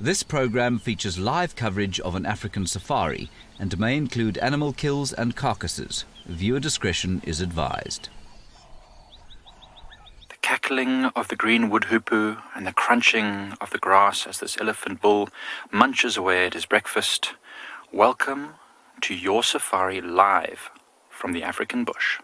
This program features live coverage of an African safari and may include animal kills and carcasses. Viewer discretion is advised. The cackling of the green wood hoopoe and the crunching of the grass as this elephant bull munches away at his breakfast. Welcome to your safari live from the African bush.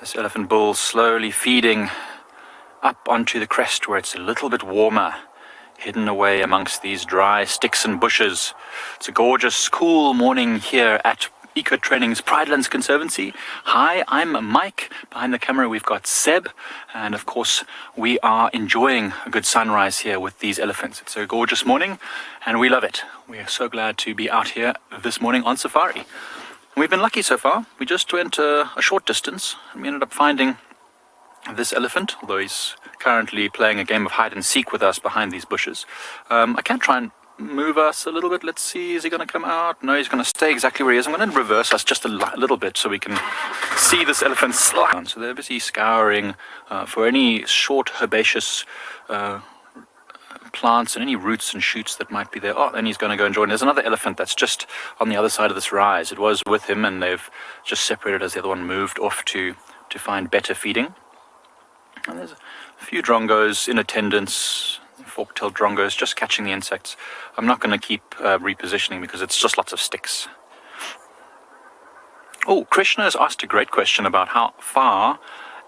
This elephant bull slowly feeding up onto the crest where it's a little bit warmer, hidden away amongst these dry sticks and bushes. It's a gorgeous, cool morning here at Eco Training's Pridelands Conservancy. Hi, I'm Mike. Behind the camera we've got Seb, and of course we are enjoying a good sunrise here with these elephants. It's a gorgeous morning and we love it. We are so glad to be out here this morning on safari. We've been lucky so far. We just went a short distance and we ended up finding this elephant, although he's currently playing a game of hide and seek with us behind these bushes. I can try and move us a little bit. Let's see, is he going to come out? No, he's going to stay exactly where he is. I'm going to reverse us just a little bit so we can see this elephant slide. So they're busy scouring for any short herbaceous plants and any roots and shoots that might be there. Oh, then he's going to go and join. There's another elephant that's just on the other side of this rise. It was with him and they've just separated as the other one moved off to find better feeding. And there's a few drongos in attendance, fork-tailed drongos, just catching the insects. I'm not going to keep repositioning because it's just lots of sticks. Oh, Krishna has asked a great question about how far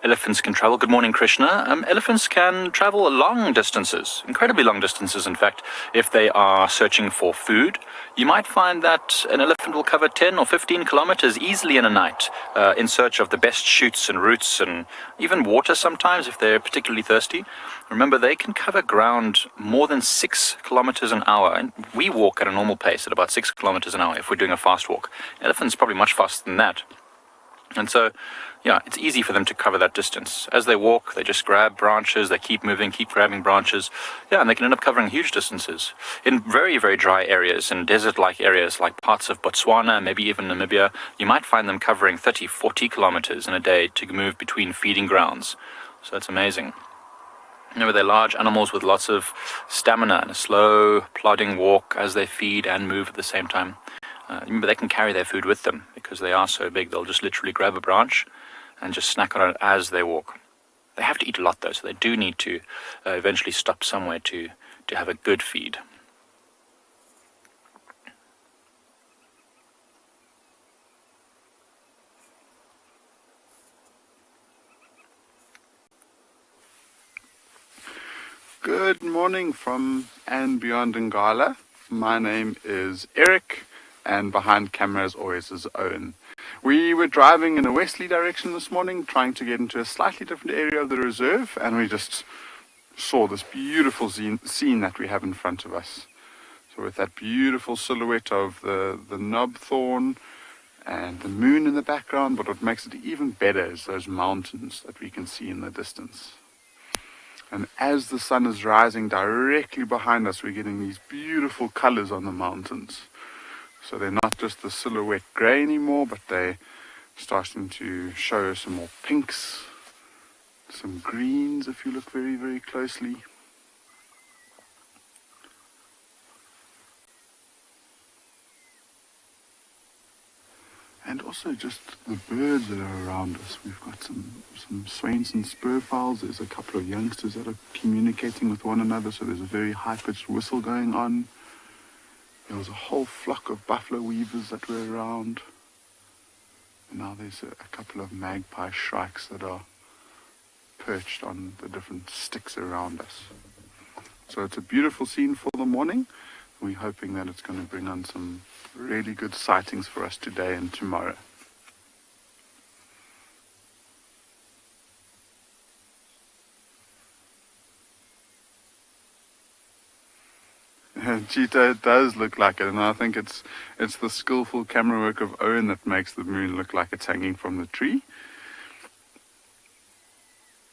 elephants can travel. Good morning, Krishna. Elephants can travel long distances, incredibly long distances, in fact, if they are searching for food. You might find that an elephant will cover 10 or 15 kilometers easily in a night in search of the best shoots and roots and even water sometimes if they're particularly thirsty. Remember, they can cover ground more than 6 kilometers an hour. And we walk at a normal pace at about 6 kilometers an hour if we're doing a fast walk. Elephants probably much faster than that. And so, yeah, it's easy for them to cover that distance. As they walk, they just grab branches, they keep moving, keep grabbing branches. Yeah, and they can end up covering huge distances. In very, very dry areas, in desert-like areas like parts of Botswana, maybe even Namibia, you might find them covering 30, 40 kilometers in a day to move between feeding grounds. So that's amazing. Remember, they're large animals with lots of stamina and a slow, plodding walk as they feed and move at the same time. Remember, they can carry their food with them because they are so big. They'll just literally grab a branch and just snack on it as they walk. They have to eat a lot though, so they do need to eventually stop somewhere to have a good feed. Good morning from andBeyond in Ngala. My name is Eric, and behind camera as always is Owen. We were driving in a westerly direction this morning, trying to get into a slightly different area of the reserve, and we just saw this beautiful scene that we have in front of us. So with that beautiful silhouette of the knob thorn and the moon in the background, but what makes it even better is those mountains that we can see in the distance. And as the sun is rising directly behind us, we're getting these beautiful colors on the mountains. So they're not just the silhouette grey anymore, but they're starting to show some more pinks, some greens if you look very, very closely. And also just the birds that are around us. We've got some swains and spurfowls. There's a couple of youngsters that are communicating with one another, so there's a very high-pitched whistle going on. There was a whole flock of buffalo weavers that were around. And now there's a couple of magpie shrikes that are perched on the different sticks around us. So it's a beautiful scene for the morning. We're hoping that it's going to bring on some really good sightings for us today and tomorrow. Cheetah, it does look like it, and I think it's the skillful camera work of Owen that makes the moon look like it's hanging from the tree.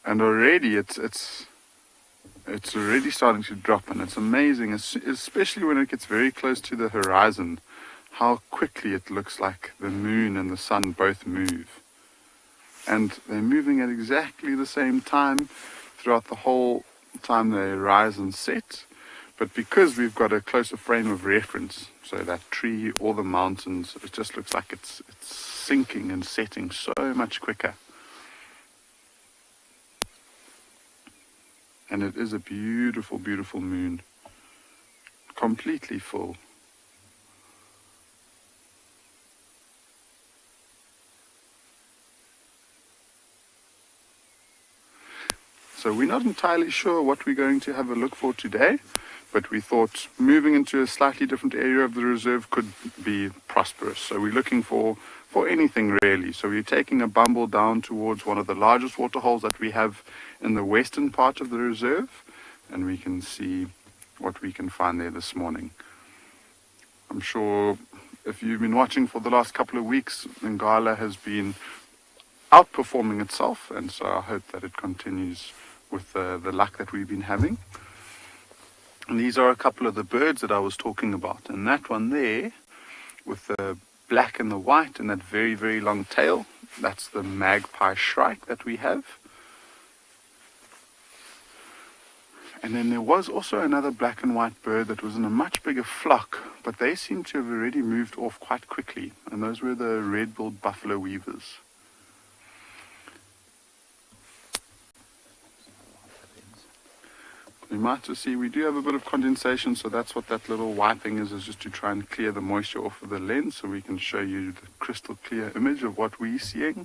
And already it's already starting to drop, and it's amazing, especially when it gets very close to the horizon, how quickly it looks like the moon and the sun both move. And they're moving at exactly the same time throughout the whole time they rise and set. But because we've got a closer frame of reference, so that tree or the mountains, it just looks like it's sinking and setting so much quicker. And it is a beautiful, beautiful moon, completely full. So we're not entirely sure what we're going to have a look for today, but we thought moving into a slightly different area of the reserve could be prosperous. So we're looking for anything really. So we're taking a bumble down towards one of the largest waterholes that we have in the western part of the reserve, and we can see what we can find there this morning. I'm sure if you've been watching for the last couple of weeks, Ngala has been outperforming itself, and so I hope that it continues with the luck that we've been having. And these are a couple of the birds that I was talking about, and that one there with the black and the white and that very, very long tail, that's the magpie shrike that we have. And then there was also another black and white bird that was in a much bigger flock, but they seem to have already moved off quite quickly, and those were the red-billed buffalo weavers. You might just see we do have a bit of condensation, so that's what that little white thing is just to try and clear the moisture off of the lens, so we can show you the crystal clear image of what we're seeing.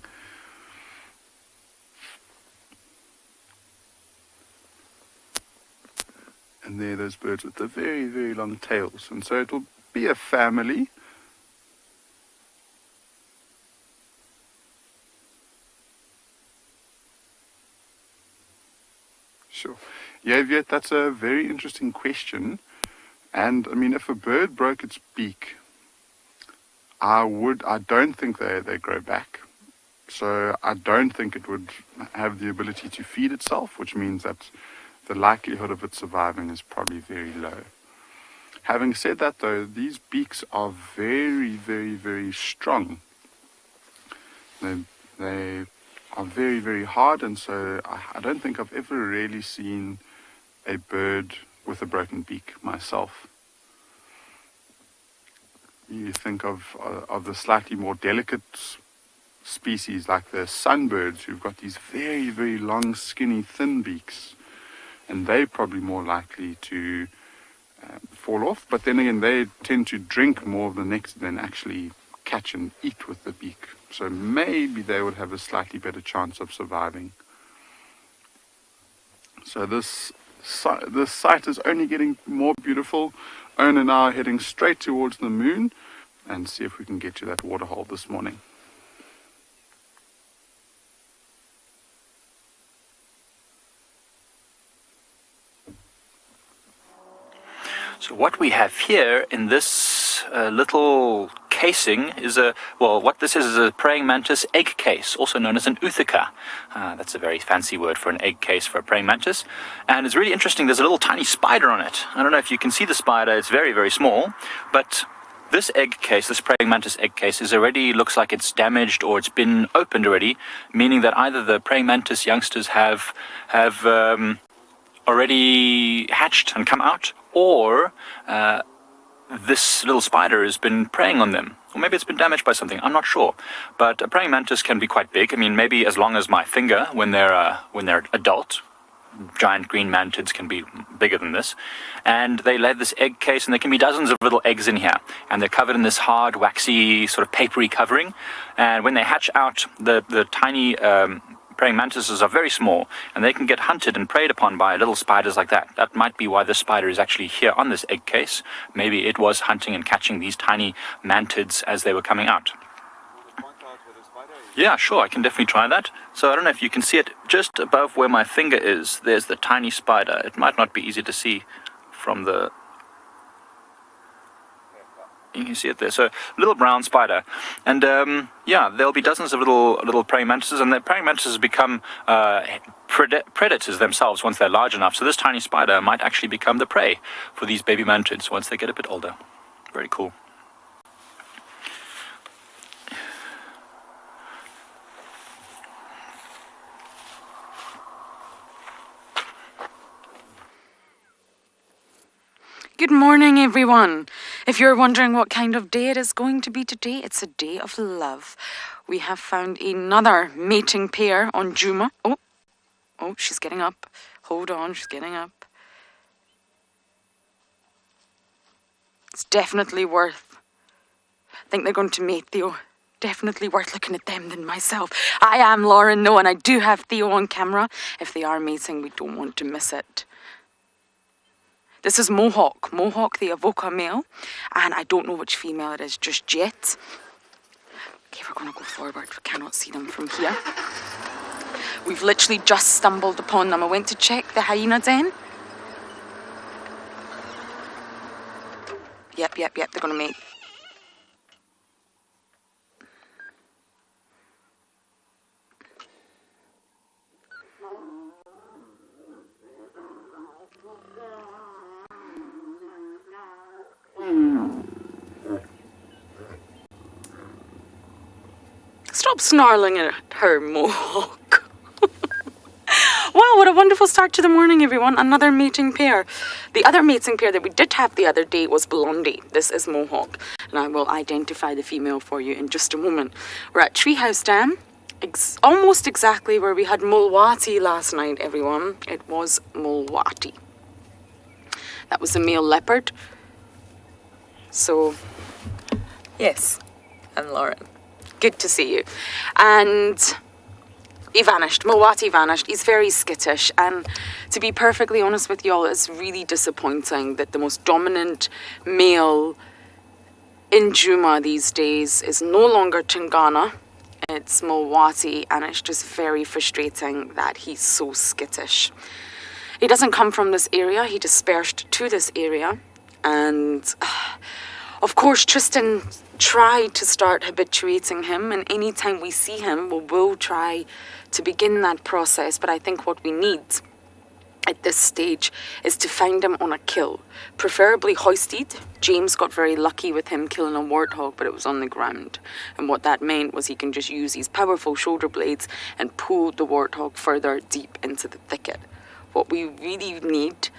And there, those birds with the very, very long tails. And so it'll be a family. Sure. Yeah, Viet, that's a very interesting question. And I mean, if a bird broke its beak, I don't think they grow back. So I don't think it would have the ability to feed itself, which means that the likelihood of it surviving is probably very low. Having said that though, these beaks are very, very, very strong. They are very, very hard, and so I don't think I've ever really seen a bird with a broken beak myself. You think of the slightly more delicate species like the sunbirds, who've got these very, very long, skinny, thin beaks, and they're probably more likely to fall off. But then again, they tend to drink more of the nectar than actually catch and eat with the beak. So maybe they would have a slightly better chance of surviving. So this site is only getting more beautiful. Owen and I are heading straight towards the moon and see if we can get to that waterhole this morning. So what we have here in this little casing is what this is a praying mantis egg case, also known as an uthika. That's a very fancy word for an egg case for a praying mantis. And it's really interesting, there's a little tiny spider on it. I don't know if you can see the spider, it's very, very small, but this egg case, this praying mantis egg case, looks like it's damaged or it's been opened already, meaning that either the praying mantis youngsters have already hatched and come out, or this little spider has been preying on them. Or maybe it's been damaged by something, I'm not sure. But a praying mantis can be quite big. I mean, maybe as long as my finger when they're adult. Giant green mantids can be bigger than this. And they lay this egg case, and there can be dozens of little eggs in here. And they're covered in this hard, waxy, sort of papery covering. And when they hatch out, the tiny praying mantises are very small, and they can get hunted and preyed upon by little spiders like that. That might be why this spider is actually here on this egg case. Maybe it was hunting and catching these tiny mantids as they were coming out. Yeah, sure, I can definitely try that. So I don't know if you can see it just above where my finger is. There's the tiny spider. It might not be easy to see from the You can see it there. So little brown spider, and yeah, there'll be dozens of little praying mantises, and the praying mantises become predators themselves once they're large enough. So this tiny spider might actually become the prey for these baby mantids once they get a bit older. Very cool. Good morning, everyone. If you're wondering what kind of day it is going to be today, it's a day of love. We have found another mating pair on Djuma. Oh, she's getting up. Hold on, she's getting up. It's definitely worth. I think they're going to mate, Theo. Definitely worth looking at them than myself. I am Lauren, no, and I do have Theo on camera. If they are mating, we don't want to miss it. This is Mohawk the Avoca male, and I don't know which female it is just yet. Okay, we're going to go forward. We cannot see them from here. We've literally just stumbled upon them. I went to check the hyena den. Yep, they're going to mate. Stop snarling at her, Mohawk. Wow, what a wonderful start to the morning, everyone. Another mating pair. The other mating pair that we did have the other day was Blondie. This is Mohawk, and I will identify the female for you in just a moment. We're at Treehouse Dam, almost exactly where we had Mulwati last night, everyone. It was Mulwati. That was a male leopard. So, yes, I'm Lauren. Good to see you. And he vanished. Mulwati vanished. He's very skittish. And to be perfectly honest with y'all, it's really disappointing that the most dominant male in Djuma these days is no longer Tingana. It's Mulwati. And it's just very frustrating that he's so skittish. He doesn't come from this area. He dispersed to this area. And of course, Tristan tried to start habituating him, and anytime we see him, we will try to begin that process. But I think what we need at this stage is to find him on a kill, preferably hoisted. James got very lucky with him killing a warthog, but it was on the ground. And what that meant was he can just use his powerful shoulder blades and pull the warthog further deep into the thicket. What we really need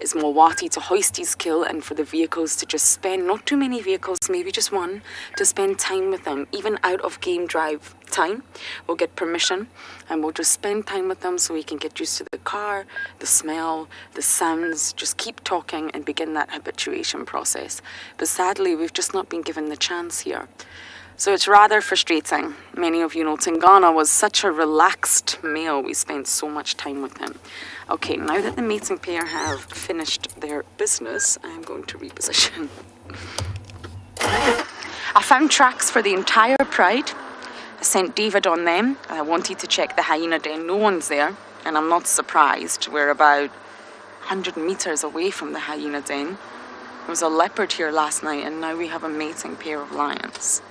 is Mulwati to hoist his kill, and for the vehicles to just spend, not too many vehicles, maybe just one, to spend time with them, even out of game drive time. We'll get permission and we'll just spend time with them so we can get used to the car, the smell, the sounds, just keep talking and begin that habituation process. But sadly, we've just not been given the chance here. So it's rather frustrating. Many of you know Tingana was such a relaxed male. We spent so much time with him. Okay, now that the mating pair have finished their business, I'm going to reposition. I found tracks for the entire pride. I sent David on them. I wanted to check the hyena den. No one's there, and I'm not surprised. We're about 100 meters away from the hyena den. There was a leopard here last night, and now we have a mating pair of lions.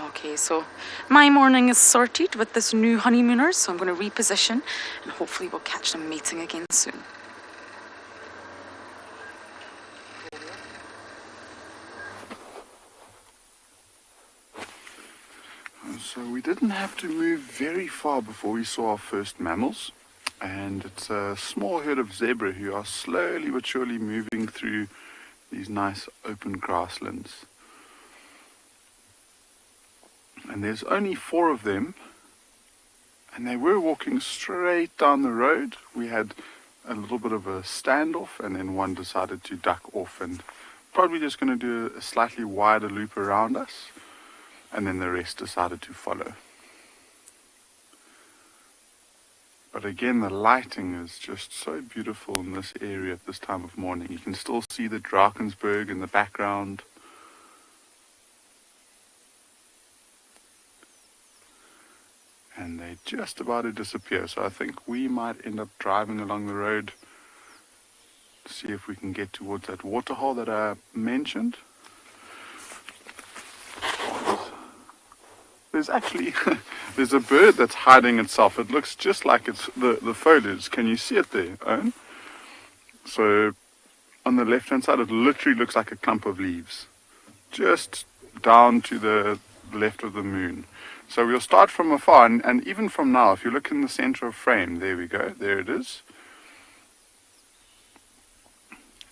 Okay, so my morning is sorted with this new honeymooners, so I'm going to reposition and hopefully we'll catch them mating again soon. So we didn't have to move very far before we saw our first mammals, and it's a small herd of zebra who are slowly but surely moving through these nice open grasslands. And there's only 4 of them, and they were walking straight down the road. We had a little bit of a standoff, and then one decided to duck off and probably just going to do a slightly wider loop around us, and then the rest decided to follow. But again, the lighting is just so beautiful in this area at this time of morning. You can still see the Drakensberg in the background. and they're just about to disappear. So I think we might end up driving along the road to see if we can get towards that waterhole that I mentioned. There's actually there's a bird that's hiding itself. It looks just like it's the foliage. Can you see it there, Owen? So on the left hand side, it literally looks like a clump of leaves, just down to the left of the moon. So we'll start from afar, and even from now, if you look in the center of frame, there we go, there it is.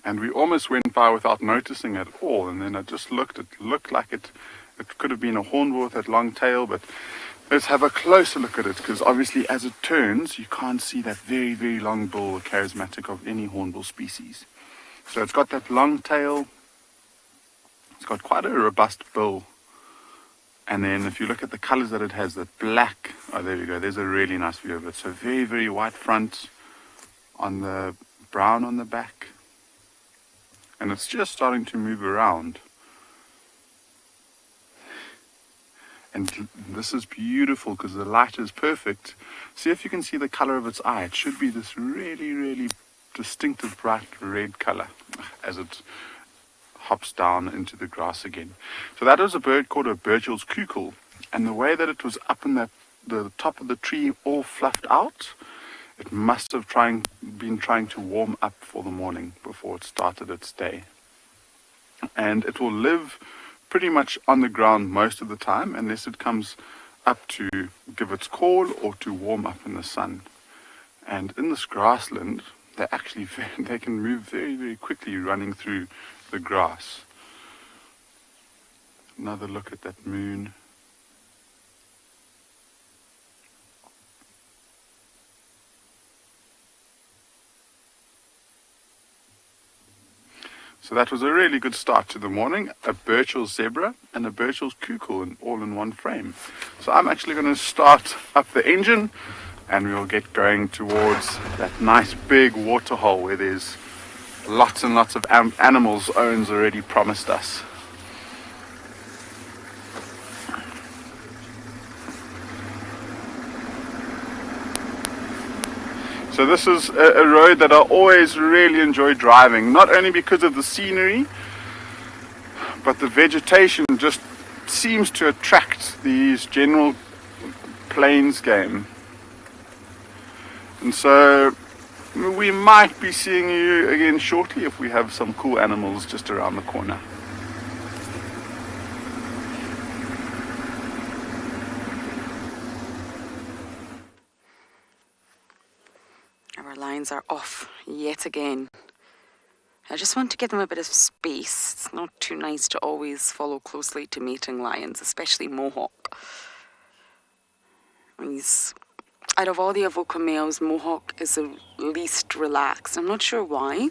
And we almost went by without noticing at all, and then I just looked, it looked like it could have been a hornbill with that long tail, but let's have a closer look at it, because obviously as it turns, you can't see that very, very long bill, charismatic of any hornbill species. So it's got that long tail, it's got quite a robust bill, and then if you look at the colors that it has, that black, oh there we go, there's a really nice view of it. So very, very white front, on the brown on the back, and it's just starting to move around. And this is beautiful because the light is perfect. See if you can see the color of its eye. It should be this really, really distinctive bright red color as it hops down into the grass again. So that was a bird called a Burchell's cuckoo. And the way that it was up in the top of the tree all fluffed out, it must have been trying to warm up for the morning before it started its day. And it will live pretty much on the ground most of the time, unless it comes up to give its call or to warm up in the sun. And in this grassland, they can move very, very quickly running through the grass. Another look at that moon. So that was a really good start to the morning. A Burchell's zebra and a Burchell's cuckoo all in one frame. So I'm actually going to start up the engine and we'll get going towards that nice big waterhole where there's lots and lots of animals Owen's already promised us. So this is a road that I always really enjoy driving, not only because of the scenery, but the vegetation just seems to attract these general plains game. And so we might be seeing you again shortly if we have some cool animals just around the corner. Our lions are off yet again. I just want to give them a bit of space. It's not too nice to always follow closely to mating lions, especially Mohawk. Out of all the Avoca males, Mohawk is the least relaxed. I'm not sure why.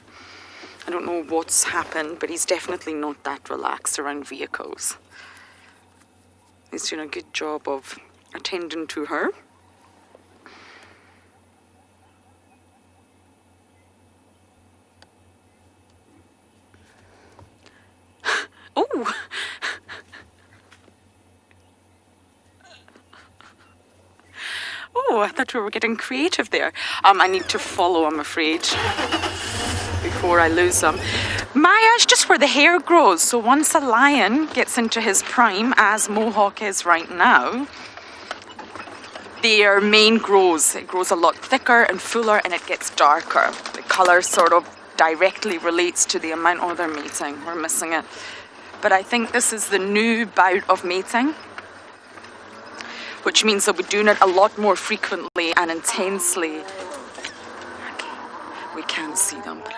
I don't know what's happened, but he's definitely not that relaxed around vehicles. He's doing a good job of attending to her. Oh! Oh, I thought we were getting creative there. I need to follow, I'm afraid, before I lose them. Maya is just where the hair grows. So once a lion gets into his prime, as Mohawk is right now, their mane grows. It grows a lot thicker and fuller, and it gets darker. The colour sort of directly relates to the amount. Oh, they're mating. We're missing it. But I think this is the new bout of mating, which means that we're doing it a lot more frequently and intensely. Okay. We can't see them. But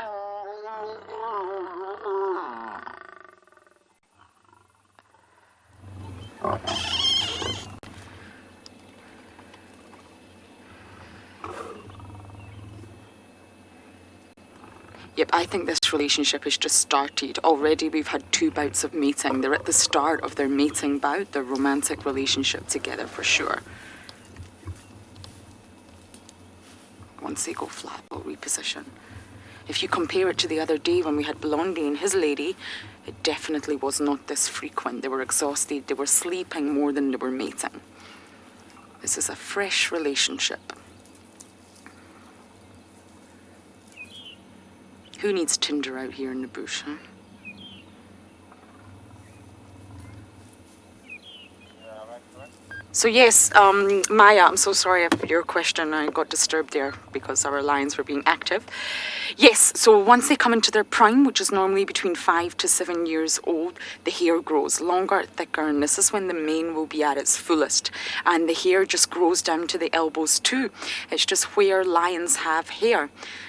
yep, I think this relationship has just started. Already we've had 2 bouts of mating. They're at the start of their mating bout, their romantic relationship together for sure. Once they go flat, we'll reposition. If you compare it to the other day when we had Blondie and his lady, it definitely was not this frequent. They were exhausted, they were sleeping more than they were mating. This is a fresh relationship. Who needs Tinder out here in the bush, huh? So yes, Maya, I'm so sorry for your question. I got disturbed there because our lions were being active. Yes, so once they come into their prime, which is normally between 5 to 7 years old, the hair grows longer, thicker, and this is when the mane will be at its fullest. And the hair just grows down to the elbows too. It's just where lions have hair.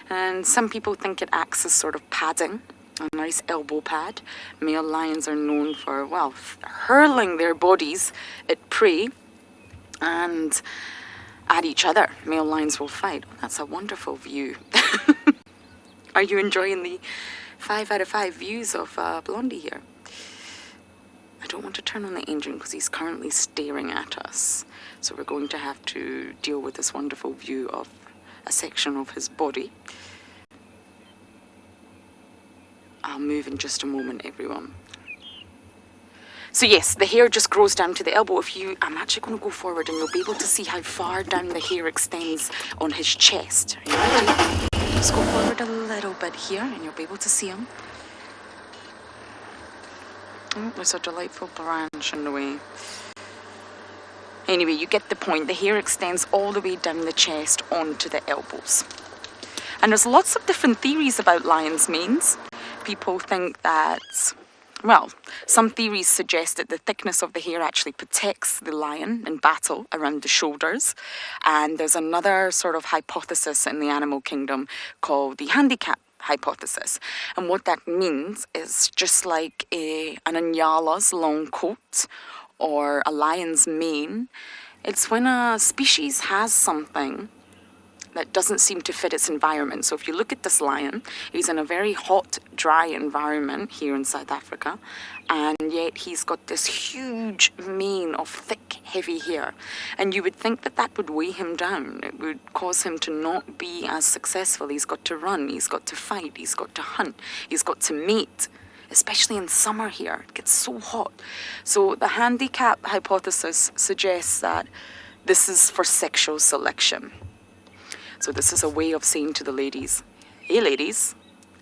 And some people think it acts as sort of padding. A nice elbow pad. Male lions are known for, well, hurling their bodies at prey and at each other. Male lions will fight. That's a wonderful view. Are you enjoying the 5 out of 5 views of Blondie here? I don't want to turn on the engine because he's currently staring at us. So we're going to have to deal with this wonderful view of a section of his body. I'll move in just a moment, everyone. So yes, the hair just grows down to the elbow. I'm actually going to go forward and you'll be able to see how far down the hair extends on his chest. Are you ready? Just go forward a little bit here and you'll be able to see him. Oh, there's a delightful branch in the way. Anyway, you get the point. The hair extends all the way down the chest onto the elbows. And there's lots of different theories about lions' manes. People think that, well, some theories suggest that the thickness of the hair actually protects the lion in battle around the shoulders. And there's another sort of hypothesis in the animal kingdom called the handicap hypothesis. And what that means is just like an Nyala's long coat or a lion's mane, it's when a species has something that doesn't seem to fit its environment. So if you look at this lion, he's in a very hot, dry environment here in South Africa, and yet he's got this huge mane of thick, heavy hair. And you would think that that would weigh him down. It would cause him to not be as successful. He's got to run, he's got to fight, he's got to hunt, he's got to mate, especially in summer here. It gets so hot. So the handicap hypothesis suggests that this is for sexual selection. So this is a way of saying to the ladies, hey ladies,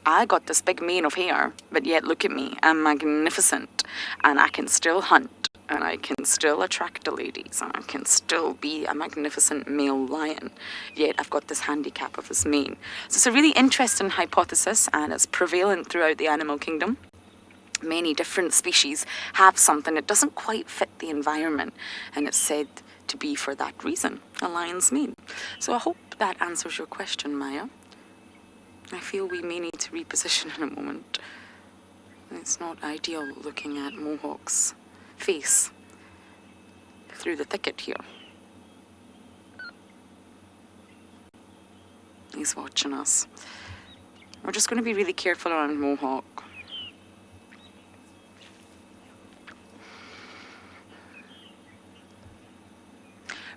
I got this big mane of hair, but yet look at me, I'm magnificent, and I can still hunt, and I can still attract the ladies, and I can still be a magnificent male lion, yet I've got this handicap of this mane. So it's a really interesting hypothesis, and it's prevalent throughout the animal kingdom. Many different species have something that doesn't quite fit the environment, and it's said to be for that reason, a lion's mane. So I hope that answers your question, Maya. I feel we may need to reposition in a moment. It's not ideal looking at Mohawk's face through the thicket here. He's watching us. We're just going to be really careful around Mohawk.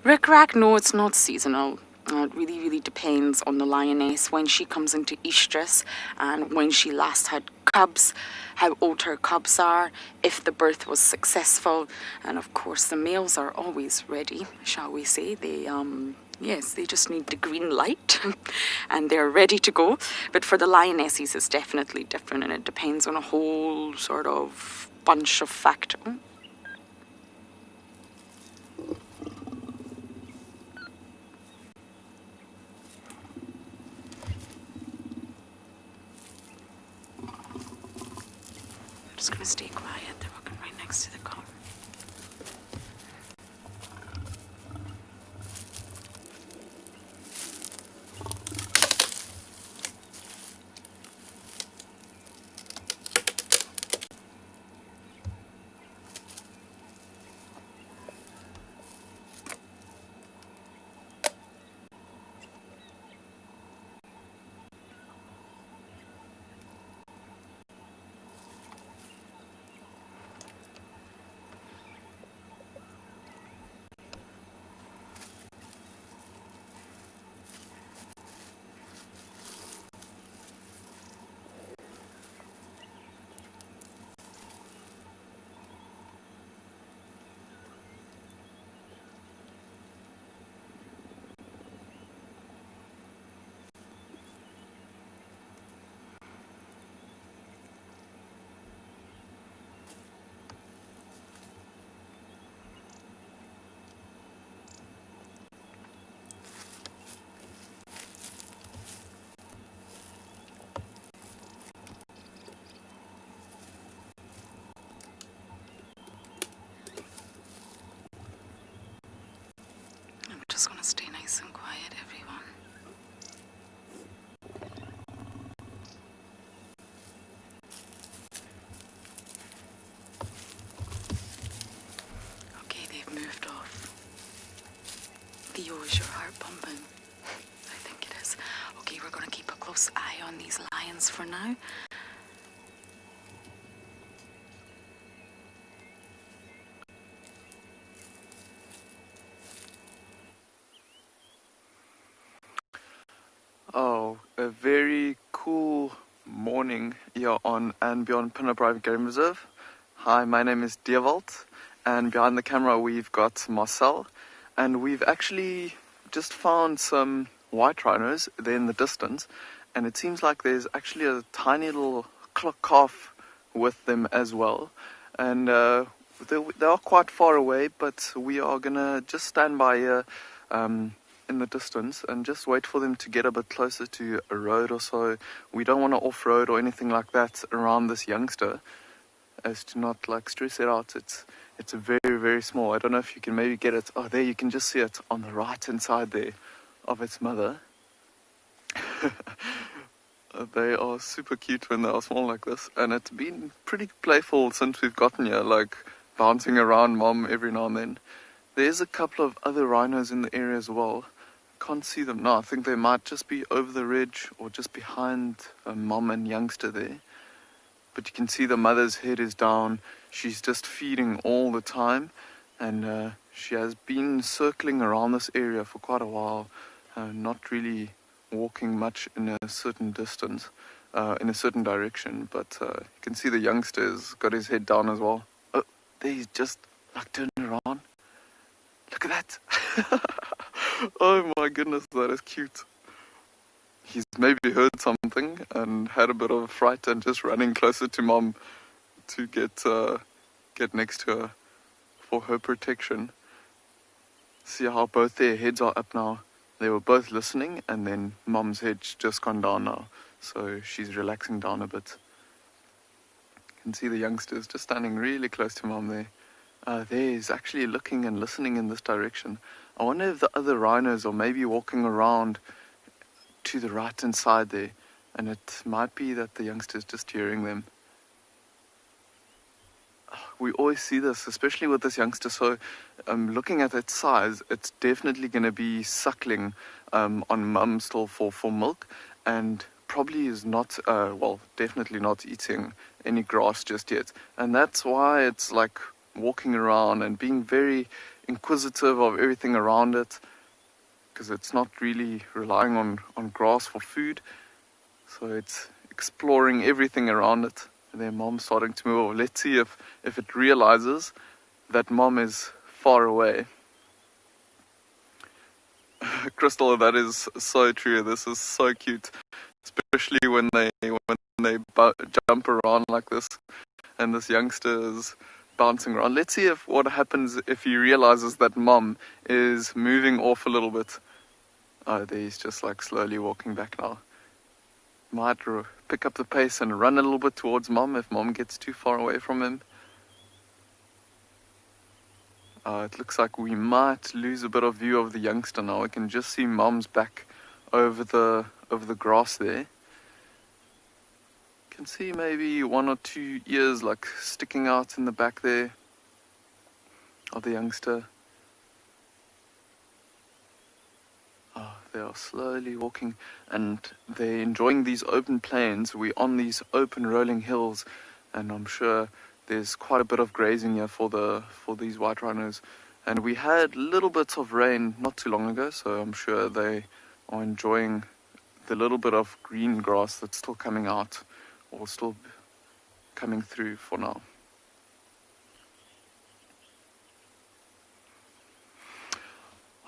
Rick-rack, no, it's not seasonal. It really, really depends on the lioness, when she comes into estrus and when she last had cubs, how old her cubs are, if the birth was successful, and of course the males are always ready, shall we say. Yes, they just need the green light and they're ready to go. But for the lionesses, it's definitely different, and it depends on a whole sort of bunch of factors. Just gonna stay quiet. They're walking right next to the car. Nice and quiet, everyone. Okay, they've moved off. Theo, is your heart pumping? I think it is. Okay, we're going to keep a close eye on these lions for now. Oh, a very cool morning here on andBeyond Phinda Private Game Reserve. Hi, my name is Djuma, and behind the camera we've got Marcel, and we've actually just found some white rhinos there in the distance, and it seems like there's actually a tiny little calf with them as well, and they are quite far away, but we are gonna just stand by here in the distance and just wait for them to get a bit closer to a road or so. We don't want to off-road or anything like that around this youngster, as to not like stress it out. It's a very, very small. I don't know if you can maybe get it. Oh, there you can just see it on the right hand side there of its mother. They are super cute when they are small like this, and it's been pretty playful since we've gotten here, like bouncing around mom every now and then. There's a couple of other rhinos in the area as well. Can't see them now. I think they might just be over the ridge or just behind mom and youngster there. But you can see the mother's head is down. She's just feeding all the time, and she has been circling around this area for quite a while, not really walking much in a certain distance, in a certain direction. But you can see the youngster's got his head down as well. Oh, there he's just like turned around. Look at that. Oh my goodness, that is cute. He's maybe heard something and had a bit of a fright and just running closer to mom to get next to her for her protection. See how both their heads are up now. They were both listening, and then mom's head's just gone down now, so she's relaxing down a bit. You can see the youngsters just standing really close to mom there. There he's actually looking and listening in this direction. I wonder if the other rhinos are maybe walking around to the right hand side there, and it might be that the youngster's just hearing them. We always see this, especially with this youngster, so looking at its size, it's definitely going to be suckling on mum still for milk, and probably is not, well, definitely not eating any grass just yet. And that's why it's like walking around and being very inquisitive of everything around it, because it's not really relying on grass for food, so it's exploring everything around it. And then mom's starting to move. Let's see if it realizes that mom is far away. Crystal, that is so true. This is so cute, especially when they jump around like this, and this youngster is bouncing around. Let's see what happens if he realizes that mom is moving off a little bit. Oh, there he's just like slowly walking back now. Might pick up the pace and run a little bit towards mom if mom gets too far away from him. It looks like we might lose a bit of view of the youngster now. We can just see mom's back over the grass there. Can see maybe 1 or 2 ears like sticking out in the back there of the youngster. They are slowly walking, and they're enjoying these open plains. We're on these open rolling hills, and I'm sure there's quite a bit of grazing here for these white rhinos. And we had little bits of rain not too long ago, so I'm sure they are enjoying the little bit of green grass that's still coming out, or still coming through for now.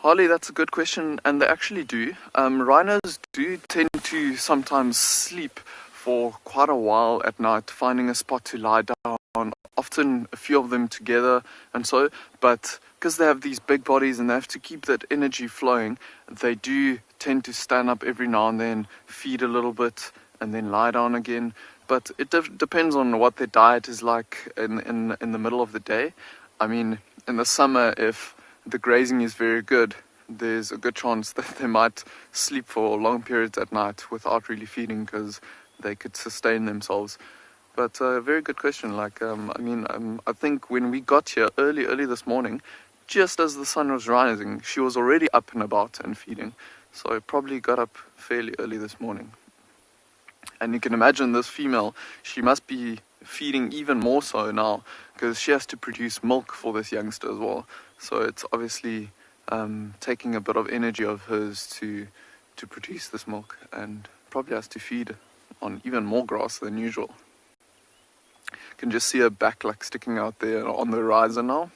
Harley, that's a good question, and they actually do. Rhinos do tend to sometimes sleep for quite a while at night, finding a spot to lie down, often a few of them together and so, but because they have these big bodies and they have to keep that energy flowing, they do tend to stand up every now and then, feed a little bit, and then lie down again. But it depends on what their diet is like in the middle of the day. I mean, in the summer, if the grazing is very good, there's a good chance that they might sleep for long periods at night without really feeding because they could sustain themselves. But a very good question. Like, I think when we got here early this morning, just as the sun was rising, she was already up and about and feeding. So I probably got up fairly early this morning. And you can imagine this female, she must be feeding even more so now because she has to produce milk for this youngster as well. So it's obviously taking a bit of energy of hers to produce this milk, and probably has to feed on even more grass than usual. You can just see her back like sticking out there on the horizon now.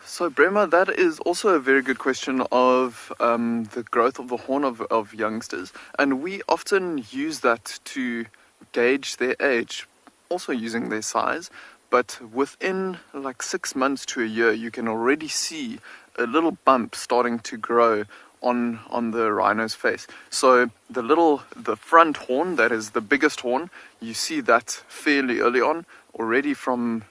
So Brema, that is also a very good question of the growth of the horn of youngsters, and we often use that to gauge their age, also using their size. But within like 6 months to a year, you can already see a little bump starting to grow on the rhino's face. So the front horn, that is the biggest horn, you see that fairly early on, already from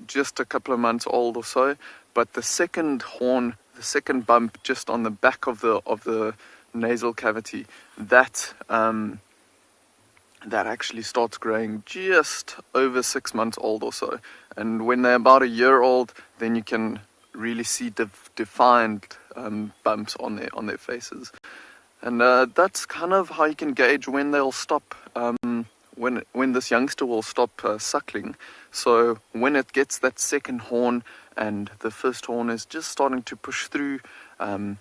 just a couple of months old or so. But the second horn, the second bump just on the back of the nasal cavity, that actually starts growing just over 6 months old or so. And when they're about a year old, then you can really see defined bumps on their faces. And that's kind of how you can gauge when they'll stop, when this youngster will stop suckling. So when it gets that second horn and the first horn is just starting to push through, and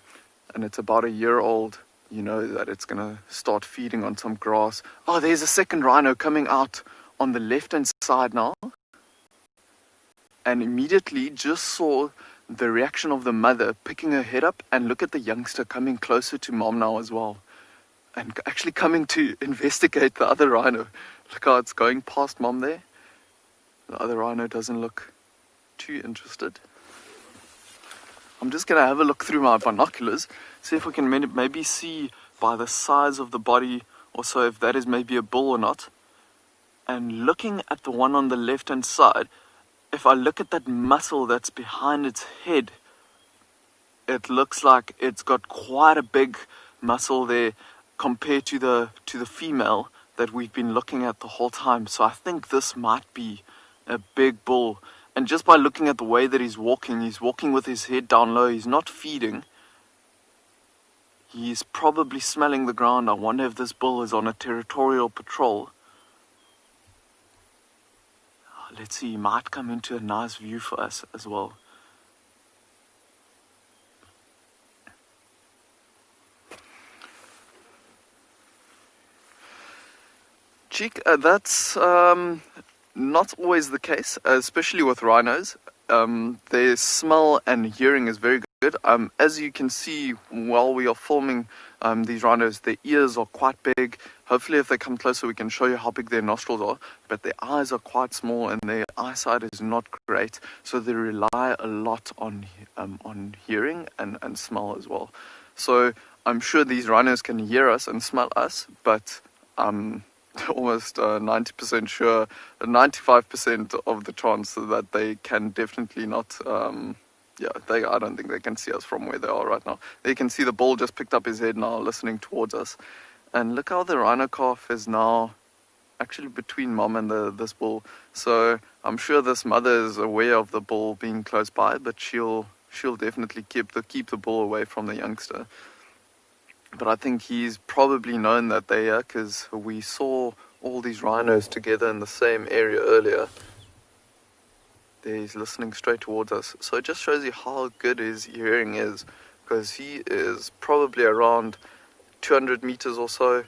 it's about a year old, you know that it's going to start feeding on some grass. Oh, there's a second rhino coming out on the left-hand side now. And immediately just saw the reaction of the mother picking her head up, and look at the youngster coming closer to mom now as well. And actually coming to investigate the other rhino. Look how it's going past mom there. The other rhino doesn't look too interested. I'm just going to have a look through my binoculars, see if we can maybe see by the size of the body or so if that is maybe a bull or not. And looking at the one on the left hand side, if I look at that muscle that's behind its head, it looks like it's got quite a big muscle there compared to the female that we've been looking at the whole time. So I think this might be a big bull. And just by looking at the way that he's walking with his head down low, he's not feeding. He's probably smelling the ground. I wonder if this bull is on a territorial patrol. Let's see, he might come into a nice view for us as well. Cheek, that's not always the case, especially with rhinos. Their smell and hearing is very good. As you can see while we are filming these rhinos, their ears are quite big. Hopefully if they come closer we can show you how big their nostrils are, but their eyes are quite small and their eyesight is not great, so they rely a lot on hearing and smell as well. So I'm sure these rhinos can hear us and smell us, but almost 90% sure, 95% of the chance that they can definitely not, I don't think they can see us from where they are right now. They can see the bull just picked up his head now, listening towards us. And look how the rhino calf is now actually between mom and this bull. So I'm sure this mother is aware of the bull being close by, but she'll definitely keep the bull away from the youngster. But I think he's probably known that they're here because we saw all these rhinos together in the same area earlier. There he's listening straight towards us. So it just shows you how good his hearing is, because he is probably around 200 meters or so,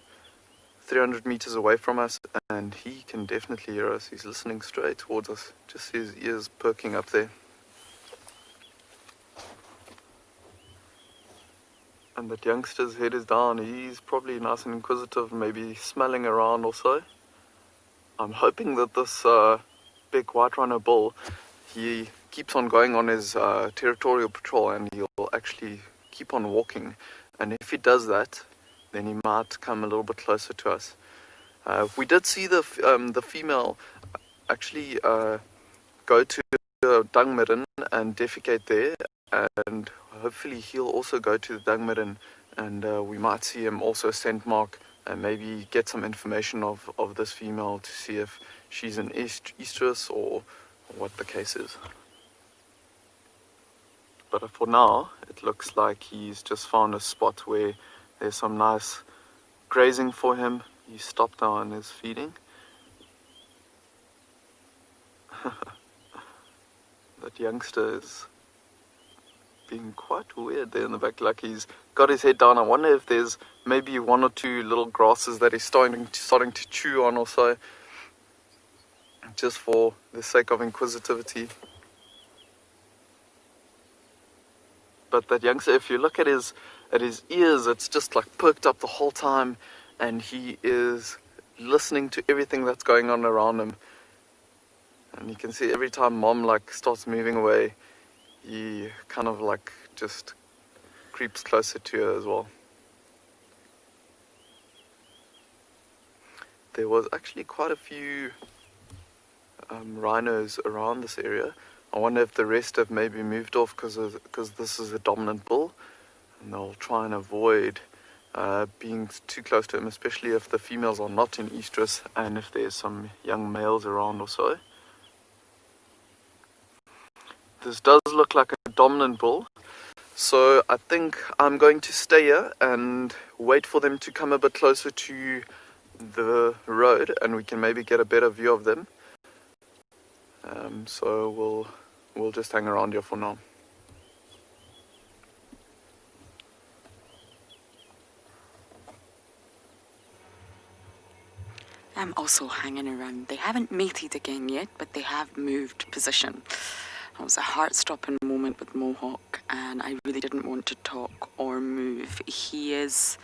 300 meters away from us, and he can definitely hear us. He's listening straight towards us. Just see his ears perking up there. And that youngster's head is down. He's probably nice and inquisitive, maybe smelling around or so. I'm hoping that this big white rhino bull, he keeps on going on his territorial patrol, and he'll actually keep on walking. And if he does that, then he might come a little bit closer to us. We did see the female actually go to the dung midden and defecate there, and hopefully he'll also go to the dung midden, and we might see him also scent mark and maybe get some information of this female to see if she's an estrus or what the case is. But for now, it looks like he's just found a spot where there's some nice grazing for him. He stopped now and is feeding. That youngster is being quite weird there in the back, like he's got his head down. I wonder if there's maybe one or two little grasses that he's starting to chew on or so, just for the sake of inquisitivity. But that youngster, if you look at his ears, it's just like perked up the whole time, and he is listening to everything that's going on around him. And you can see every time Mom like starts moving away, he kind of like just creeps closer to her as well. There was actually quite a few rhinos around this area. I wonder if the rest have maybe moved off because this is a dominant bull, and they'll try and avoid being too close to him, especially if the females are not in estrus and if there's some young males around or so. This does look like a dominant bull, so I think I'm going to stay here and wait for them to come a bit closer to the road, and we can maybe get a better view of them. So we'll just hang around here for now. I'm also hanging around. They haven't mated again yet, but they have moved position. It was a heart-stopping moment with Mohawk, and I really didn't want to talk or move. He is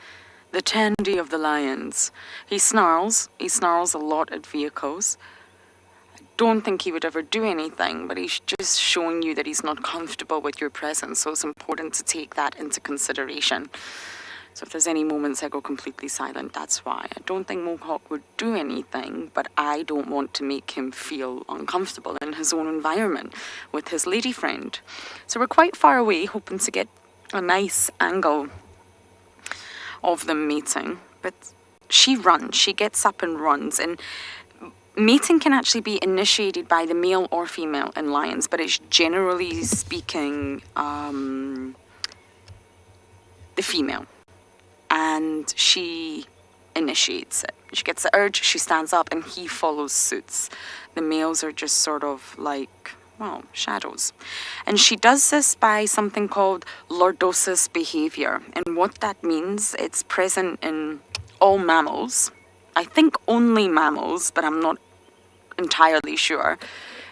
the Tandy of the lions. He snarls a lot at vehicles. I don't think he would ever do anything, but he's just showing you that he's not comfortable with your presence, so it's important to take that into consideration. So if there's any moments I go completely silent, that's why. I don't think Mohawk would do anything, but I don't want to make him feel uncomfortable in his own environment with his lady friend. So we're quite far away, hoping to get a nice angle of them mating. But she runs, she gets up and runs, and mating can actually be initiated by the male or female in lions, but it's generally speaking the female. And she initiates it. She gets the urge, she stands up, and he follows suit. The males are just sort of like, well, shadows. And she does this by something called lordosis behavior. And what that means, it's present in all mammals. I think only mammals, but I'm not entirely sure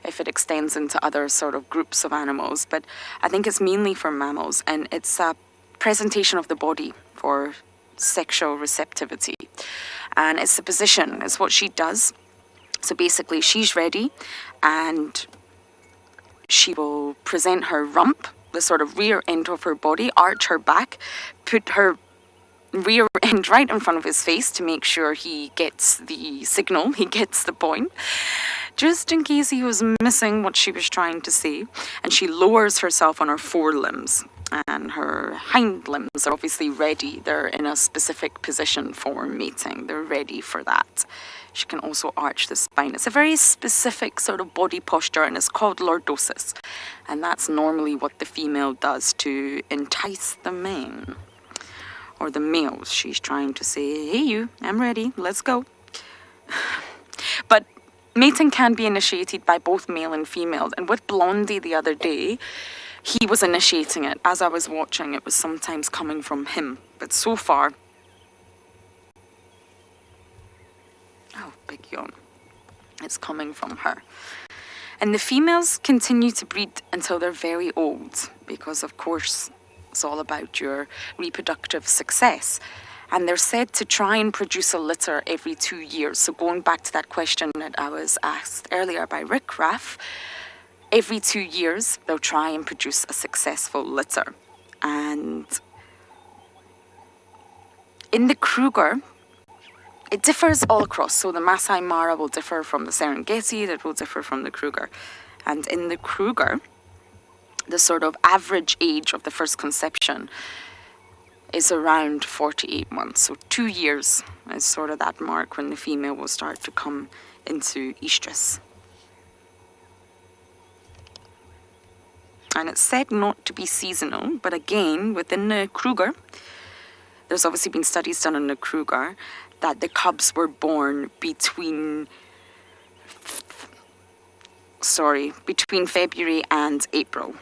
if it extends into other sort of groups of animals. But I think it's mainly for mammals, and it's a presentation of the body for sexual receptivity, and it's the position, it's what she does. So basically she's ready, and she will present her rump, the sort of rear end of her body, arch her back, put her rear end right in front of his face to make sure he gets the signal, he gets the point, just in case he was missing what she was trying to say. And she lowers herself on her forelimbs, and her hind limbs are obviously ready. They're in a specific position for mating. They're ready for that. She can also arch the spine. It's a very specific sort of body posture, and it's called lordosis. And that's normally what the female does to entice the men, or the males. She's trying to say, hey you, I'm ready, let's go. But mating can be initiated by both male and female. And with Blondie the other day, he was initiating it. As I was watching, it was sometimes coming from him. But so far... Oh, big yawn. It's coming from her. And the females continue to breed until they're very old, because, of course, it's all about your reproductive success. And they're said to try and produce a litter every 2 years. So going back to that question that I was asked earlier by Rick Raff, every 2 years, they'll try and produce a successful litter. And in the Kruger, it differs all across. So the Masai Mara will differ from the Serengeti, that will differ from the Kruger. And in the Kruger, the sort of average age of the first conception is around 48 months. So 2 years is sort of that mark when the female will start to come into estrus. And it's said not to be seasonal, but again, within the Kruger, there's obviously been studies done on the Kruger that the cubs were born between February and April.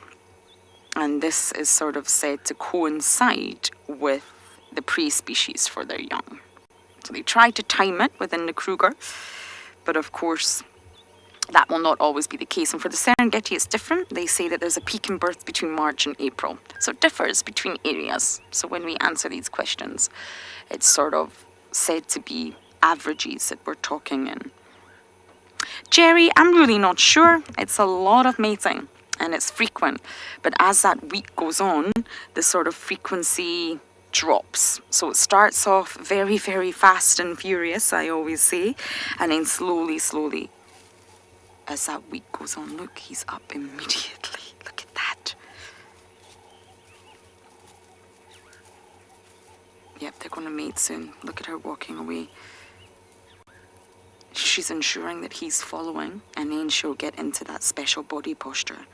And this is sort of said to coincide with the prey species for their young. So they try to time it within the Kruger, but of course, that will not always be the case. And for the Serengeti, it's different. They say that there's a peak in birth between March and April. So it differs between areas. So when we answer these questions, it's sort of said to be averages that we're talking in. Jerry, I'm really not sure. It's a lot of mating and it's frequent. But as that week goes on, the sort of frequency drops. So it starts off very, very fast and furious, I always say, and then slowly, as that week goes on, look, he's up immediately. Look at that. Yep, they're going to mate soon. Look at her walking away. She's ensuring that he's following, and then she'll get into that special body posture.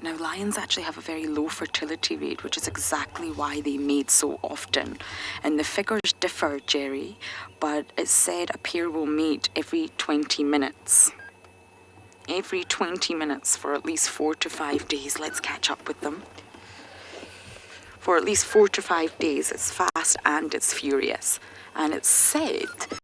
Now, lions actually have a very low fertility rate, which is exactly why they mate so often. And the figures differ, Jerry, but it's said a pair will mate every 20 minutes. Every 20 minutes for at least 4 to 5 days. Let's catch up with them. For at least 4 to 5 days, it's fast and it's furious. And it's said there.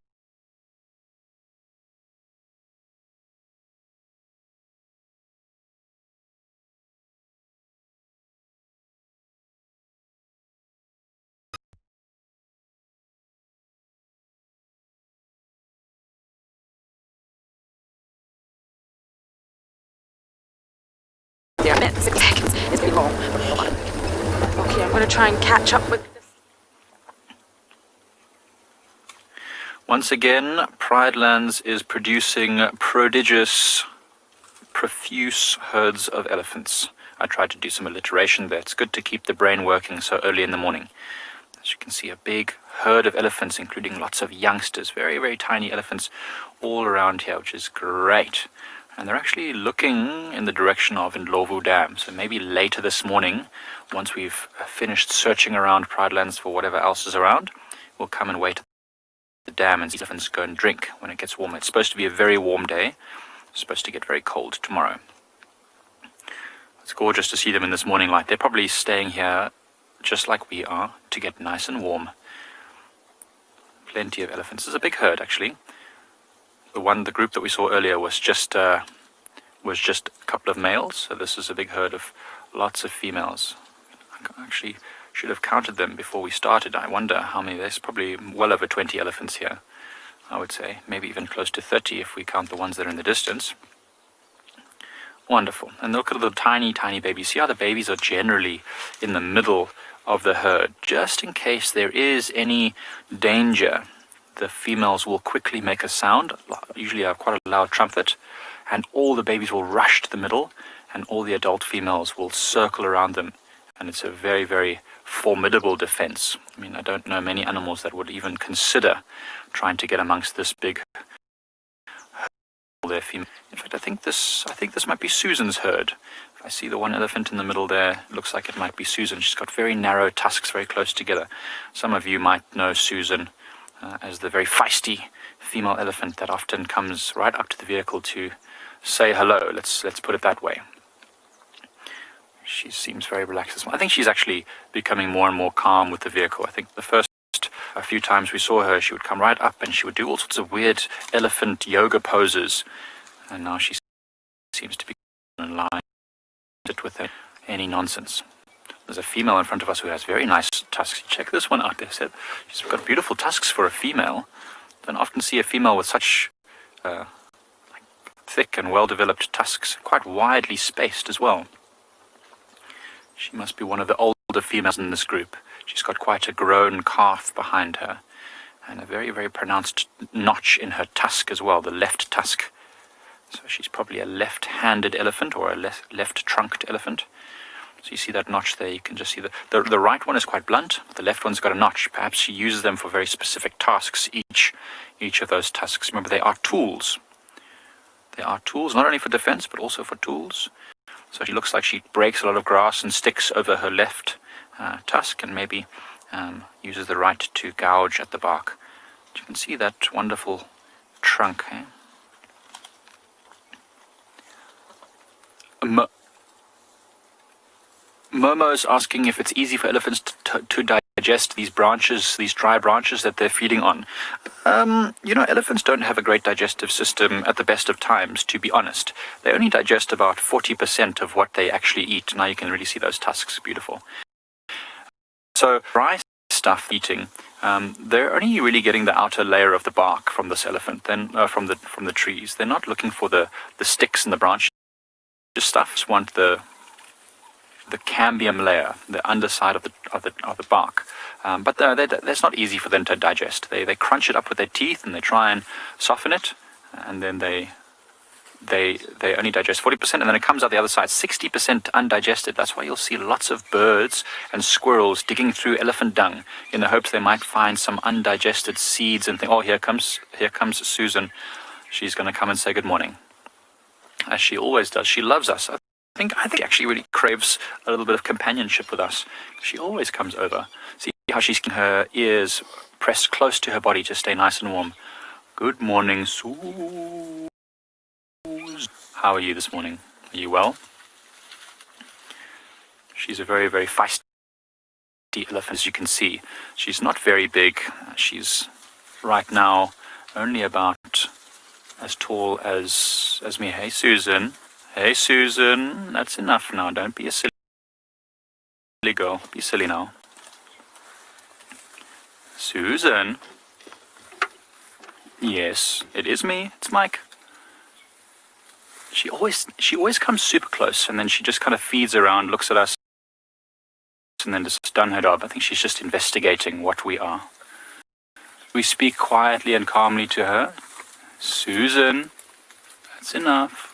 6 seconds is very long. Okay, I'm going to try and catch up with this. Once again, Pride Lands is producing prodigious, profuse herds of elephants. I tried to do some alliteration there. It's good to keep the brain working so early in the morning. As you can see, a big herd of elephants, including lots of youngsters, very, very tiny elephants all around here, which is great. And they're actually looking in the direction of Ndlovu Dam. So maybe later this morning, once we've finished searching around Pride Lands for whatever else is around, we'll come and wait at the dam and see elephants go and drink when it gets warmer. It's supposed to be a very warm day. It's supposed to get very cold tomorrow. It's gorgeous to see them in this morning light. They're probably staying here just like we are to get nice and warm. Plenty of elephants. There's a big herd actually. The group that we saw earlier was just a couple of males. So this is a big herd of lots of females. I actually should have counted them before we started. I wonder how many. There's probably well over 20 elephants here, I would say. Maybe even close to 30 if we count the ones that are in the distance. Wonderful. And look at the tiny, tiny babies. See how the babies are generally in the middle of the herd, just in case there is any danger. The females will quickly make a sound, usually quite a loud trumpet, and all the babies will rush to the middle, and all the adult females will circle around them. And it's a very, very formidable defense. I mean, I don't know many animals that would even consider trying to get amongst this big herd. Their female. In fact, I think this might be Susan's herd. If I see the one elephant in the middle there, it looks like it might be Susan. She's got very narrow tusks very close together. Some of you might know Susan as the very feisty female elephant that often comes right up to the vehicle to say hello. Let's put it that way. She seems very relaxed. I think she's actually becoming more and more calm with the vehicle. I think the first a few times we saw her, she would come right up and she would do all sorts of weird elephant yoga poses. And now she seems to be in line with her. any nonsense. There's a female in front of us who has very nice tusks. Check this one out. They said she's got beautiful tusks for a female. Don't often see a female with such thick and well-developed tusks, quite widely spaced as well. She must be one of the older females in this group. She's got quite a grown calf behind her, and a very, very pronounced notch in her tusk as well, the left tusk. So she's probably a left-handed elephant or a left-trunked elephant. So you see that notch there, you can just see the right one is quite blunt, the left one's got a notch. Perhaps she uses them for very specific tasks, each of those tusks. Remember, they are tools. They are tools, not only for defense, but also for tools. So she looks like she breaks a lot of grass and sticks over her left tusk, and maybe uses the right to gouge at the bark. But you can see that wonderful trunk. Momo's asking if it's easy for elephants to digest these branches, these dry branches that they're feeding on. Elephants don't have a great digestive system at the best of times, to be honest. They only digest about 40% of what they actually eat. Now you can really see those tusks, beautiful. So dry stuff eating, they're only really getting the outer layer of the bark from this elephant, then from the trees. They're not looking for the sticks and the branches. Just stuff want the cambium layer, the underside of the bark. But that's not easy for them to digest. They crunch it up with their teeth and they try and soften it, and then they only digest 40%, and then it comes out the other side 60% undigested. That's why you'll see lots of birds and squirrels digging through elephant dung in the hopes they might find some undigested seeds and think, oh, here comes Susan. She's going to come and say good morning, as she always does. She loves us. I think she actually really craves a little bit of companionship with us. She always comes over. See how she's keeping her ears pressed close to her body to stay nice and warm. Good morning, Suze. How are you this morning? Are you well? She's a very, very feisty elephant, as you can see. She's not very big. She's right now only about as tall as me. Hey, Susan. Hey, Susan, that's enough now. Don't be a silly girl. Be silly now. Susan. Yes, it is me. It's Mike. She always comes super close, and then she just kind of feeds around, looks at us, and then just done her job. I think she's just investigating what we are. We speak quietly and calmly to her. Susan, that's enough.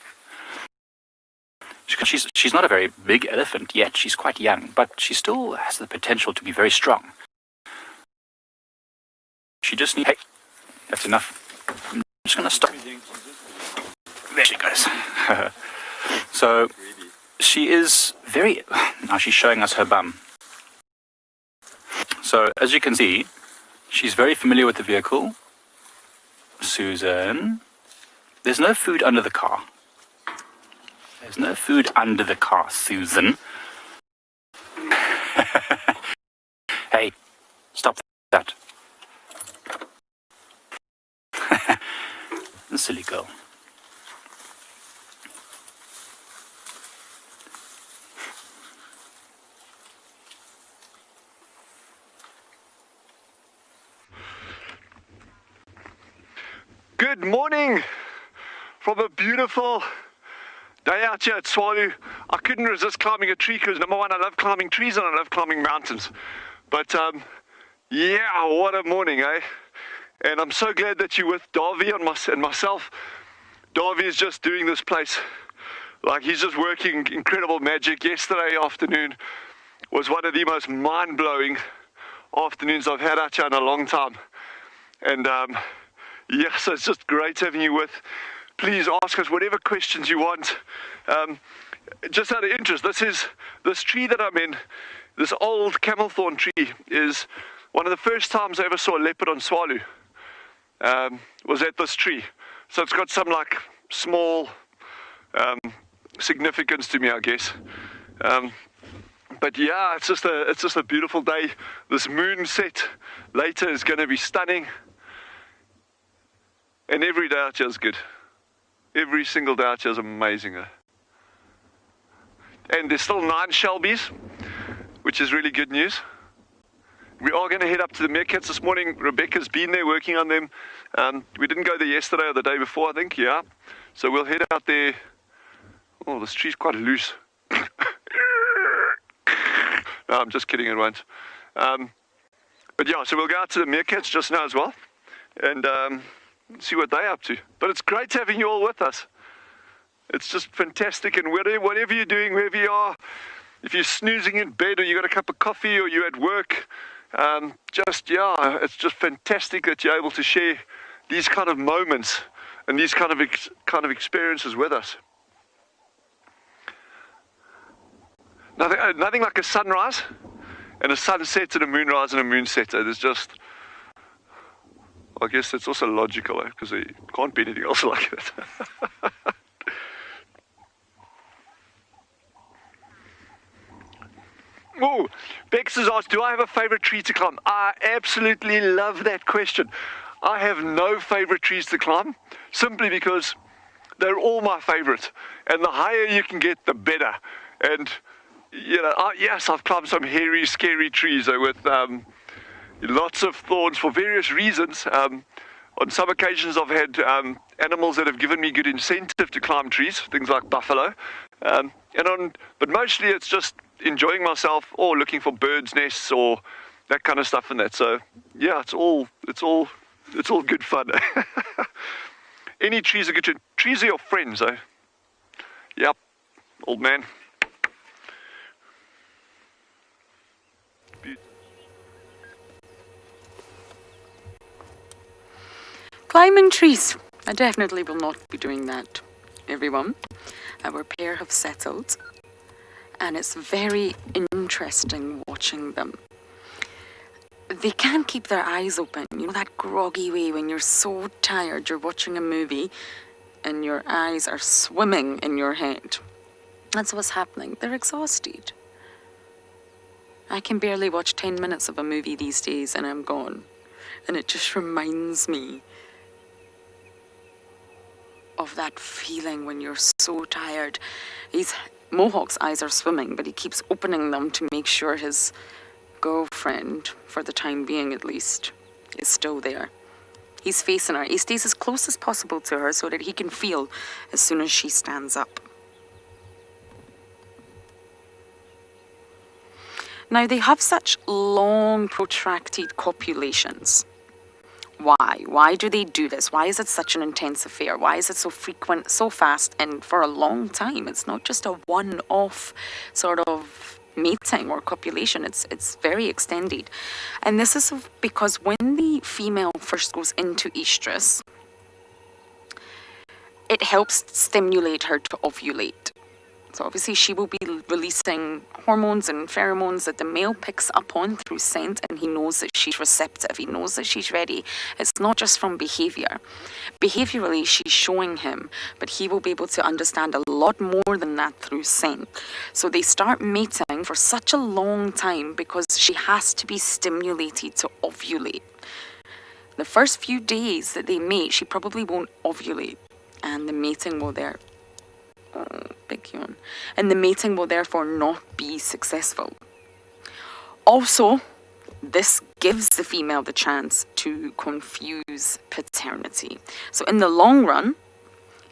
She's not a very big elephant yet. She's quite young, but she still has the potential to be very strong. She just needs... Hey, that's enough. I'm just going to stop. There she goes. So, she is very... Now she's showing us her bum. So, as you can see, she's very familiar with the vehicle. Susan. There's no food under the car. There's no food under the car, Susan. Hey, stop that. Silly girl. Good morning from a beautiful day out here at Tswalu. I couldn't resist climbing a tree because, number one, I love climbing trees and I love climbing mountains. But yeah, what a morning, eh? And I'm so glad that you're with Davy and myself. Davy is just doing this place like he's just working incredible magic. Yesterday afternoon was one of the most mind-blowing afternoons I've had out here in a long time. And yeah, so it's just great having you with. Please ask us whatever questions you want. Just out of interest, this tree that I'm in, this old camel thorn tree, is one of the first times I ever saw a leopard on Tswalu. Was at this tree. So it's got some like small significance to me, I guess. But yeah, it's just a beautiful day. This moon set later is going to be stunning. And every day out here is good. Every single day out here is amazing. and there's still 9 Shelbies, which is really good news. We are going to head up to the Meerkats this morning. Rebecca's been there working on them. We didn't go there yesterday or the day before, I think, yeah. So we'll head out there. Oh, this tree's quite loose. No, I'm just kidding, it won't. But yeah, so we'll go out to the Meerkats just now as well, and see what they're up to. But it's great having you all with us. It's just fantastic, and whatever you're doing, wherever you are, if you're snoozing in bed or you got a cup of coffee or you're at work, it's just fantastic that you're able to share these kind of moments and these kind of experiences with us. Nothing like a sunrise and a sunset and a moonrise and a moonset. There's just, I guess that's also logical, because there can't be anything else like it. Oh, Bex has asked, do I have a favorite tree to climb? I absolutely love that question. I have no favorite trees to climb, simply because they're all my favorite. And the higher you can get, the better. And, you know, yes, I've climbed some hairy, scary trees with lots of thorns for various reasons. On some occasions, I've had animals that have given me good incentive to climb trees, things like buffalo. But mostly it's just enjoying myself or looking for birds' nests or that kind of stuff and that. So yeah, it's all good fun. Any trees are good. Trees are your friends, though. Yep, old man. Climbing trees. I definitely will not be doing that, everyone. Our pair have settled, and it's very interesting watching them. They can't keep their eyes open. You know that groggy way when you're so tired, you're watching a movie, and your eyes are swimming in your head. That's what's happening. They're exhausted. I can barely watch 10 minutes of a movie these days, and I'm gone. And it just reminds me of that feeling when you're so tired. Mohawk's eyes are swimming, but he keeps opening them to make sure his girlfriend, for the time being at least, is still there. He's facing her. He stays as close as possible to her so that he can feel as soon as she stands up. Now, they have such long, protracted copulations. Why? Why do they do this? Why is it such an intense affair? Why is it so frequent, so fast, and for a long time? It's not just a one-off sort of mating or copulation. It's very extended. And this is because when the female first goes into estrus, it helps stimulate her to ovulate. So obviously she will be releasing hormones and pheromones that the male picks up on through scent, and he knows that she's receptive. He knows that she's ready. It's not just from behavior. Behaviorally, she's showing him, but he will be able to understand a lot more than that through scent. So they start mating for such a long time because she has to be stimulated to ovulate. The first few days that they mate, she probably won't ovulate, and the mating will and the mating will therefore not be successful. Also, this gives the female the chance to confuse paternity. So in the long run,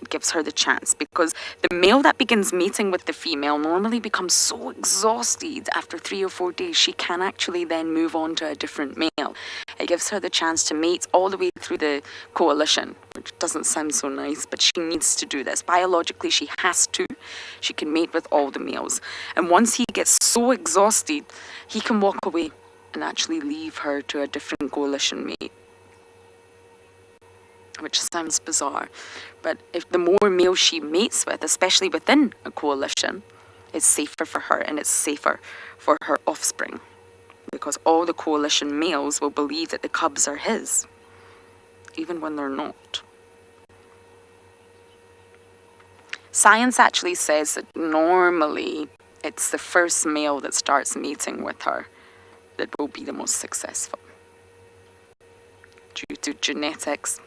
it gives her the chance, because the male that begins mating with the female normally becomes so exhausted after 3 or 4 days, she can actually then move on to a different male. It gives her the chance to mate all the way through the coalition, which doesn't sound so nice, but she needs to do this. Biologically, she has to. She can mate with all the males. And once he gets so exhausted, he can walk away and actually leave her to a different coalition mate. Which sounds bizarre, but if the more males she mates with, especially within a coalition, it's safer for her and it's safer for her offspring, because all the coalition males will believe that the cubs are his, even when they're not. Science actually says that normally it's the first male that starts mating with her that will be the most successful. Due to genetics,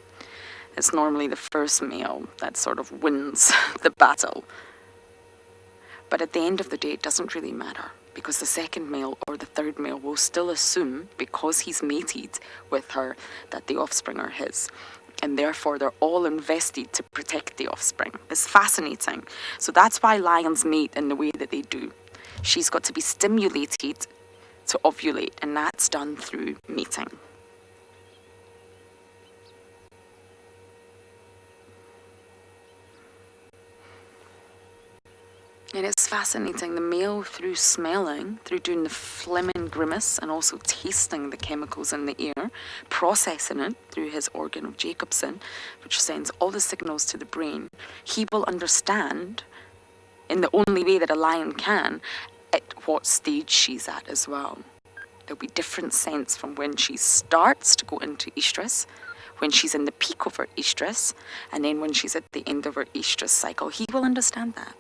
it's normally the first male that sort of wins the battle. But at the end of the day, it doesn't really matter, because the second male or the third male will still assume, because he's mated with her, that the offspring are his. And therefore, they're all invested to protect the offspring. It's fascinating. So that's why lions mate in the way that they do. She's got to be stimulated to ovulate, and that's done through mating. And it's fascinating, the male, through smelling, through doing the Fleming grimace and also tasting the chemicals in the air, processing it through his organ of Jacobson, which sends all the signals to the brain, he will understand, in the only way that a lion can, at what stage she's at as well. There'll be different scents from when she starts to go into estrus, when she's in the peak of her estrus, and then when she's at the end of her estrus cycle. He will understand that.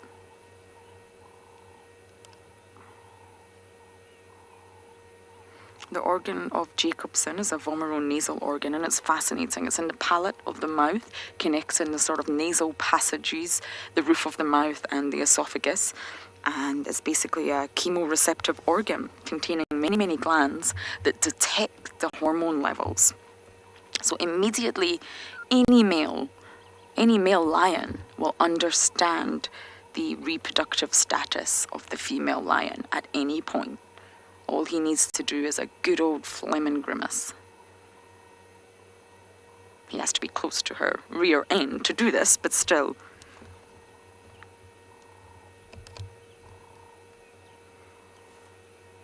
The organ of Jacobson is a vomeronasal organ, and it's fascinating. It's in the palate of the mouth, connecting the sort of nasal passages, the roof of the mouth and the esophagus. And it's basically a chemoreceptive organ containing many, many glands that detect the hormone levels. So immediately, any male lion will understand the reproductive status of the female lion at any point. All he needs to do is a good old Fleming grimace. He has to be close to her rear end to do this, but still.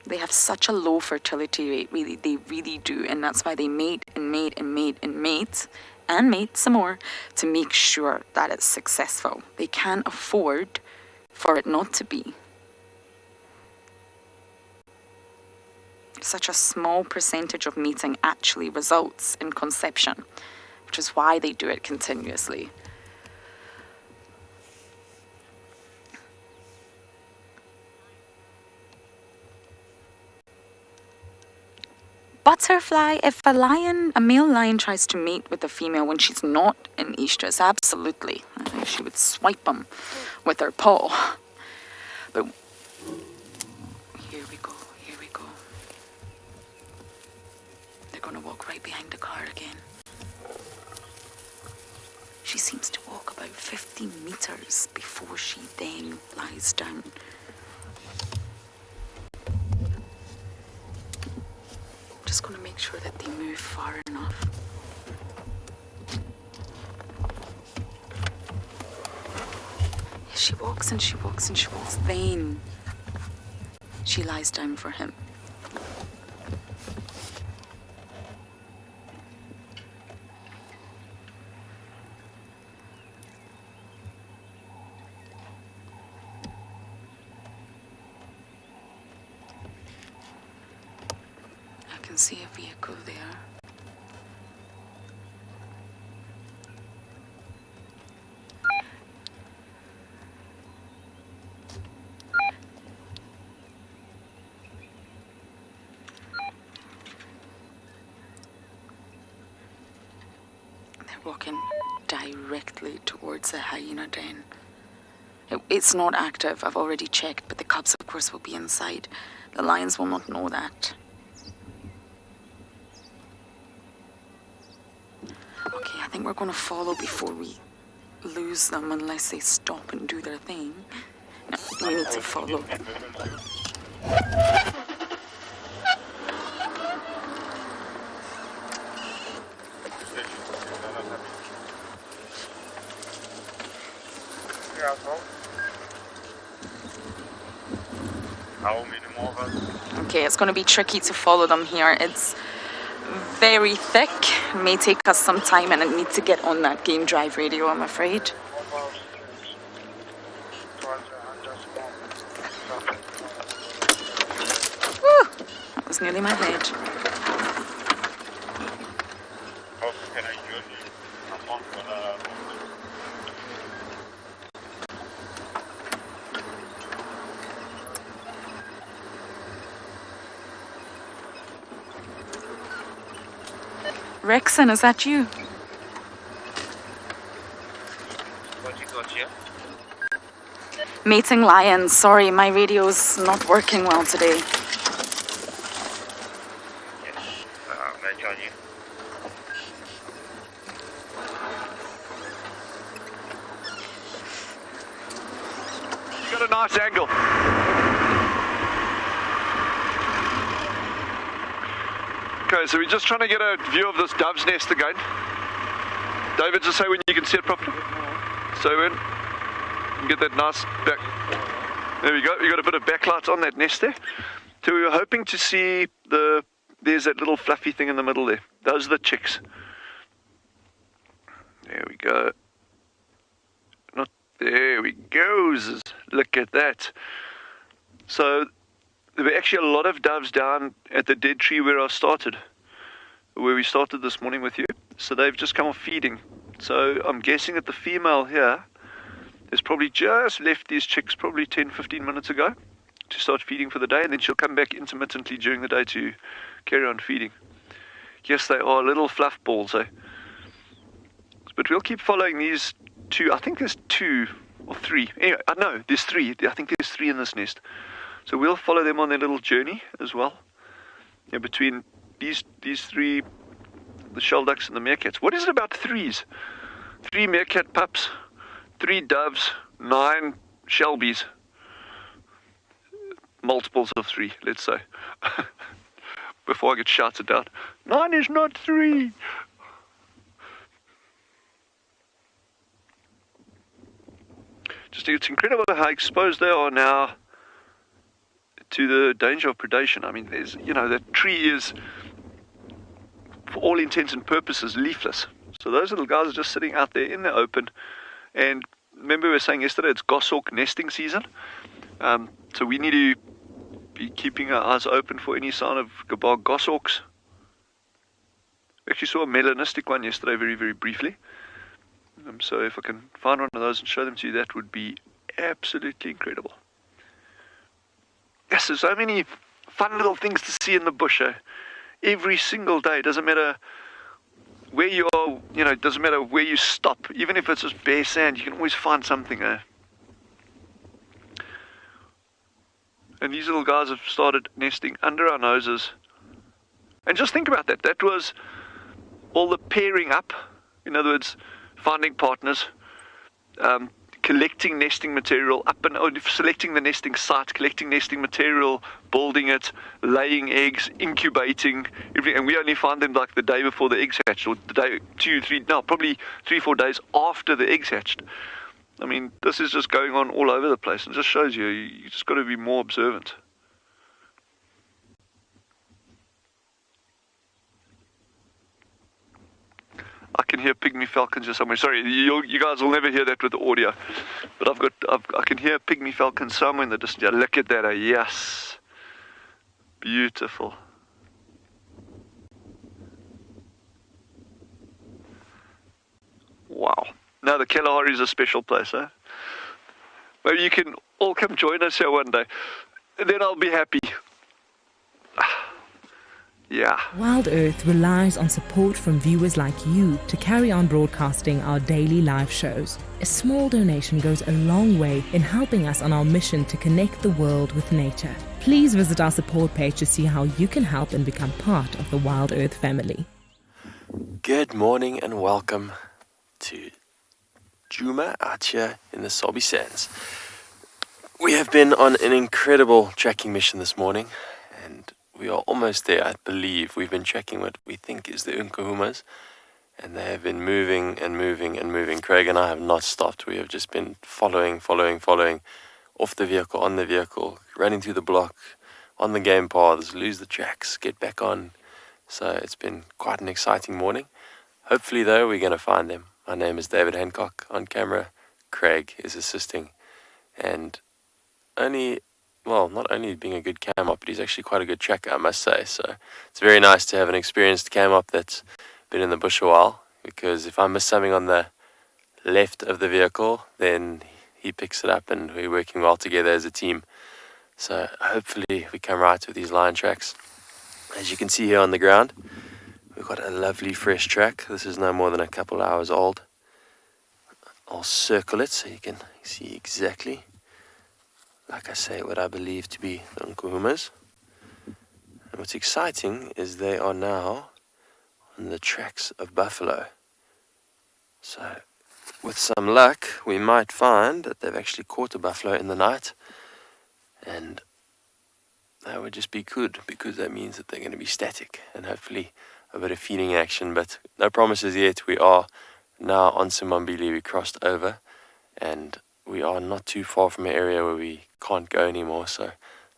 They have such a low fertility rate, really, they really do, and that's why they mate and mate and mate and mate and mate some more to make sure that it's successful. They can't afford for it not to be. Such a small percentage of mating actually results in conception, which is why they do it continuously. Butterfly, if a male lion tries to mate with a female when she's not in estrus, absolutely. I think she would swipe him with her paw. But here we go. They're going to walk right behind the car again. She seems to walk about 50 meters before she then lies down. I'm just going to make sure that they move far enough. She walks and she walks and she walks. Then she lies down for him. I can see a vehicle there. Walking directly towards the hyena den. It's not active, I've already checked, but the cubs of course will be inside. The lions will not know that. Okay, I think we're going to follow before we lose them unless they stop and do their thing. No, we need to follow. Okay, it's going to be tricky to follow them here. It's very thick. It may take us some time, and I need to get on that game drive radio, I'm afraid. Woo! That was nearly my head. Rexon, is that you? What you got here? Mating lions. Sorry, my radio's not working well today. Yes, match on you. You got a nice angle. Okay, so we're just trying to get a view of this dove's nest again. David, just say when you can see it properly. So in. Get that nice back. There we go. You got a bit of backlight on that nest there. So we were hoping to see there's that little fluffy thing in the middle there. Those are the chicks. There we go. There we go. Look at that. So there were actually a lot of doves down at the dead tree where we started this morning with you. So they've just come off feeding. So I'm guessing that the female here has probably just left these chicks probably 10-15 minutes ago to start feeding for the day, and then she'll come back intermittently during the day to carry on feeding. Yes, they are little fluff balls, eh? But we'll keep following these two. I think there's 2 or 3. Anyway, no, there's 3. I think there's 3 in this nest. So we'll follow them on their little journey as well. Yeah, between these 3, the shell ducks and the meerkats. What is it about 3s? 3 meerkat pups, 3 doves, 9 shelbies. Multiples of 3, let's say. Before I get shouted down. 9 is not 3. Just it's incredible how exposed they are now to the danger of predation. I mean, there's, the tree is, for all intents and purposes, leafless. So those little guys are just sitting out there in the open. And remember we were saying yesterday, it's goshawk nesting season. So we need to be keeping our eyes open for any sign of goshawks. We actually saw a melanistic one yesterday very, very briefly. So if I can find one of those and show them to you, that would be absolutely incredible. Yes, there's so many fun little things to see in the bush. Every single day, doesn't matter where you are, it doesn't matter where you stop. Even if it's just bare sand, you can always find something. And these little guys have started nesting under our noses. And just think about that. That was all the pairing up. In other words, finding partners, collecting nesting material selecting the nesting site, collecting nesting material, building it, laying eggs, incubating, everything. And we only find them like the day before the eggs hatched, or the day, 3-4 days after the eggs hatched. I mean, this is just going on all over the place, and just shows you just got to be more observant. I can hear pygmy falcons just somewhere. Sorry, you guys will never hear that with the audio, but I can hear pygmy falcons somewhere in the distance. Yeah, look at that! Yes, beautiful. Wow. Now the Kalahari is a special place, eh? Maybe you can all come join us here one day, and then I'll be happy. Yeah. WildEarth relies on support from viewers like you to carry on broadcasting our daily live shows. A small donation goes a long way in helping us on our mission to connect the world with nature. Please visit our support page to see how you can help and become part of the WildEarth family. Good morning and welcome to Djuma out here in the Sabi Sands. We have been on an incredible tracking mission this morning, and we are almost there. I believe we've been tracking what we think is the Unkahumas, and they have been moving and moving and moving. Craig and I have not stopped. We have just been following, off the vehicle, on the vehicle, running through the block, on the game paths, lose the tracks, get back on. So it's been quite an exciting morning. Hopefully, though, we're going to find them. My name is David Hancock on camera. Craig is assisting, and not only being a good cam op, but he's actually quite a good tracker, I must say. So it's very nice to have an experienced cam op that's been in the bush a while, because if I miss something on the left of the vehicle, then he picks it up, and we're working well together as a team. So hopefully we come right with these line tracks. As you can see here on the ground, we've got a lovely fresh track. This is no more than a couple hours old. I'll circle it so you can see exactly. like I say, what I believe to be the Nkuhumas. And what's exciting is they are now on the tracks of buffalo. So, with some luck, we might find that they've actually caught a buffalo in the night, and that would just be good, because that means that they're going to be static and hopefully a bit of feeding action, but no promises yet. We are now on Simbambili. We crossed over, and we are not too far from an area where we can't go anymore, so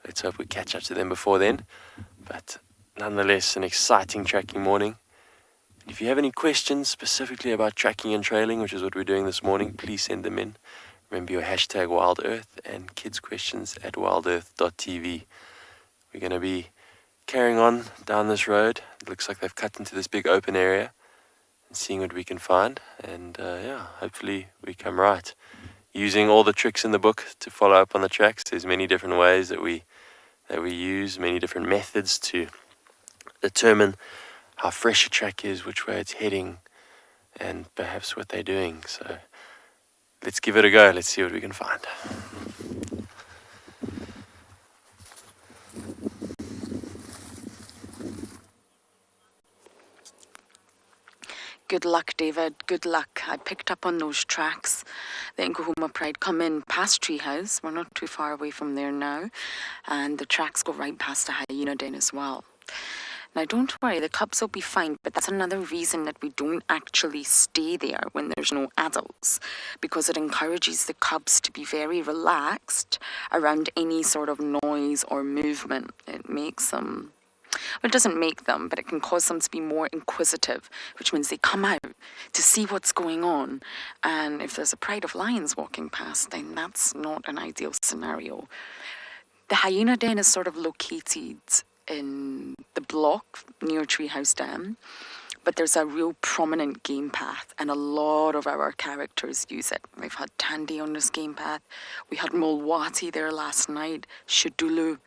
let's hope we catch up to them before then. But nonetheless, an exciting tracking morning. And if you have any questions specifically about tracking and trailing, which is what we're doing this morning, please send them in. Remember your hashtag WildEarth and kids questions at wildearth.tv. We're going to be carrying on down this road. It looks like they've cut into this big open area, and seeing what we can find. And yeah, hopefully we come right. Using all the tricks in the book to follow up on the tracks. There's many different ways that we use, many different methods to determine how fresh a track is, which way it's heading, and perhaps what they're doing. So let's give it a go. Let's see what we can find. Good luck, David. Good luck. I picked up on those tracks. The Nkuhuma Pride come in past Treehouse. We're not too far away from there now. And the tracks go right past the hyena den as well. Now, don't worry, the cubs will be fine, but that's another reason that we don't actually stay there when there's no adults, because it encourages the cubs to be very relaxed around any sort of noise or movement. It makes them, well, it doesn't make them, but it can cause them to be more inquisitive, which means they come out to see what's going on. And if there's a pride of lions walking past, then that's not an ideal scenario. The hyena den is sort of located in the block near Treehouse Dam, but there's a real prominent game path, and a lot of our characters use it. We've had Tandy on this game path, we had Mulwati there last night, Shudulu,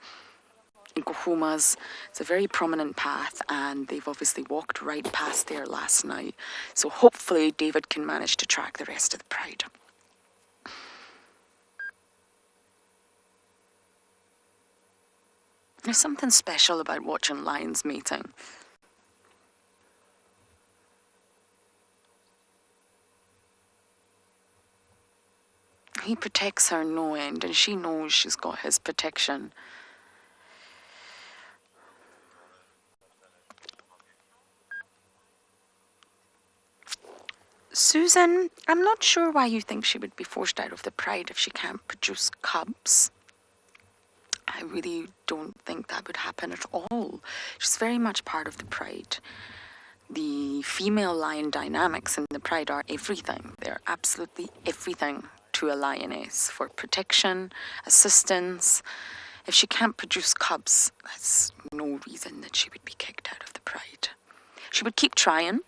Nkuhumas. It's a very prominent path, and they've obviously walked right past there last night, so hopefully David can manage to track the rest of the pride. There's something special about watching lions mating. He protects her no end, and she knows she's got his protection. Susan, I'm not sure why you think she would be forced out of the pride if she can't produce cubs. I really don't think that would happen at all. She's very much part of the pride. The female lion dynamics in the pride are everything. They're absolutely everything to a lioness, for protection, assistance. If she can't produce cubs, that's no reason that she would be kicked out of the pride. She would keep trying.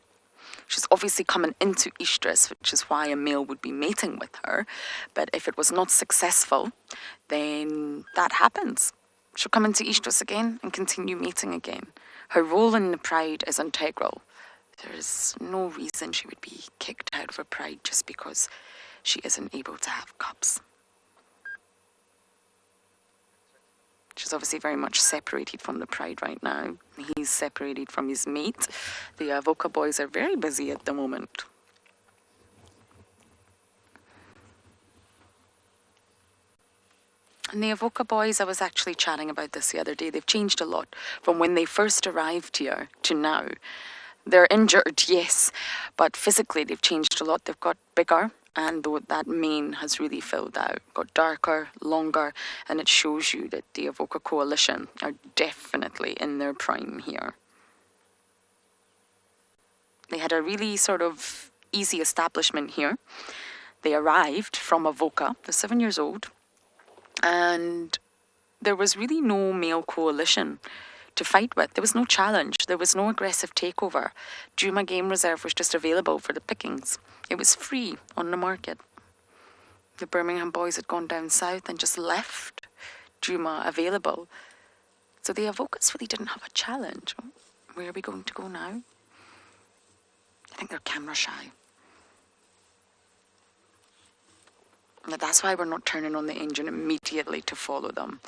She's obviously coming into estrus, which is why a male would be mating with her. But if it was not successful, then that happens. She'll come into estrus again and continue mating again. Her role in the pride is integral. There is no reason she would be kicked out of a pride just because she isn't able to have cubs. She's obviously very much separated from the pride right now. He's separated from his mate. The Avoca boys are very busy at the moment. And the Avoca boys, I was actually chatting about this the other day. They've changed a lot from when they first arrived here to now. They're injured, yes, but physically they've changed a lot. They've got bigger, and that mane has really filled out, got darker, longer, and it shows you that the Avoca Coalition are definitely in their prime here. They had a really sort of easy establishment here. They arrived from Avoca, they're 7 years old, and there was really no male coalition to fight with. There was no challenge. There was no aggressive takeover. Djuma Game Reserve was just available for the pickings. It was free on the market. The Birmingham boys had gone down south and just left Djuma available. So the Avocas really didn't have a challenge. Where are we going to go now? I think they're camera shy. That's why we're not turning on the engine immediately to follow them.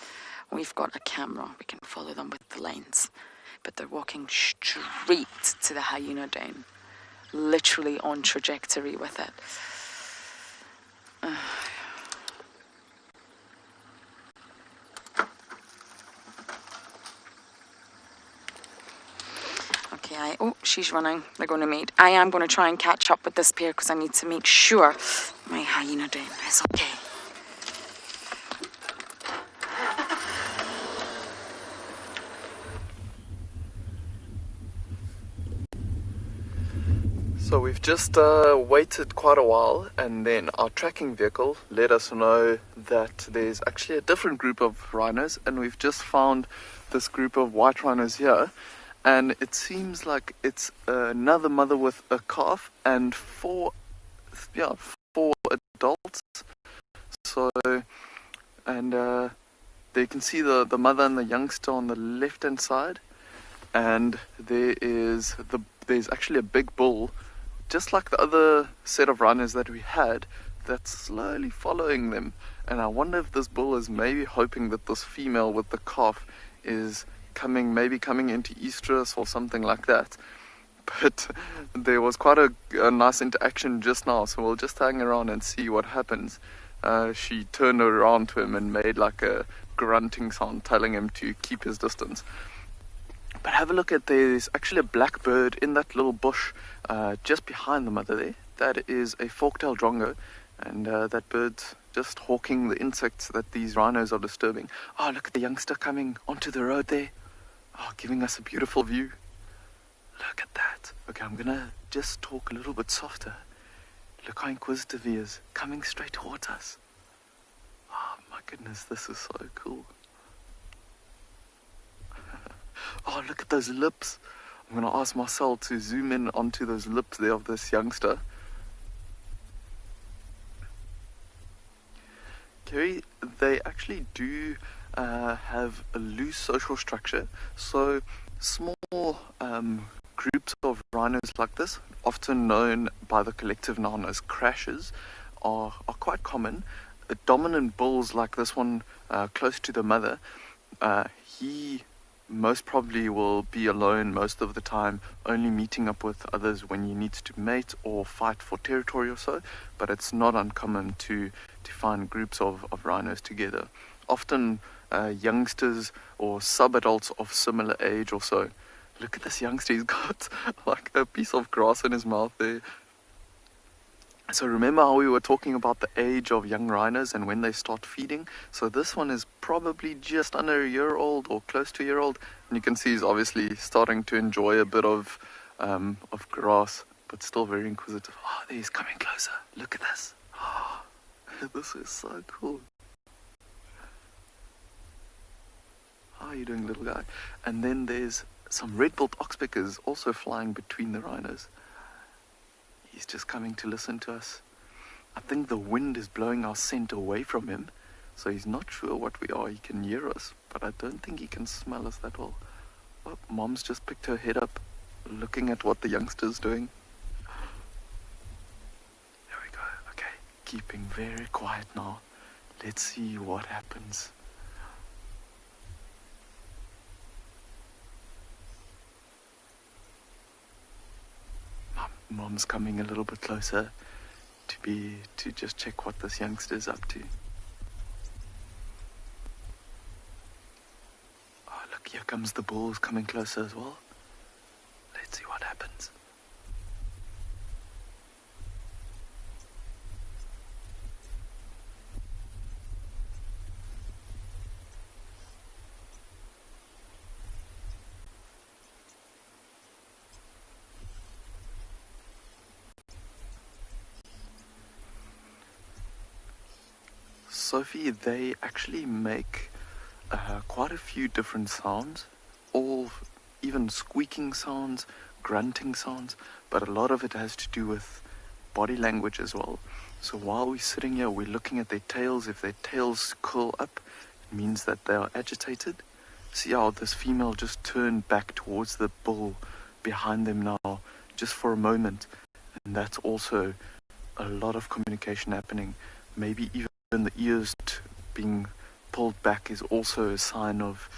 We've got a camera. We can follow them with the lens. But they're walking straight to the hyena den. Literally on trajectory with it. Okay, oh, she's running. They're going to meet. I am going to try and catch up with this pair because I need to make sure my hyena den is okay. So we've just waited quite a while, and then our tracking vehicle let us know that there's actually a different group of rhinos, and we've just found this group of white rhinos here, and it seems like it's another mother with a calf and four adults. So, and there you can see the mother and the youngster on the left hand side, and there's actually a big bull, just like the other set of rhinos that we had, that's slowly following them. And I wonder if this bull is maybe hoping that this female with the calf is coming into estrus or something like that. But there was quite a nice interaction just now, so we'll just hang around and see what happens. She turned around to him and made like a grunting sound, telling him to keep his distance. But have a look at, there's actually a black bird in that little bush just behind the mother there. That is a fork-tailed drongo, and that bird's just hawking the insects that these rhinos are disturbing. Oh, look at the youngster coming onto the road there. Oh, giving us a beautiful view. Look at that. Okay, I'm gonna just talk a little bit softer. Look how inquisitive he is, coming straight towards us. Oh my goodness, this is so cool. Oh, look at those lips. I'm going to ask Marcel to zoom in onto those lips there of this youngster. Kerry, they actually do have a loose social structure. So small groups of rhinos like this, often known by the collective noun as crashes, are quite common. Dominant bulls like this one close to the mother, he most probably will be alone most of the time, only meeting up with others when he needs to mate or fight for territory or so, but it's not uncommon to find groups of rhinos together. Often youngsters or sub-adults of similar age or so. Look at this youngster, he's got like a piece of grass in his mouth there. So remember how we were talking about the age of young rhinos and when they start feeding? So this one is probably just under a year old or close to a year old. And you can see he's obviously starting to enjoy a bit of grass, but still very inquisitive. Oh, there he's coming closer. Look at this. Oh, this is so cool. How are you doing, little guy? And then there's some red-billed oxpeckers also flying between the rhinos. He's just coming to listen to us. I think the wind is blowing our scent away from him, so he's not sure what we are. He can hear us, but I don't think he can smell us that well. Oh, Mom's just picked her head up, looking at what the youngster's doing. There we go. Okay, keeping very quiet now. Let's see what happens. Mom's coming a little bit closer to just check what this youngster's up to. Oh, look, here comes the bulls coming closer as well. Let's see what happens. Sophie, they actually make quite a few different sounds, all even squeaking sounds, grunting sounds, but a lot of it has to do with body language as well. So while we're sitting here, we're looking at their tails. If their tails curl up, it means that they are agitated. See how this female just turned back towards the bull behind them now, just for a moment. And that's also a lot of communication happening. maybe even the ears being pulled back is also a sign of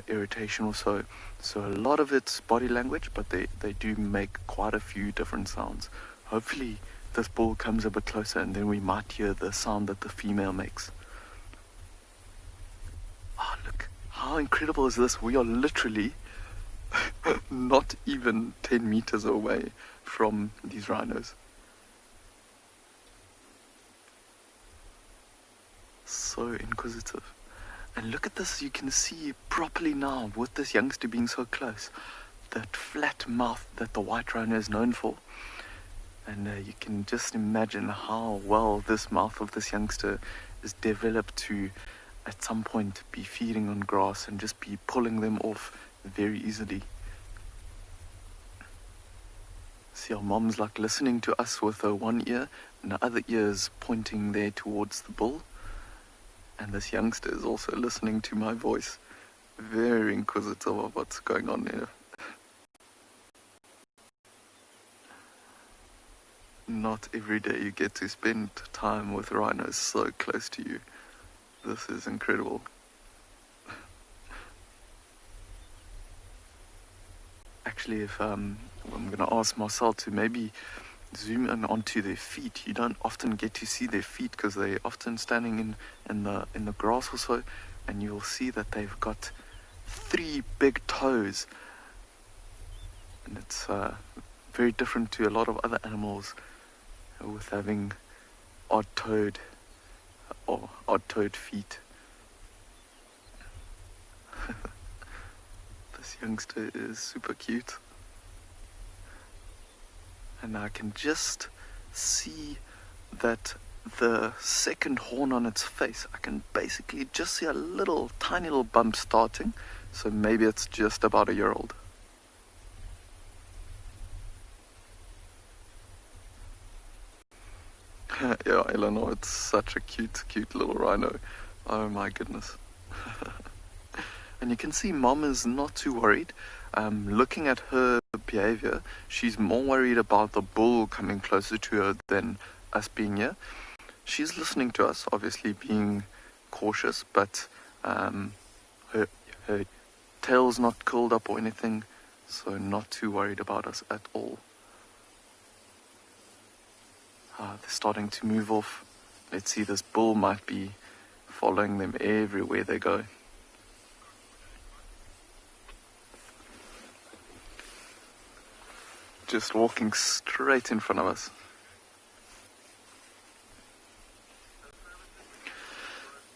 irritation or so. So a lot of it's body language, but they do make quite a few different sounds. Hopefully this bull comes a bit closer and then we might hear the sound that the female makes. Oh, look, how incredible is this? We are literally not even 10 meters away from these rhinos. So inquisitive. And look at this, you can see properly now with this youngster being so close, that flat mouth that the white rhino is known for. And you can just imagine how well this mouth of this youngster is developed to at some point be feeding on grass and just be pulling them off very easily. See, our mom's like listening to us with her one ear and the other ear is pointing there towards the bull. And this youngster is also listening to my voice. Very inquisitive of what's going on here. Not every day you get to spend time with rhinos so close to you. This is incredible. Actually, if I'm going to ask Marcel to maybe zoom in onto their feet. You don't often get to see their feet because they're often standing in the grass or so, and you'll see that they've got 3 big toes, and it's very different to a lot of other animals with having odd-toed feet. This youngster is super cute. And I can just see that the second horn on its face, I can basically just see a tiny little bump starting. So maybe it's just about a year old. Yeah, Eleanor, it's such a cute little rhino. Oh my goodness. And you can see Mom is not too worried. Looking at her behavior, she's more worried about the bull coming closer to her than us being here. She's listening to us, obviously being cautious, but her tail's not curled up or anything, so not too worried about us at all. They're starting to move off. Let's see, this bull might be following them everywhere they go. Just walking straight in front of us.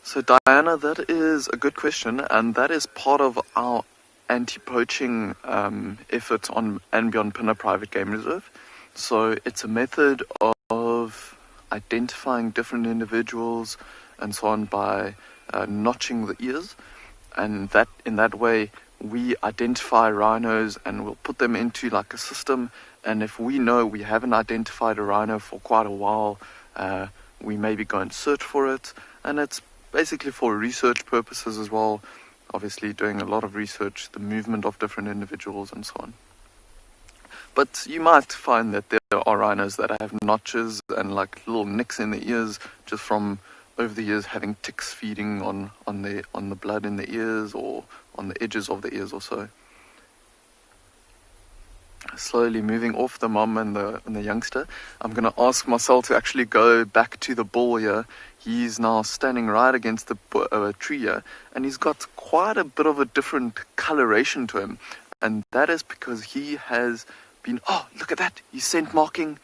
So Diana, that is a good question, and that is part of our anti-poaching effort on andBeyond Phinda Private Game Reserve. So it's a method of identifying different individuals and so on by notching the ears, and that in that way we identify rhinos and we'll put them into like a system, and if we know we haven't identified a rhino for quite a while, we maybe go and search for it, and it's basically for research purposes as well, obviously doing a lot of research, the movement of different individuals and so on. But you might find that there are rhinos that have notches and like little nicks in the ears just from over the years having ticks feeding on the blood in the ears or on the edges of the ears or so. Slowly moving off the mom and the youngster, I'm going to ask Marcel to actually go back to the bull here. He's now standing right against the tree here, and he's got quite a bit of a different coloration to him, and that is because he has been, oh, look at that, he's scent marking,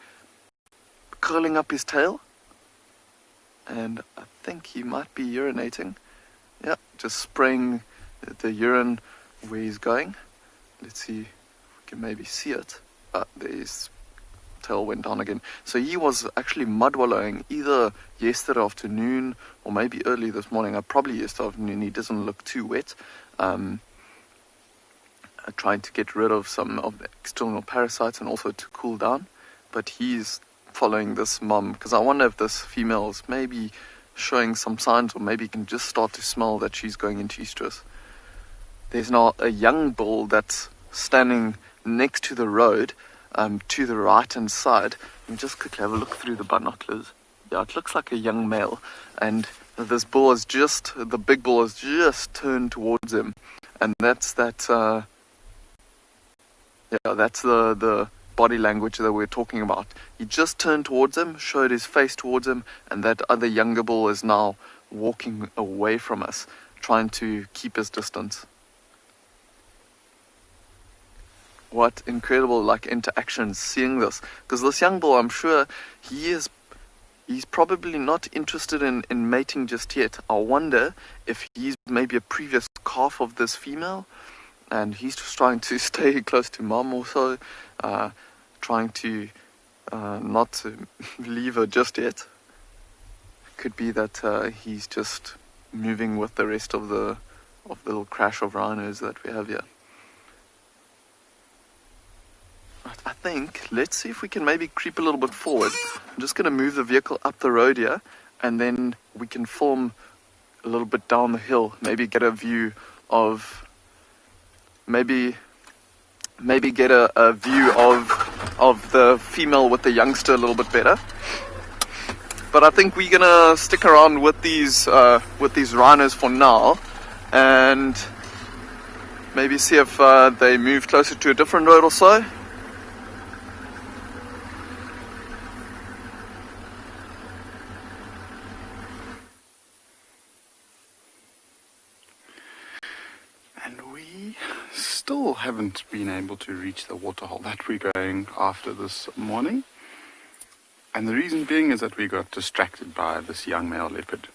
curling up his tail, and I think he might be urinating. Yeah, just spraying the urine where he's going. Let's see if we can maybe see it. There his tail went down again. So he was actually mud wallowing either yesterday afternoon or maybe early this morning. Probably yesterday afternoon. He doesn't look too wet. Trying to get rid of some of the external parasites and also to cool down. But he's following this mom, because I wonder if this female is maybe showing some signs, or maybe you can just start to smell that she's going into estrus. There's now a young bull that's standing next to the road, to the right hand side. Let me just quickly have a look through the binoculars. Yeah, it looks like a young male, and this bull is the big bull has just turned towards him, and that's the body language that we're talking about. He just turned towards him, showed his face towards him, and that other younger bull is now walking away from us, trying to keep his distance. What incredible interaction seeing this, because this young bull, I'm sure he's probably not interested in mating just yet. I wonder if he's maybe a previous calf of this female, and he's just trying to stay close to mom also, trying to not to leave her just yet. Could be that he's just moving with the rest of the little crash of rhinos that we have here. Right, I think, let's see if we can maybe creep a little bit forward. I'm just going to move the vehicle up the road here, and then we can film a little bit down the hill. Maybe get a view of, maybe get a view of the female with the youngster a little bit better. But I think we're gonna stick around with these rhinos for now, and maybe see if they move closer to a different road or so. Still haven't been able to reach the waterhole that we're going after this morning, and the reason being is that we got distracted by this young male leopard,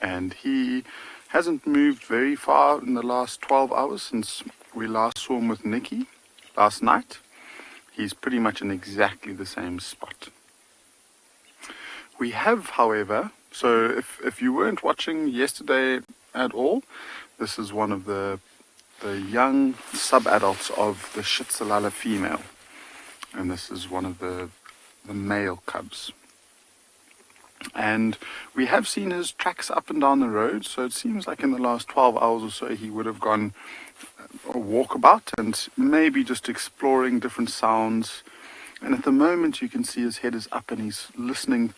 and he hasn't moved very far in the last 12 hours since we last saw him with Nikki last night. He's pretty much in exactly the same spot. We have, however, so if you weren't watching yesterday at all, this is one of the young sub-adults of the Tswalu female, and this is one of the male cubs. And we have seen his tracks up and down the road, so it seems like in the last 12 hours or so he would have gone a walkabout and maybe just exploring different sounds. And at the moment you can see his head is up and he's listening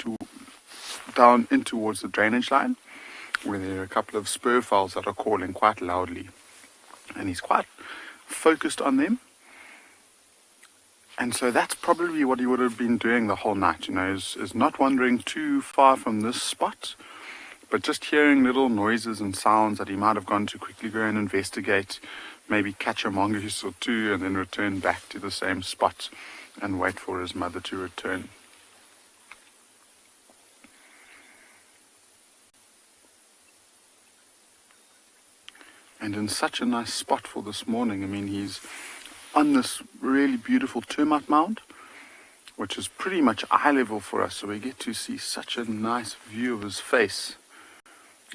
down in towards the drainage line, where there are a couple of spur fowls that are calling quite loudly. And he's quite focused on them. And so that's probably what he would have been doing the whole night, is not wandering too far from this spot, but just hearing little noises and sounds that he might have gone to quickly go and investigate, maybe catch a mongoose or two, and then return back to the same spot and wait for his mother to return. And in such a nice spot for this morning. I mean, he's on this really beautiful termite mound, which is pretty much eye level for us, so we get to see such a nice view of his face,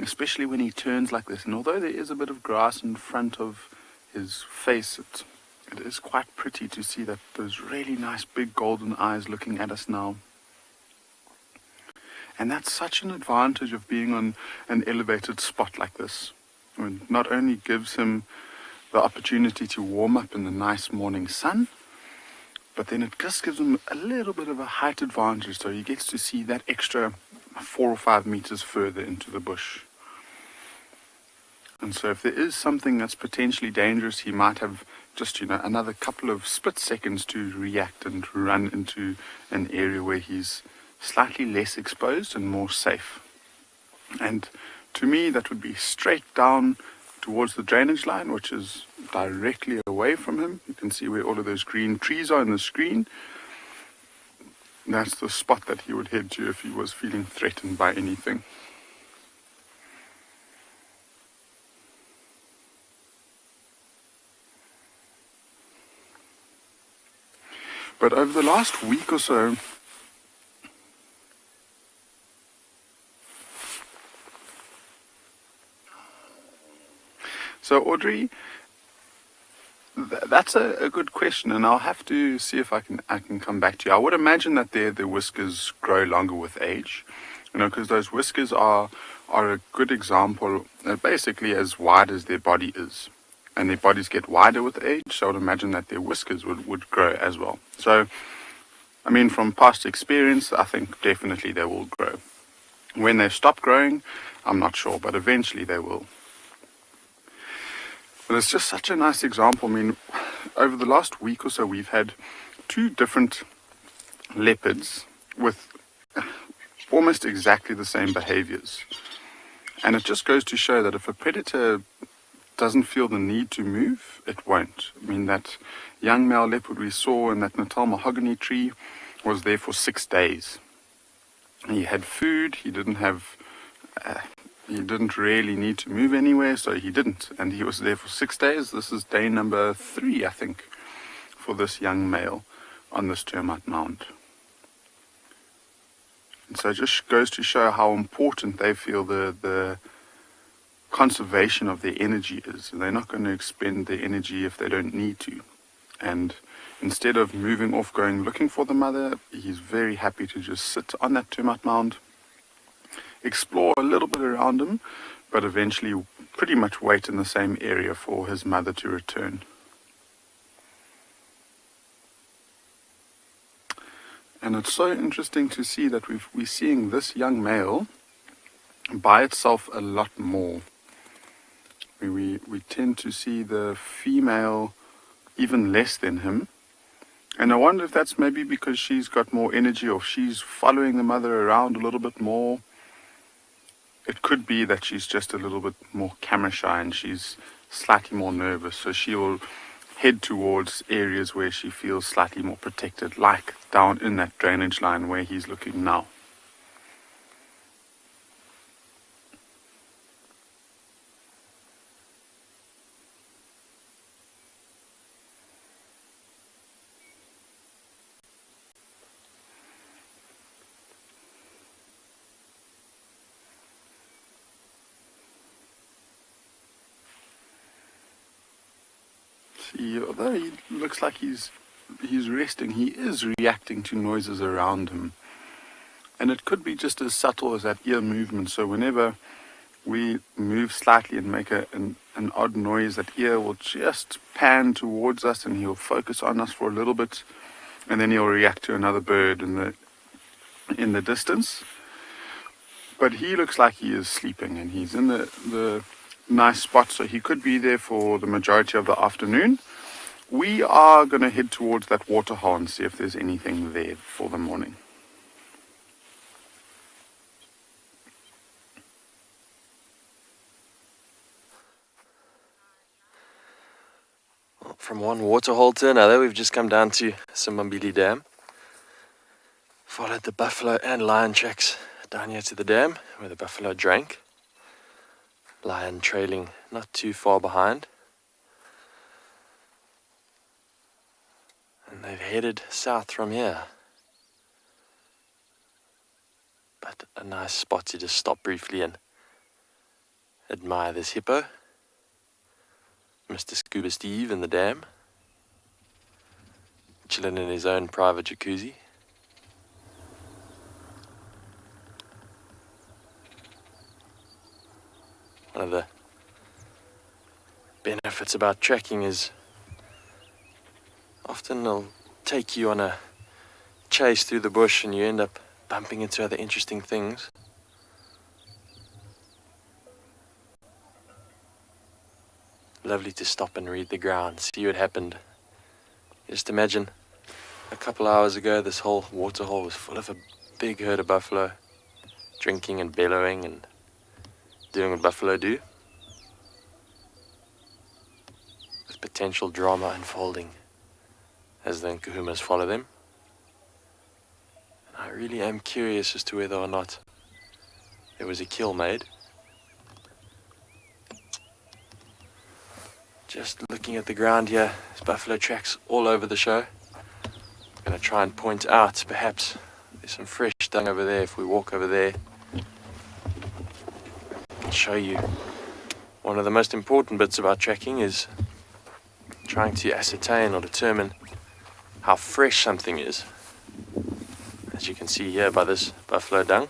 especially when he turns like this. And although there is a bit of grass in front of his face, it is quite pretty to see that those really nice big golden eyes looking at us now. And that's such an advantage of being on an elevated spot like this. It not only gives him the opportunity to warm up in the nice morning sun, but then it just gives him a little bit of a height advantage, so he gets to see that extra 4 or 5 meters further into the bush. And so if there is something that's potentially dangerous, he might have just, another couple of split seconds to react and run into an area where he's slightly less exposed and more safe. And to me, that would be straight down towards the drainage line, which is directly away from him. You can see where all of those green trees are in the screen. That's the spot that he would head to if he was feeling threatened by anything. But over the last week or so, so Audrey, that's a good question, and I'll have to see if I can come back to you. I would imagine that their whiskers grow longer with age, because those whiskers are a good example, basically as wide as their body is, and their bodies get wider with age. So I would imagine that their whiskers would grow as well. So I mean, from past experience, I think definitely they will grow. When they stop growing, I'm not sure, but eventually they will. But it's just such a nice example. I mean, over the last week or so, we've had 2 different leopards with almost exactly the same behaviors. And it just goes to show that if a predator doesn't feel the need to move, it won't. I mean, that young male leopard we saw in that Natal mahogany tree was there for 6 days. He had food, he didn't really need to move anywhere, so he didn't. And he was there for 6 days. This is day number 3, I think, for this young male on this termite mound. And so it just goes to show how important they feel the conservation of their energy is. They're not going to expend their energy if they don't need to. And instead of moving off going looking for the mother, he's very happy to just sit on that termite mound, explore a little bit around him, but eventually pretty much wait in the same area for his mother to return. And it's so interesting to see that we're seeing this young male by itself a lot more. We tend to see the female even less than him. And I wonder if that's maybe because she's got more energy, or she's following the mother around a little bit more. It could be that she's just a little bit more camera shy and she's slightly more nervous, so she will head towards areas where she feels slightly more protected, like down in that drainage line where he's looking now. See, although he looks like he's resting, he is reacting to noises around him. And it could be just as subtle as that ear movement. So whenever we move slightly and make an odd noise, that ear will just pan towards us and he'll focus on us for a little bit, and then he'll react to another bird in the distance. But he looks like he is sleeping, and he's in the nice spot, so he could be there for the majority of the afternoon. We are going to head towards that waterhole and see if there's anything there for the morning. From one waterhole to another, we've just come down to Simbambili Dam. Followed the buffalo and lion tracks down here to the dam, where the buffalo drank. Lion trailing not too far behind. And they've headed south from here. But a nice spot to just stop briefly and admire this hippo. Mr. Scuba Steve in the dam, chilling in his own private jacuzzi. One of the benefits about trekking is often they'll take you on a chase through the bush and you end up bumping into other interesting things. Lovely to stop and read the ground, see what happened. Just imagine a couple hours ago this whole waterhole was full of a big herd of buffalo, drinking and bellowing and doing what buffalo do, with potential drama unfolding as the Nkuhumas follow them. And I really am curious as to whether or not there was a kill made. Just looking at the ground here, there's buffalo tracks all over the show. I'm going to try and point out, perhaps there's some fresh dung over there. If we walk over there, I can show you. One of the most important bits about tracking is trying to ascertain or determine how fresh something is. As you can see here by this buffalo dung,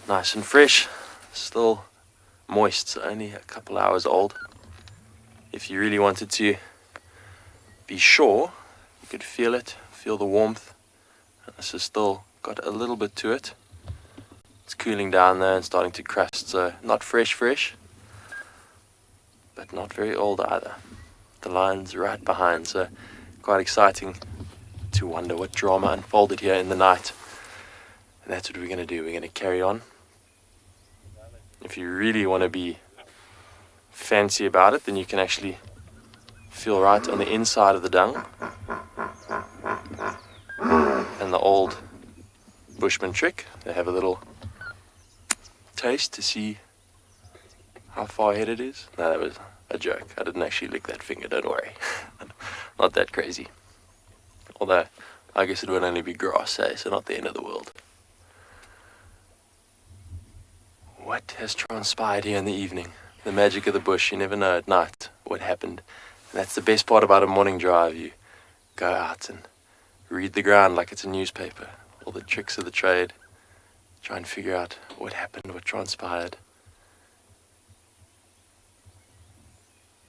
nice and fresh, still moist, so only a couple hours old. If you really wanted to be sure, you could feel it, feel the warmth, This has still got a little bit to it. It's cooling down there and starting to crust, so not fresh, but not very old either. The line's right behind, so quite exciting to wonder what drama unfolded here in the night. And that's what we're going to do. We're going to carry on. If you really want to be fancy about it, then you can actually feel right on the inside of the dung. And the old Bushman trick, they have a little taste to see how far ahead it is. No, that was a joke. I didn't actually lick that finger, don't worry. Not that crazy. Although, I guess it would only be grass, so not the end of the world. What has transpired here in the evening? The magic of the bush, you never know at night what happened. And that's the best part about a morning drive. You go out and read the ground like it's a newspaper. All the tricks of the trade. Try and figure out what happened, what transpired.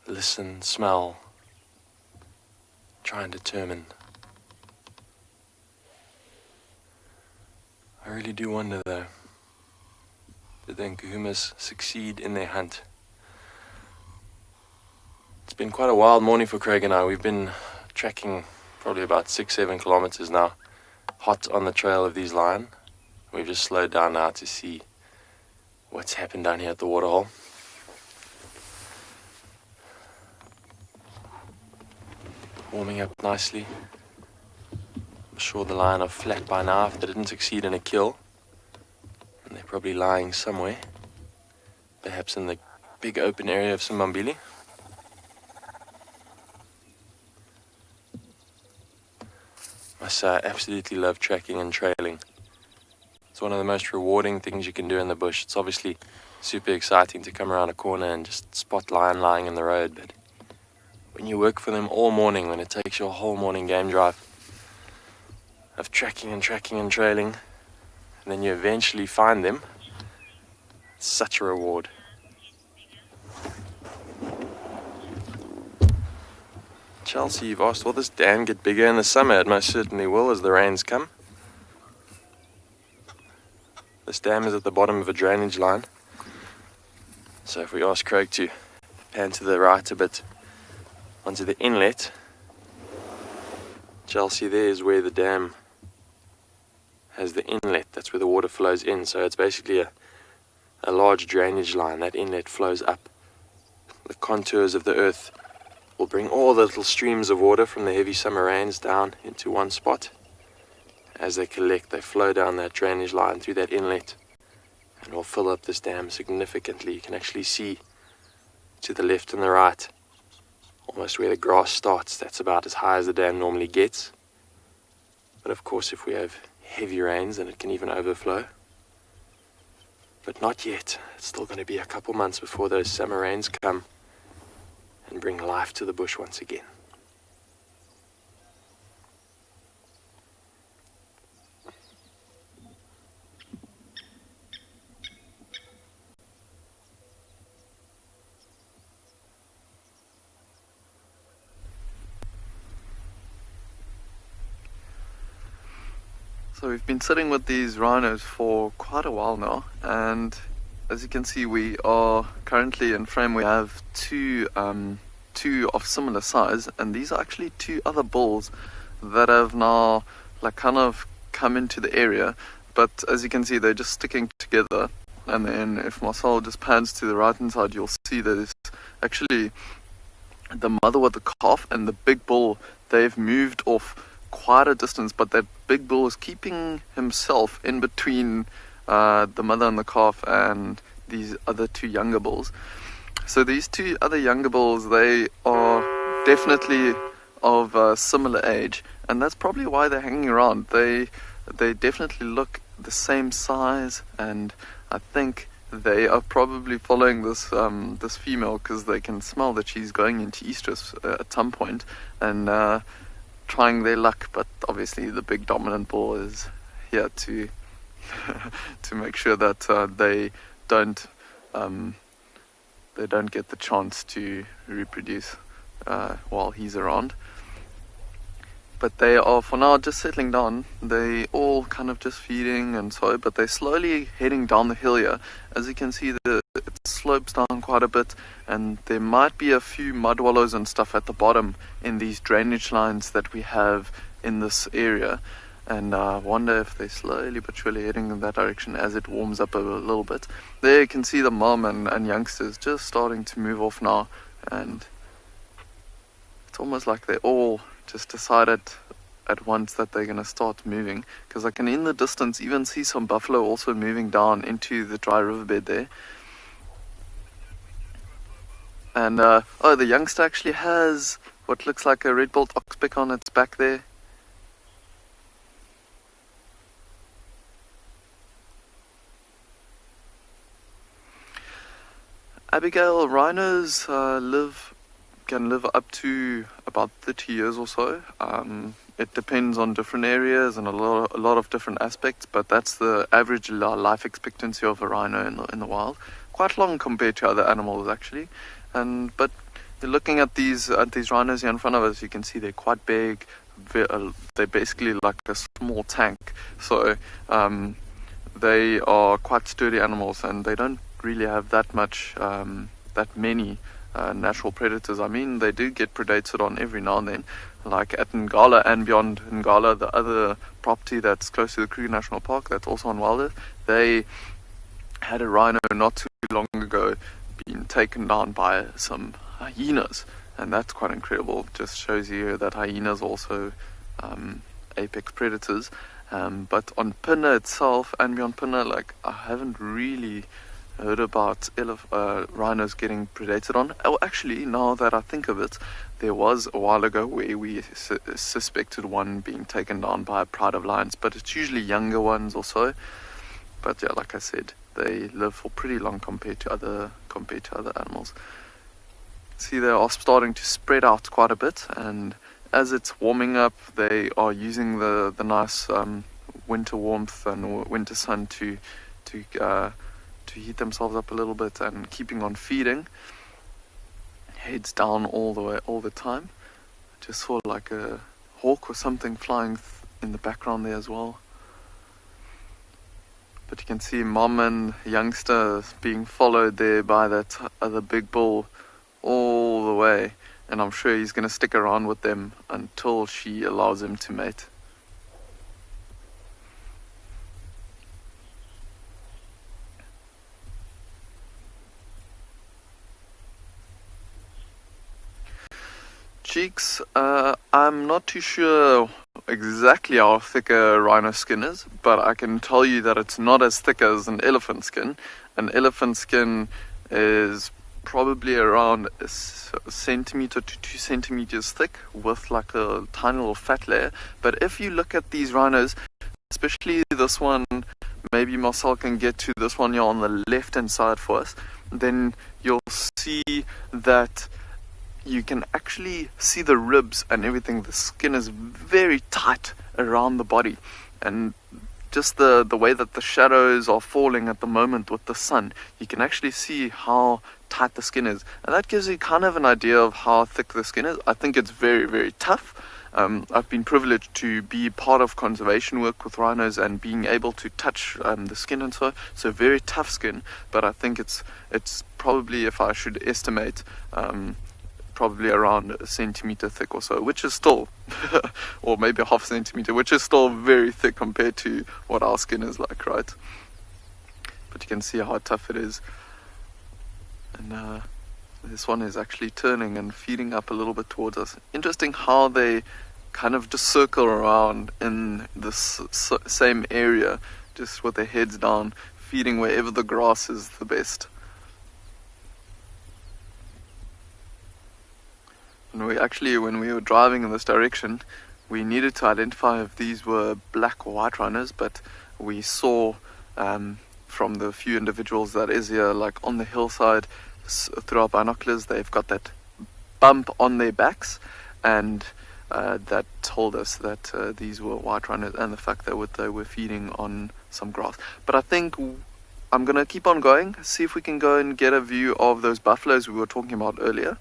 Listen, smell. Try and determine. I really do wonder though, did the Nkuhumas succeed in their hunt? It's been quite a wild morning for Craig and I. We've been tracking probably about 6-7 kilometers now, hot on the trail of these lion. We've just slowed down now to see what's happened down here at the Waterhole. Warming up nicely. I'm sure the lion are flat by now if they didn't succeed in a kill. And they're probably lying somewhere. Perhaps in the big open area of Simbambili. I say I absolutely love tracking and trailing. It's one of the most rewarding things you can do in the bush. It's obviously super exciting to come around a corner and just spot lion lying in the road, but when you work for them all morning, when it takes your whole morning game drive of tracking and trailing, and then you eventually find them, it's such a reward. Chelsea, you've asked, will this dam get bigger in the summer? It most certainly will as the rains come. This dam is at the bottom of a drainage line. So if we ask Craig to pan to the right a bit onto the inlet, Chelsea, there is where the dam has the inlet. That's where the water flows in. So it's basically a large drainage line. That inlet flows up. The contours of the earth will bring all the little streams of water from the heavy summer rains down into one spot. As they collect, they flow down that drainage line through that inlet and will fill up this dam significantly. You can actually see to the left and the right, almost where the grass starts. That's about as high as the dam normally gets. But of course, if we have heavy rains, then it can even overflow. But not yet. It's still going to be a couple months before those summer rains come and bring life to the bush once again. So we've been sitting with these rhinos for quite a while now, and as you can see, we are currently in frame. We have two of similar size, and these are actually two other bulls that have now kind of come into the area. But as you can see, they're just sticking together. And then if Marcel just pans to the right hand side, you'll see that it's actually the mother with the calf and the big bull. They've moved off quite a distance, but that big bull is keeping himself in between the mother and the calf and these other two younger bulls. So these two other younger bulls, they are definitely of a similar age, and that's probably why they're hanging around. They definitely look the same size, and I think they are probably following this this female because they can smell that she's going into estrus at some point and trying their luck. But obviously the big dominant bull is here to to make sure that they don't get the chance to reproduce while he's around. But they are for now just settling down. They all kind of just feeding and so, but they're slowly heading down the hill here. As you can see, it slopes down quite a bit, and there might be a few mud wallows and stuff at the bottom in these drainage lines that we have in this area. And I wonder if they're slowly but surely heading in that direction as it warms up a little bit. There you can see the mom and youngsters just starting to move off now, and it's almost like they all just decided at once that they're going to start moving, because I can in the distance even see some buffalo also moving down into the dry riverbed there. And oh, the youngster actually has what looks like a red-billed oxpeck on its back there. Abigail, rhinos can live up to about 30 years or so. It depends on different areas and a lot of different aspects, but that's the average life expectancy of a rhino in the wild. Quite long compared to other animals actually. But looking at these rhinos here in front of us, you can see they're quite big. They're basically like a small tank. So they are quite sturdy animals, and they don't really have that many natural predators. I mean, they do get predated on every now and then, like at Ngala and beyond Ngala, the other property that's close to the Kruger National Park, that's also on WildEarth. They had a rhino not too long ago being taken down by some hyenas, and that's quite incredible. Just shows you that hyenas are also apex predators. But on Phinda itself and beyond Phinda, like, I haven't really heard about rhinos getting predated on. Oh, actually, now that I think of it, there was a while ago where we suspected one being taken down by a pride of lions, but it's usually younger ones or so. But yeah, like I said, they live for pretty long compared to other animals. See, they are starting to spread out quite a bit, and as it's warming up, they are using the nice winter warmth and winter sun to heat themselves up a little bit, and keeping on feeding. Heads down all the time. Just saw like a hawk or something flying in the background there as well. But you can see mom and youngster being followed there by that other big bull all the way, and I'm sure he's going to stick around with them until she allows him to mate. Cheeks, I'm not too sure exactly how thick a rhino skin is, but I can tell you that it's not as thick as an elephant skin. An elephant skin is probably around a centimeter to 2 centimeters thick, with like a tiny little fat layer. But if you look at these rhinos, especially this one, maybe Marcel can get to this one here on the left hand side for us, then you'll see that you can actually see the ribs and everything. The skin is very tight around the body, and just the way that the shadows are falling at the moment with the sun, you can actually see how tight the skin is, and that gives you kind of an idea of how thick the skin is. I think it's very, very tough. I've been privileged to be part of conservation work with rhinos and being able to touch the skin and so very tough skin. But I think it's probably, if I should estimate, probably around a centimeter thick or so, which is still, or maybe a half centimeter, which is still very thick compared to what our skin is like, right? But you can see how tough it is. And this one is actually turning and feeding up a little bit towards us. Interesting how they kind of just circle around in this same area, just with their heads down, feeding wherever the grass is the best. And when we were driving in this direction, we needed to identify if these were black or white rhinos, but we saw from the few individuals that is here, like on the hillside, through our binoculars, they've got that bump on their backs, and that told us that these were white rhinos, and the fact that they were feeding on some grass. But I think I'm going to keep on going, see if we can go and get a view of those buffaloes we were talking about earlier.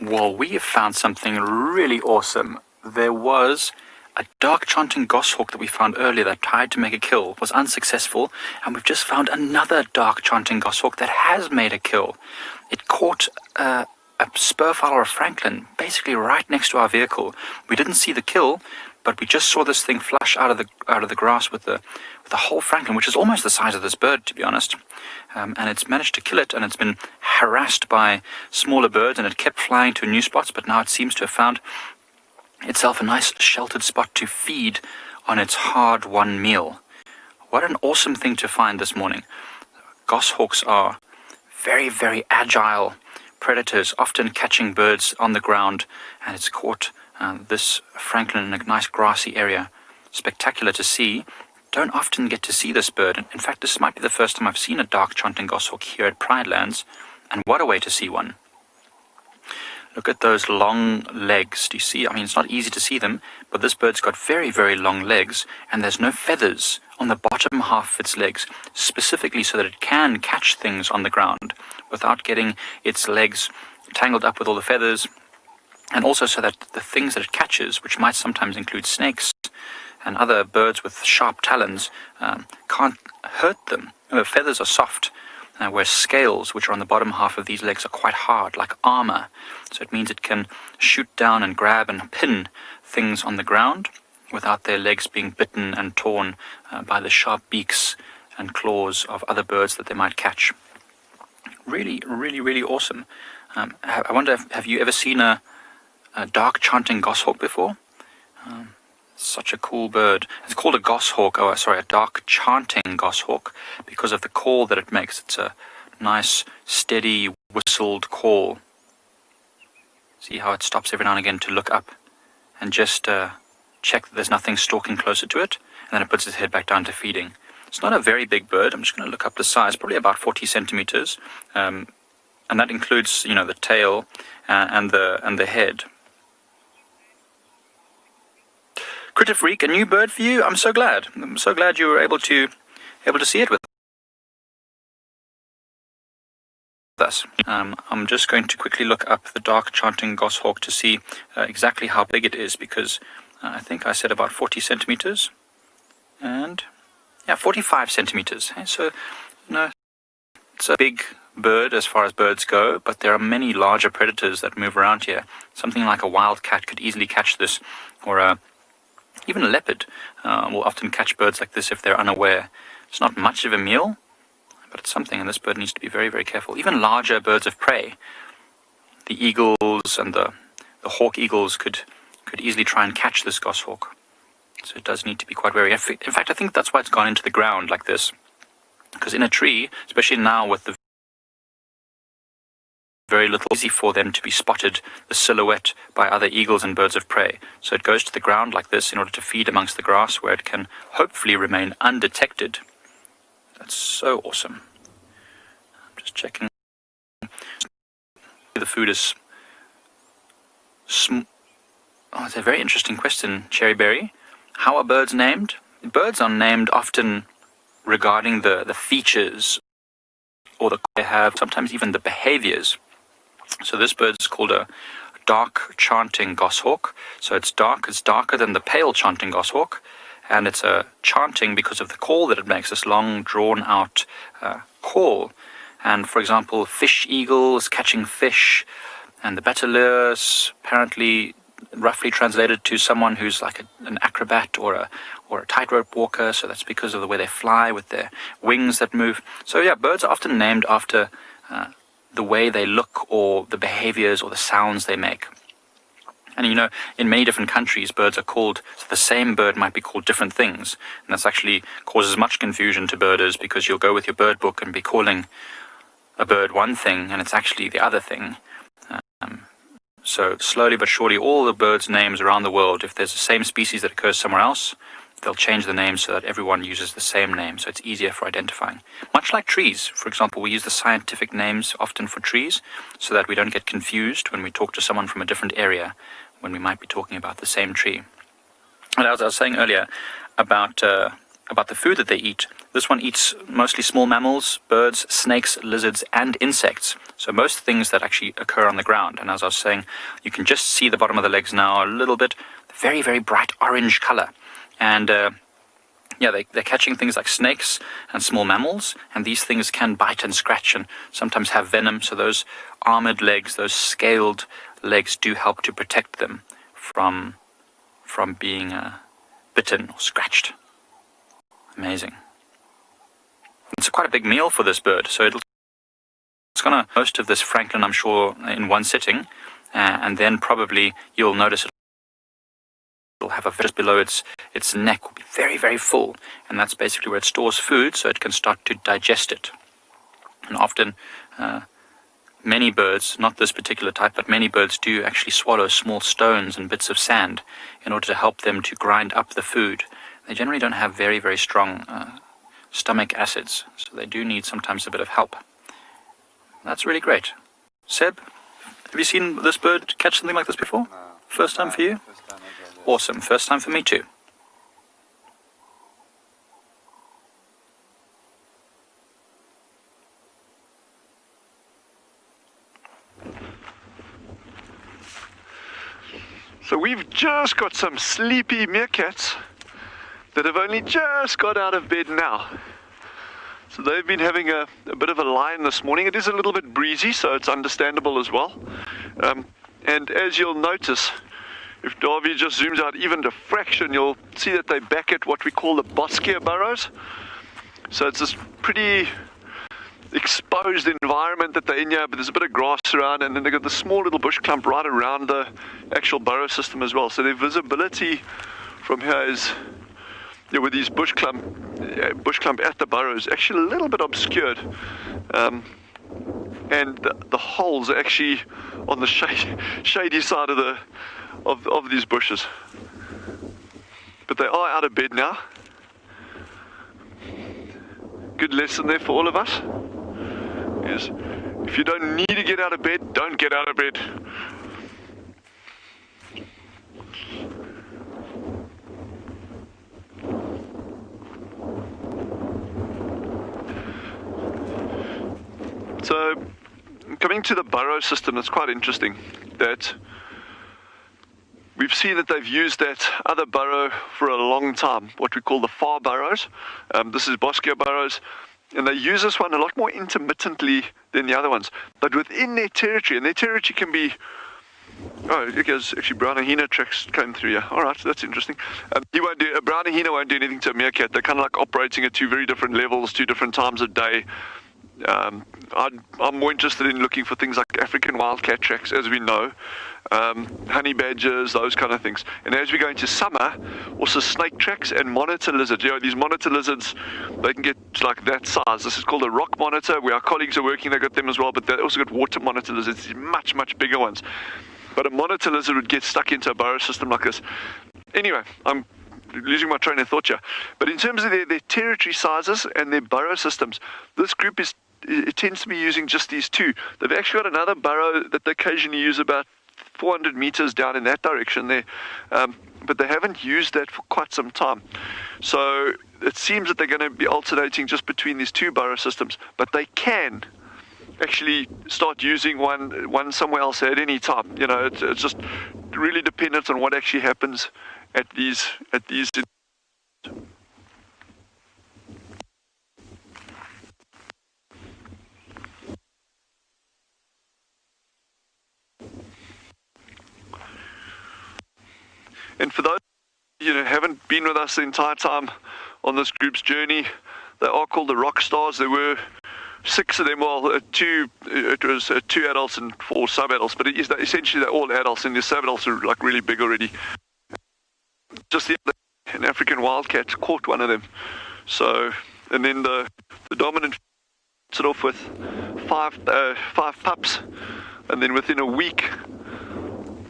Well, we have found something really awesome. There was a dark chanting goshawk that we found earlier that tried to make a kill, was unsuccessful, and we've just found another dark chanting goshawk that has made a kill. It caught a spurfowl or a francolin basically right next to our vehicle. We didn't see the kill, but we just saw this thing flush out of the grass with the whole francolin, which is almost the size of this bird, to be honest. And it's managed to kill it, and it's been harassed by smaller birds, and it kept flying to new spots, but now it seems to have found itself a nice sheltered spot to feed on its hard-won meal. What an awesome thing to find this morning. Goshawks are very, very agile predators, often catching birds on the ground, and it's caught this francolin in a nice grassy area. Spectacular to see. Don't often get to see this bird. In fact, this might be the first time I've seen a dark chanting goshawk here at Pride Lands, and what a way to see one. Look at those long legs. Do you see? I mean, it's not easy to see them, but this bird's got very, very long legs, and there's no feathers on the bottom half of its legs, specifically so that it can catch things on the ground without getting its legs tangled up with all the feathers, and also so that the things that it catches, which might sometimes include snakes and other birds with sharp talons, can't hurt them. The feathers are soft, whereas scales, which are on the bottom half of these legs, are quite hard, like armor. So it means it can shoot down and grab and pin things on the ground without their legs being bitten and torn by the sharp beaks and claws of other birds that they might catch. Really, really, really awesome. I wonder, have you ever seen a dark chanting goshawk before? Such a cool bird. It's called a goshawk, a dark chanting goshawk, because of the call that it makes. It's a nice, steady, whistled call. See how it stops every now and again to look up and just check that there's nothing stalking closer to it, and then it puts its head back down to feeding. It's not a very big bird. I'm just going to look up the size, probably about 40 centimeters, and that includes, the tail and the head. Critter Freak, a new bird for you. I'm so glad. I'm so glad you were able to see it with us. I'm just going to quickly look up the dark chanting goshawk to see exactly how big it is, because I think I said about 40 centimeters, and 45 centimeters. So, it's a big bird as far as birds go, but there are many larger predators that move around here. Something like a wildcat could easily catch this, or even a leopard will often catch birds like this if they're unaware. It's not much of a meal, but it's something, and this bird needs to be very, very careful. Even larger birds of prey, the eagles and the hawk eagles could easily try and catch this goshawk. So it does need to be quite wary. In fact, I think that's why it's gone into the ground like this, because in a tree, especially now with the very little, easy for them to be spotted, the silhouette, by other eagles and birds of prey. So it goes to the ground like this in order to feed amongst the grass, where it can hopefully remain undetected. That's so awesome. I'm just checking. The food is it's a very interesting question, Cherryberry. How are birds named? Birds are named often regarding the features or they have, sometimes even the behaviors. So this bird is called a dark chanting goshawk. So it's darker than the pale chanting goshawk, and it's a chanting because of the call that it makes, this long drawn out call. And for example, fish eagles catching fish, and the bataleurs, apparently roughly translated to someone who's like an acrobat or a tightrope walker. So that's because of the way they fly with their wings that move. So yeah, birds are often named after the way they look, or the behaviors, or the sounds they make. And in many different countries, birds are called, so the same bird might be called different things. And that's actually causes much confusion to birders, because you'll go with your bird book and be calling a bird one thing, and it's actually the other thing. So slowly but surely, all the birds' names around the world, if there's the same species that occurs somewhere else, they'll change the name so that everyone uses the same name, so it's easier for identifying. Much like trees, for example, we use the scientific names often for trees so that we don't get confused when we talk to someone from a different area, when we might be talking about the same tree. And as I was saying earlier about about the food that they eat. This one eats mostly small mammals, birds, snakes, lizards, and insects. So most things that actually occur on the ground. And as I was saying, you can just see the bottom of the legs now a little bit. Very, very bright orange color. And yeah, they're catching things like snakes and small mammals. And these things can bite and scratch and sometimes have venom. So those armored legs, those scaled legs do help to protect them from being bitten or scratched. Amazing. It's quite a big meal for this bird, so it's going to most of this francolin, I'm sure, in one sitting, and then probably you'll notice it'll have just below its neck will be very, very full, and that's basically where it stores food, so it can start to digest it. And often, many birds, not this particular type, but many birds do actually swallow small stones and bits of sand in order to help them to grind up the food. They generally don't have very, very strong stomach acids, so they do need sometimes a bit of help. That's really great. Seb, have you seen this bird catch something like this before? No. First time for you? First time ever. Awesome. First time for me too. So we've just got some sleepy meerkats that have only just got out of bed now. So they've been having a bit of a lie-in this morning. It is a little bit breezy, so it's understandable as well. And as you'll notice, if Darby just zooms out even a fraction, you'll see that they're back at what we call the Boskia burrows. So it's this pretty exposed environment that they're in here, but there's a bit of grass around, and then they've got the small little bush clump right around the actual burrow system as well. So their visibility from here is, with these bush clump at the burrow is actually a little bit obscured, and the holes are actually on the shady side of these bushes. But they are out of bed now. Good lesson there for all of us is, if you don't need to get out of bed, don't get out of bed. So, coming to the burrow system, it's quite interesting that we've seen that they've used that other burrow for a long time, what we call the far burrows. This is Boskia burrows, and they use this one a lot more intermittently than the other ones. But within their territory, and their territory can be, oh, look, there's actually brown hyena tracks came through here. All right, so that's interesting. A brown hyena won't do anything to a meerkat. They're kind of like operating at two very different levels, two different times of day. I'm more interested in looking for things like African wildcat tracks, as we know, honey badgers, those kind of things. And as we go into summer, also snake tracks and monitor lizards. These monitor lizards, they can get like that size. This is called a rock monitor, where our colleagues are working. They got them as well, but they also got water monitor lizards, these much, much bigger ones. But a monitor lizard would get stuck into a burrow system like this. Anyway, I'm losing my train of thought here. But in terms of their territory sizes and their burrow systems, this group it tends to be using just these two. They've actually got another burrow that they occasionally use about 400 meters down in that direction there, but they haven't used that for quite some time. So it seems that they're going to be alternating just between these two burrow systems, but they can actually start using one somewhere else at any time. It's just really dependent on what actually happens at these. And for those who haven't been with us the entire time on this group's journey, they are called the rock stars. There were 6 of them. Well, it was 2 adults and 4 sub-adults, but essentially they're all adults, and the sub-adults are like really big already. Just the other, an African wildcat caught one of them. So, and then the dominant started off with 5 pups, and then within a week,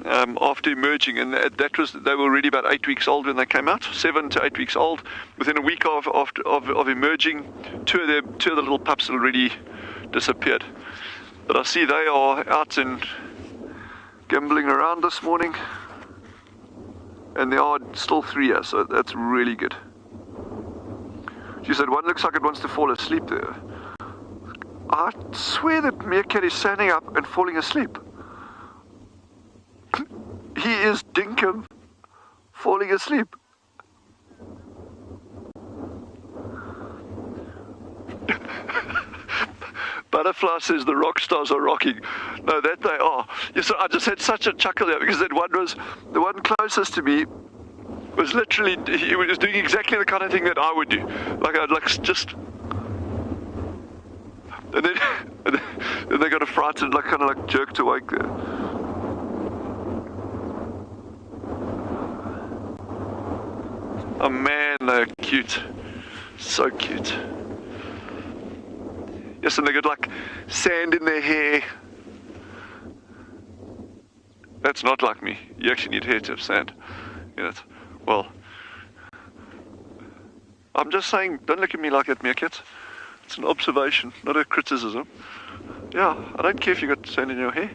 after emerging, and they were already about 8 weeks old when they came out, 7 to 8 weeks old. Within a week of emerging, two of the little pups had already disappeared. But I see they are out and gambling around this morning, and there are still 3 here, so that's really good. She said, one looks like it wants to fall asleep there. I swear that Meerkat is standing up and falling asleep. He is dinkum falling asleep. Butterfly says the rock stars are rocking. No, that they are. Yes, I just had such a chuckle there because that one was the one closest to me. Was literally, he was doing exactly the kind of thing that I would do. Like I'd like just, and then they got a frightened, like kind of like jerked awake there. Oh man, they're cute, so cute. Yes, and they got like sand in their hair. That's not like me. You actually need hair to have sand in it. Well, I'm just saying, don't look at me like that, Meerkat. It's an observation, not a criticism. Yeah, I don't care if you got sand in your hair.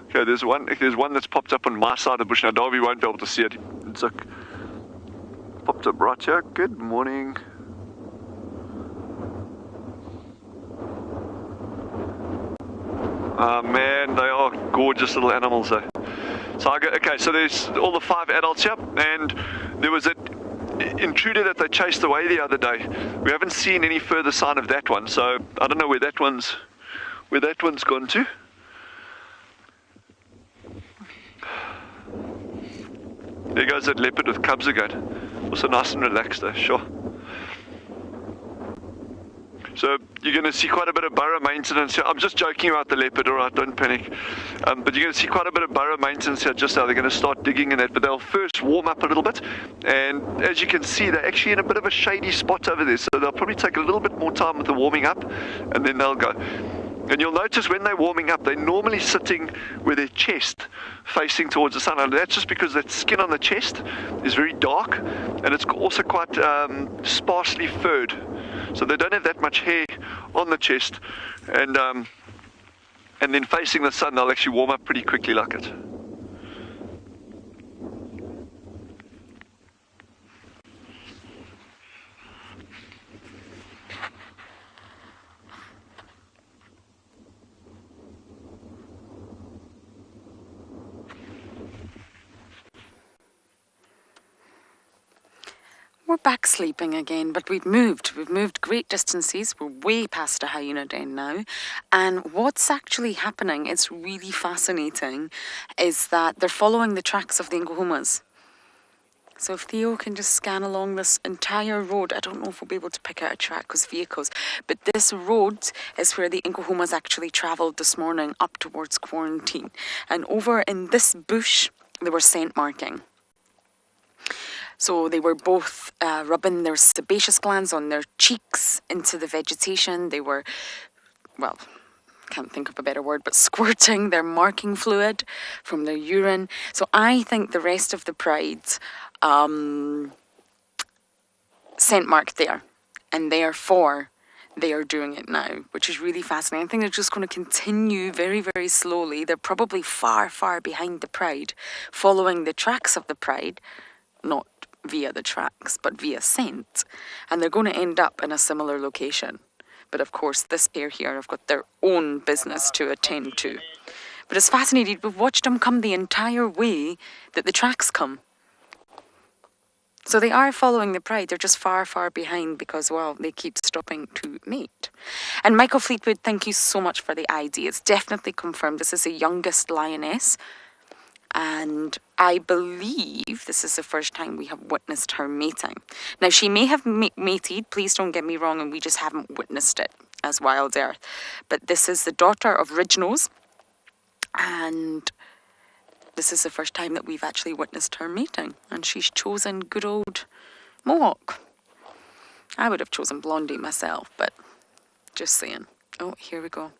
Okay, there's one that's popped up on my side of the bush. Now, Darby won't be able to see it. It's like, popped up right here. Good morning. Man, they are gorgeous little animals, though. So okay, so there's all the 5 adults here, and there was an intruder that they chased away the other day. We haven't seen any further sign of that one, so I don't know where that one's gone to. There goes that leopard with cubs again. Also nice and relaxed though, sure. So you're going to see quite a bit of burrow maintenance here. I'm just joking about the leopard, alright, don't panic. But you're going to see quite a bit of burrow maintenance here just now. They're going to start digging in that, but they'll first warm up a little bit. And as you can see, they're actually in a bit of a shady spot over there. So they'll probably take a little bit more time with the warming up, and then they'll go. And you'll notice when they're warming up, they're normally sitting with their chest facing towards the sun. And that's just because that skin on the chest is very dark, and it's also quite sparsely furred. So they don't have that much hair on the chest, and then facing the sun, they'll actually warm up pretty quickly like it. We're back sleeping again, but we've moved. We've moved great distances. We're way past a hyena den now. And what's actually happening, it's really fascinating, is that they're following the tracks of the Nkuhumas. So if Theo can just scan along this entire road, I don't know if we'll be able to pick out a track because vehicles, but this road is where the Nkuhumas actually travelled this morning up towards quarantine. And over in this bush, they were scent marking. So they were both rubbing their sebaceous glands on their cheeks into the vegetation. They were, well, can't think of a better word, but squirting their marking fluid from their urine. So I think the rest of the pride scent marked there, and therefore they are doing it now, which is really fascinating. I think they're just going to continue very, very slowly. They're probably far, far behind the pride, following the tracks of the pride, not via the tracks, but via scent. And they're going to end up in a similar location. But of course, this pair here have got their own business to attend to. But it's fascinating. We've watched them come the entire way that the tracks come. So they are following the pride. They're just far, far behind because, well, they keep stopping to mate. And Michael Fleetwood, thank you so much for the ID. It's definitely confirmed. This is the youngest lioness. And I believe this is the first time we have witnessed her mating. Now, she may have mated, please don't get me wrong, and we just haven't witnessed it as WildEarth. But this is the daughter of Ridgenose, and this is the first time that we've actually witnessed her mating. And she's chosen good old Mohawk. I would have chosen Blondie myself, but just saying. Oh, here we go.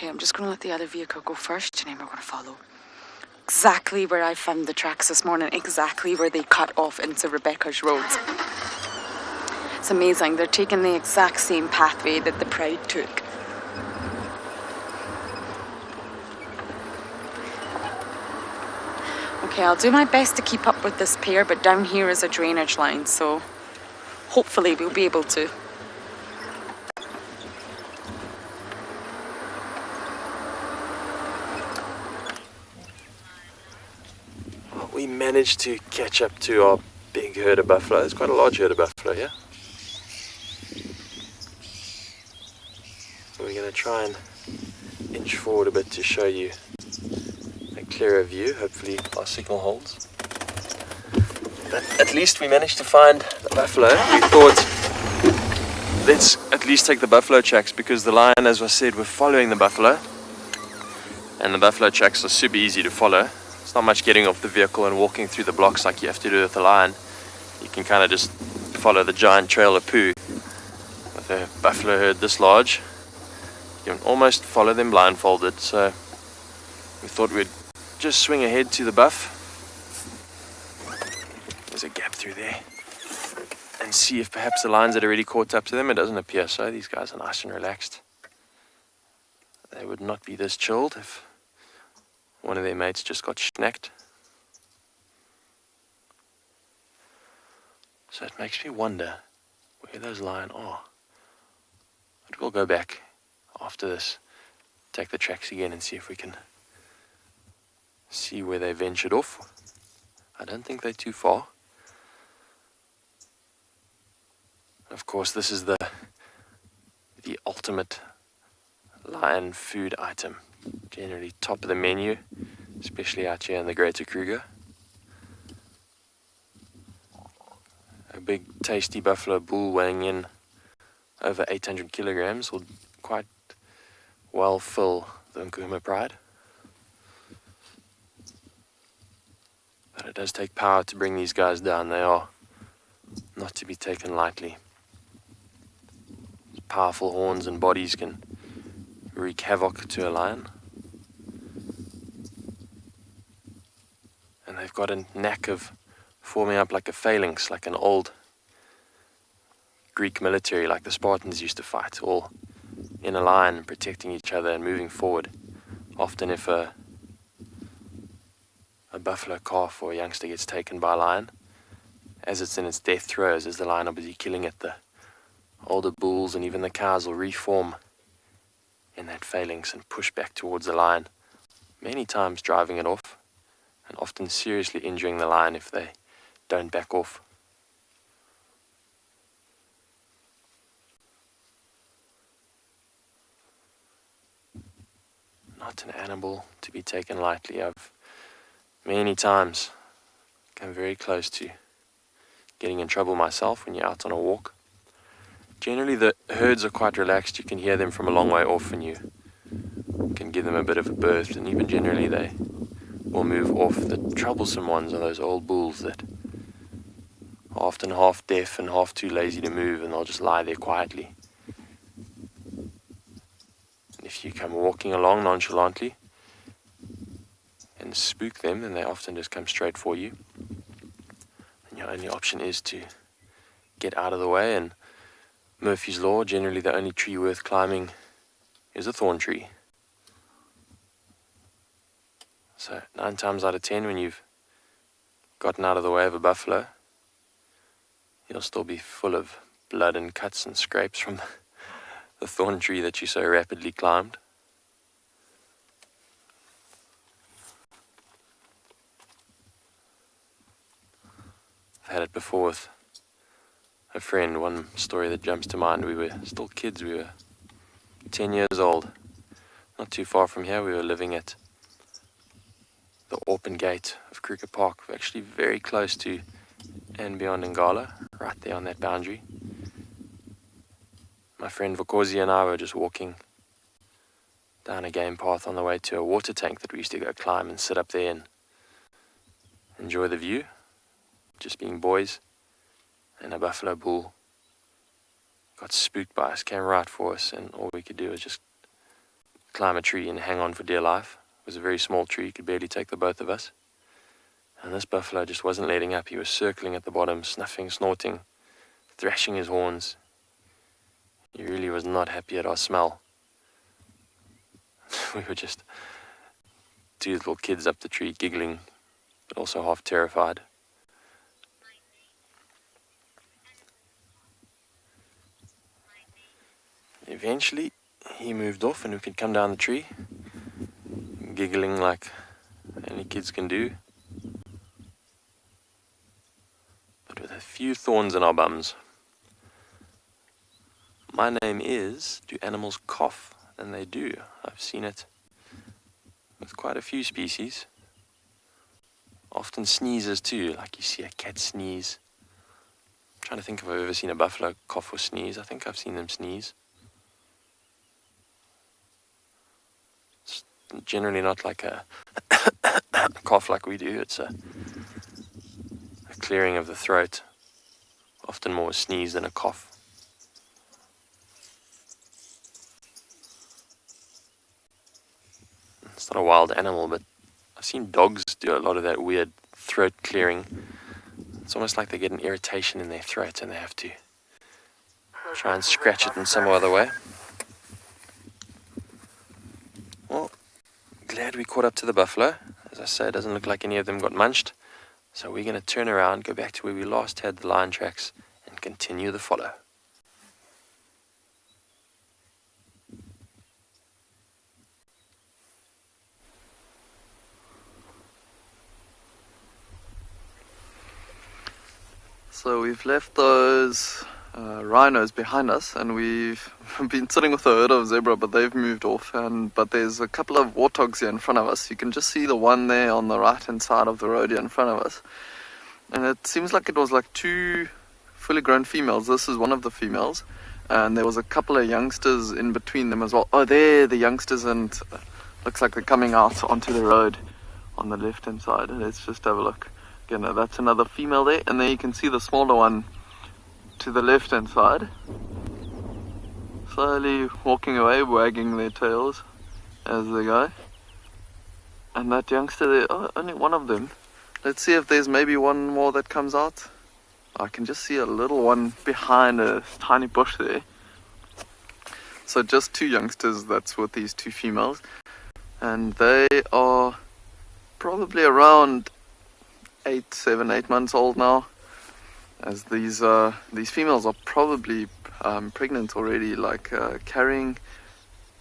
Okay, I'm just going to let the other vehicle go first, and then we're going to follow. Exactly where I found the tracks this morning, exactly where they cut off into Rebecca's roads. It's amazing, they're taking the exact same pathway that the Pride took. Okay, I'll do my best to keep up with this pair, but down here is a drainage line, so hopefully we'll be able to. We managed to catch up to our big herd of buffalo. It's quite a large herd of buffalo here. So we're going to try and inch forward a bit to show you a clearer view. Hopefully our signal holds. But at least we managed to find the buffalo. We thought, let's at least take the buffalo tracks, because the lion, as I said, we're following the buffalo. And the buffalo tracks are super easy to follow. It's not much getting off the vehicle and walking through the blocks like you have to do with the lion. You can kind of just follow the giant trail of poo. With a buffalo herd this large, you can almost follow them blindfolded. So we thought we'd just swing ahead to the buff. There's a gap through there. And see if perhaps the lions had already caught up to them. It doesn't appear so. These guys are nice and relaxed. They would not be this chilled if one of their mates just got snacked. So it makes me wonder where those lions are. But we'll go back after this, take the tracks again and see if we can see where they ventured off. I don't think they're too far. Of course, this is the ultimate lion food item. Generally top of the menu, especially out here in the Greater Kruger. A big tasty buffalo bull weighing in over 800 kilograms will quite well fill the Djuma Pride. But it does take power to bring these guys down. They are not to be taken lightly. Powerful horns and bodies can wreak havoc to a lion. And they've got a knack of forming up like a phalanx, like an old Greek military, like the Spartans used to fight, all in a line, protecting each other and moving forward. Often if a buffalo calf or a youngster gets taken by a lion, as it's in its death throes, as the lion are busy killing it, the older bulls and even the cows will reform in that phalanx and push back towards the lion, many times driving it off, and often seriously injuring the lion if they don't back off. Not an animal to be taken lightly. I've many times come very close to getting in trouble myself when you're out on a walk. Generally the herds are quite relaxed. You can hear them from a long way off and you can give them a bit of a berth, and even generally they will move off. The troublesome ones are those old bulls that are often half deaf and half too lazy to move, and they'll just lie there quietly. And if you come walking along nonchalantly and spook them, then they often just come straight for you. And your only option is to get out of the way. And Murphy's Law, generally the only tree worth climbing is a thorn tree. So 9 times out of 10, when you've gotten out of the way of a buffalo, you'll still be full of blood and cuts and scrapes from the thorn tree that you so rapidly climbed. I've had it before with a friend. One story that jumps to mind: we were still kids, we were 10 years old, not too far from here. We were living at the open gate of Kruger Park, actually very close to andBeyond in Ngala, right there on that boundary. My friend Vukosi and I were just walking down a game path on the way to a water tank that we used to go climb and sit up there and enjoy the view, just being boys. And a buffalo bull got spooked by us, came right for us, and all we could do was just climb a tree and hang on for dear life. It was a very small tree, could barely take the both of us. And this buffalo just wasn't letting up. He was circling at the bottom, snuffing, snorting, thrashing his horns. He really was not happy at our smell. We were just two little kids up the tree, giggling, but also half terrified. Eventually, he moved off and we could come down the tree, giggling like any kids can do, but with a few thorns in our bums. My name is, do animals cough? And they do. I've seen it with quite a few species. Often sneezes too, like you see a cat sneeze. I'm trying to think if I've ever seen a buffalo cough or sneeze. I think I've seen them sneeze. It's generally not like a cough like we do. It's a clearing of the throat. Often more a sneeze than a cough. It's not a wild animal, but I've seen dogs do a lot of that weird throat clearing. It's almost like they get an irritation in their throat and they have to try and scratch it in some other way. Well, glad we caught up to the buffalo. As I say, it doesn't look like any of them got munched. So we're going to turn around, go back to where we last had the lion tracks and continue the follow. So we've left those rhinos behind us, and we've been sitting with a herd of zebra, but they've moved off. But there's a couple of warthogs here in front of us. You can just see the one there on the right hand side of the road here in front of us. And it seems like it was like two fully grown females. This is one of the females, and there was a couple of youngsters in between them as well. Oh, there the youngsters, and looks like they're coming out onto the road on the left hand side. Let's just have a look. Again, that's another female there, and then you can see the smaller one to the left hand side, slowly walking away, wagging their tails as they go. And that youngster there, oh, only one of them. Let's see if there's maybe one more that comes out. I can just see a little one behind a tiny bush there. So just two youngsters, that's with these two females, and they are probably around 7, 8 months old now, as these females are probably pregnant already, like carrying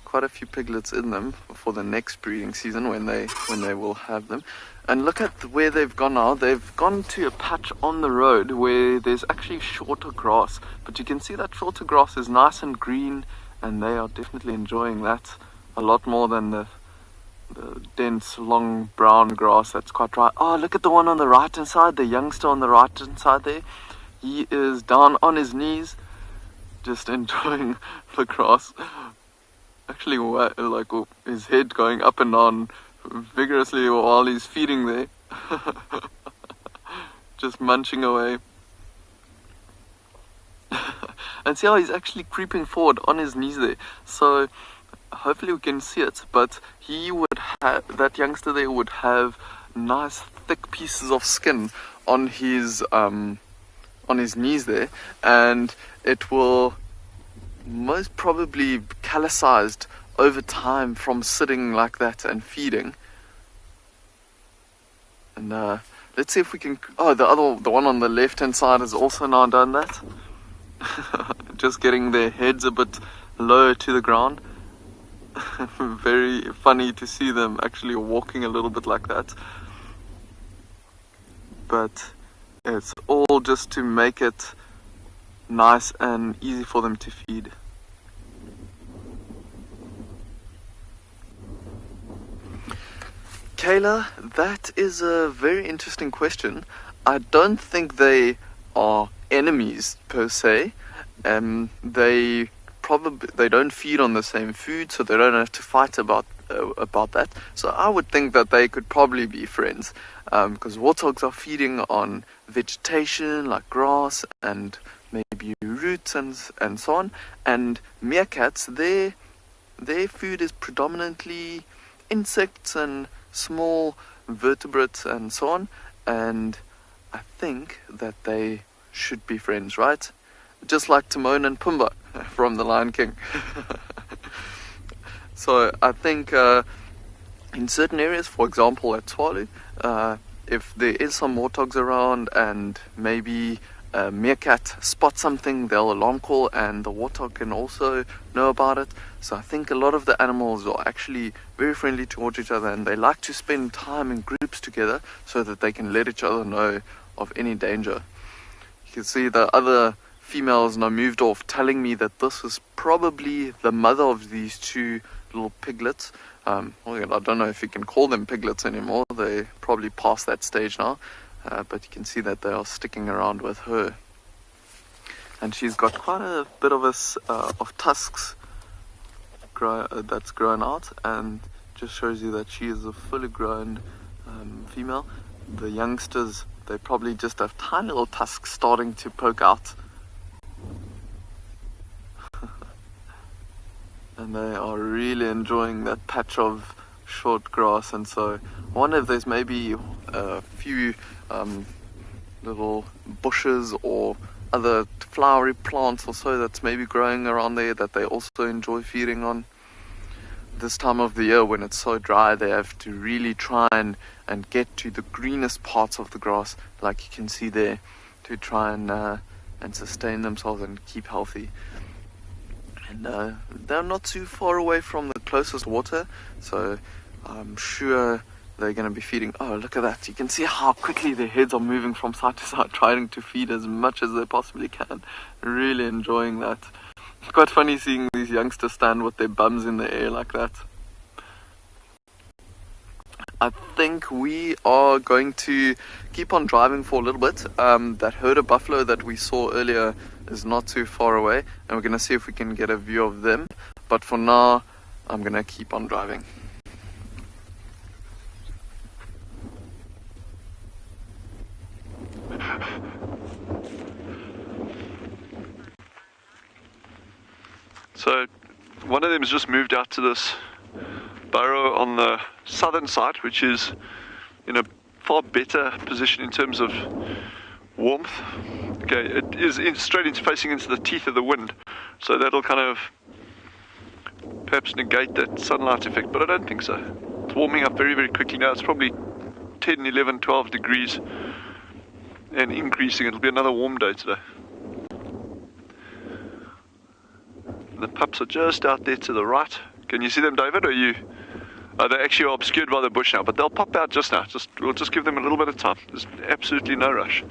quite a few piglets in them for the next breeding season when they will have them. And look at where they've gone now. They've gone to a patch on the road where there's actually shorter grass, but you can see that shorter grass is nice and green, and they are definitely enjoying that a lot more than the dense, long brown grass that's quite dry. Oh, look at the one on the right hand side, the youngster on the right hand side there. He is down on his knees, just enjoying the grass. Actually, like his head going up and down vigorously while he's feeding there. Just munching away. And see how he's actually creeping forward on his knees there. So hopefully we can see it, but he would have, that youngster there would have nice thick pieces of skin on his knees there, and it will most probably callousized over time from sitting like that and feeding. And let's see if we can. Oh, the one on the left hand side has also now done that. Just getting their heads a bit lower to the ground. Very funny to see them actually walking a little bit like that. But it's all just to make it nice and easy for them to feed. Kayla, that is a very interesting question. I don't think they are enemies per se. They don't feed on the same food, so they don't have to fight about that. So I would think that they could probably be friends, because warthogs are feeding on vegetation like grass and maybe roots and so on, and meerkats, their their food is predominantly insects and small vertebrates and so on, and I think that they should be friends, right? Just like Timon and Pumbaa from The Lion King. So I think in certain areas, for example at Tswalu, if there is some warthogs around and maybe a meerkat spots something, they'll alarm call and the warthog can also know about it. So I think a lot of the animals are actually very friendly towards each other, and they like to spend time in groups together so that they can let each other know of any danger. You can see the other females now moved off, telling me that this is probably the mother of these two little piglets. I don't know if you can call them piglets anymore. They probably past that stage now. But you can see that they are sticking around with her. And she's got quite a bit of tusks that's grown out, and just shows you that she is a fully grown female. The youngsters, they probably just have tiny little tusks starting to poke out. And they are really enjoying that patch of short grass. And so I wonder if there's maybe a few little bushes or other flowery plants or so that's maybe growing around there that they also enjoy feeding on. This time of the year when it's so dry, they have to really try and get to the greenest parts of the grass, like you can see there, to try and sustain themselves and keep healthy. And they're not too far away from the closest water, so I'm sure they're going to be feeding. Oh, look at that. You can see how quickly their heads are moving from side to side, trying to feed as much as they possibly can. Really enjoying that. It's quite funny seeing these youngsters stand with their bums in the air like that. I think we are going to keep on driving for a little bit. That herd of buffalo that we saw earlier is not too far away, and we're going to see if we can get a view of them. But for now, I'm going to keep on driving. So one of them has just moved out to this burrow on the southern side, which is in a far better position in terms of warmth. Okay, it is facing into the teeth of the wind, so that'll kind of perhaps negate that sunlight effect, but I don't think so. It's warming up very, very quickly now. It's probably 10, 11, 12 degrees and increasing. It'll be another warm day today. The pups are just out there to the right. Can you see them, David? Or you? They actually are obscured by the bush now, but they'll pop out just now. We'll just give them a little bit of time. There's absolutely no rush.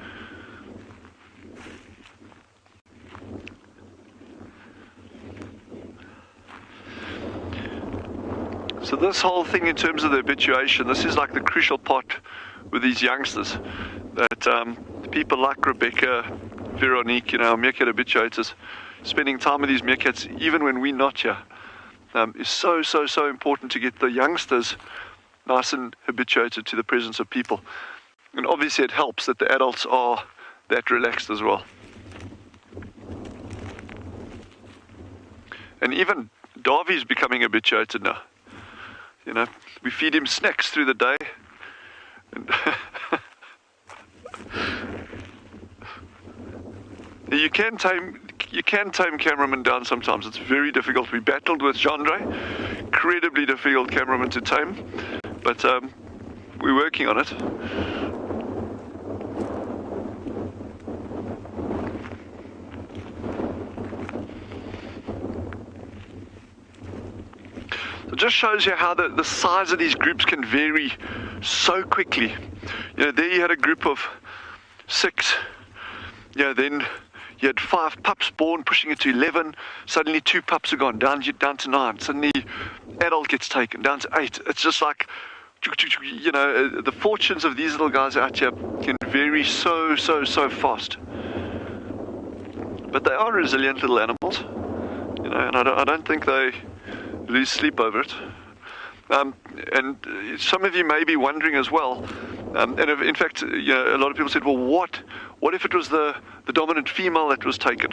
So this whole thing in terms of the habituation, this is like the crucial part with these youngsters. That people like Rebecca, Veronique, meerkat habituators, spending time with these meerkats, even when we're not here, is so important to get the youngsters nice and habituated to the presence of people. And obviously it helps that the adults are that relaxed as well. And even Darby's becoming habituated now. We feed him snacks through the day. And you can tame cameramen down sometimes. It's very difficult. We battled with Jandre, incredibly difficult cameraman to tame, but we're working on it. It just shows you how the size of these groups can vary so quickly. There you had a group of 6. Then you had 5 pups born, pushing it to 11. Suddenly 2 pups are gone, down to 9. Suddenly adult gets taken, down to 8. It's just like, the fortunes of these little guys out here can vary so fast. But they are resilient little animals, and I don't think they lose sleep over it. And some of you may be wondering as well, and in fact, a lot of people said, well, what if it was the dominant female that was taken?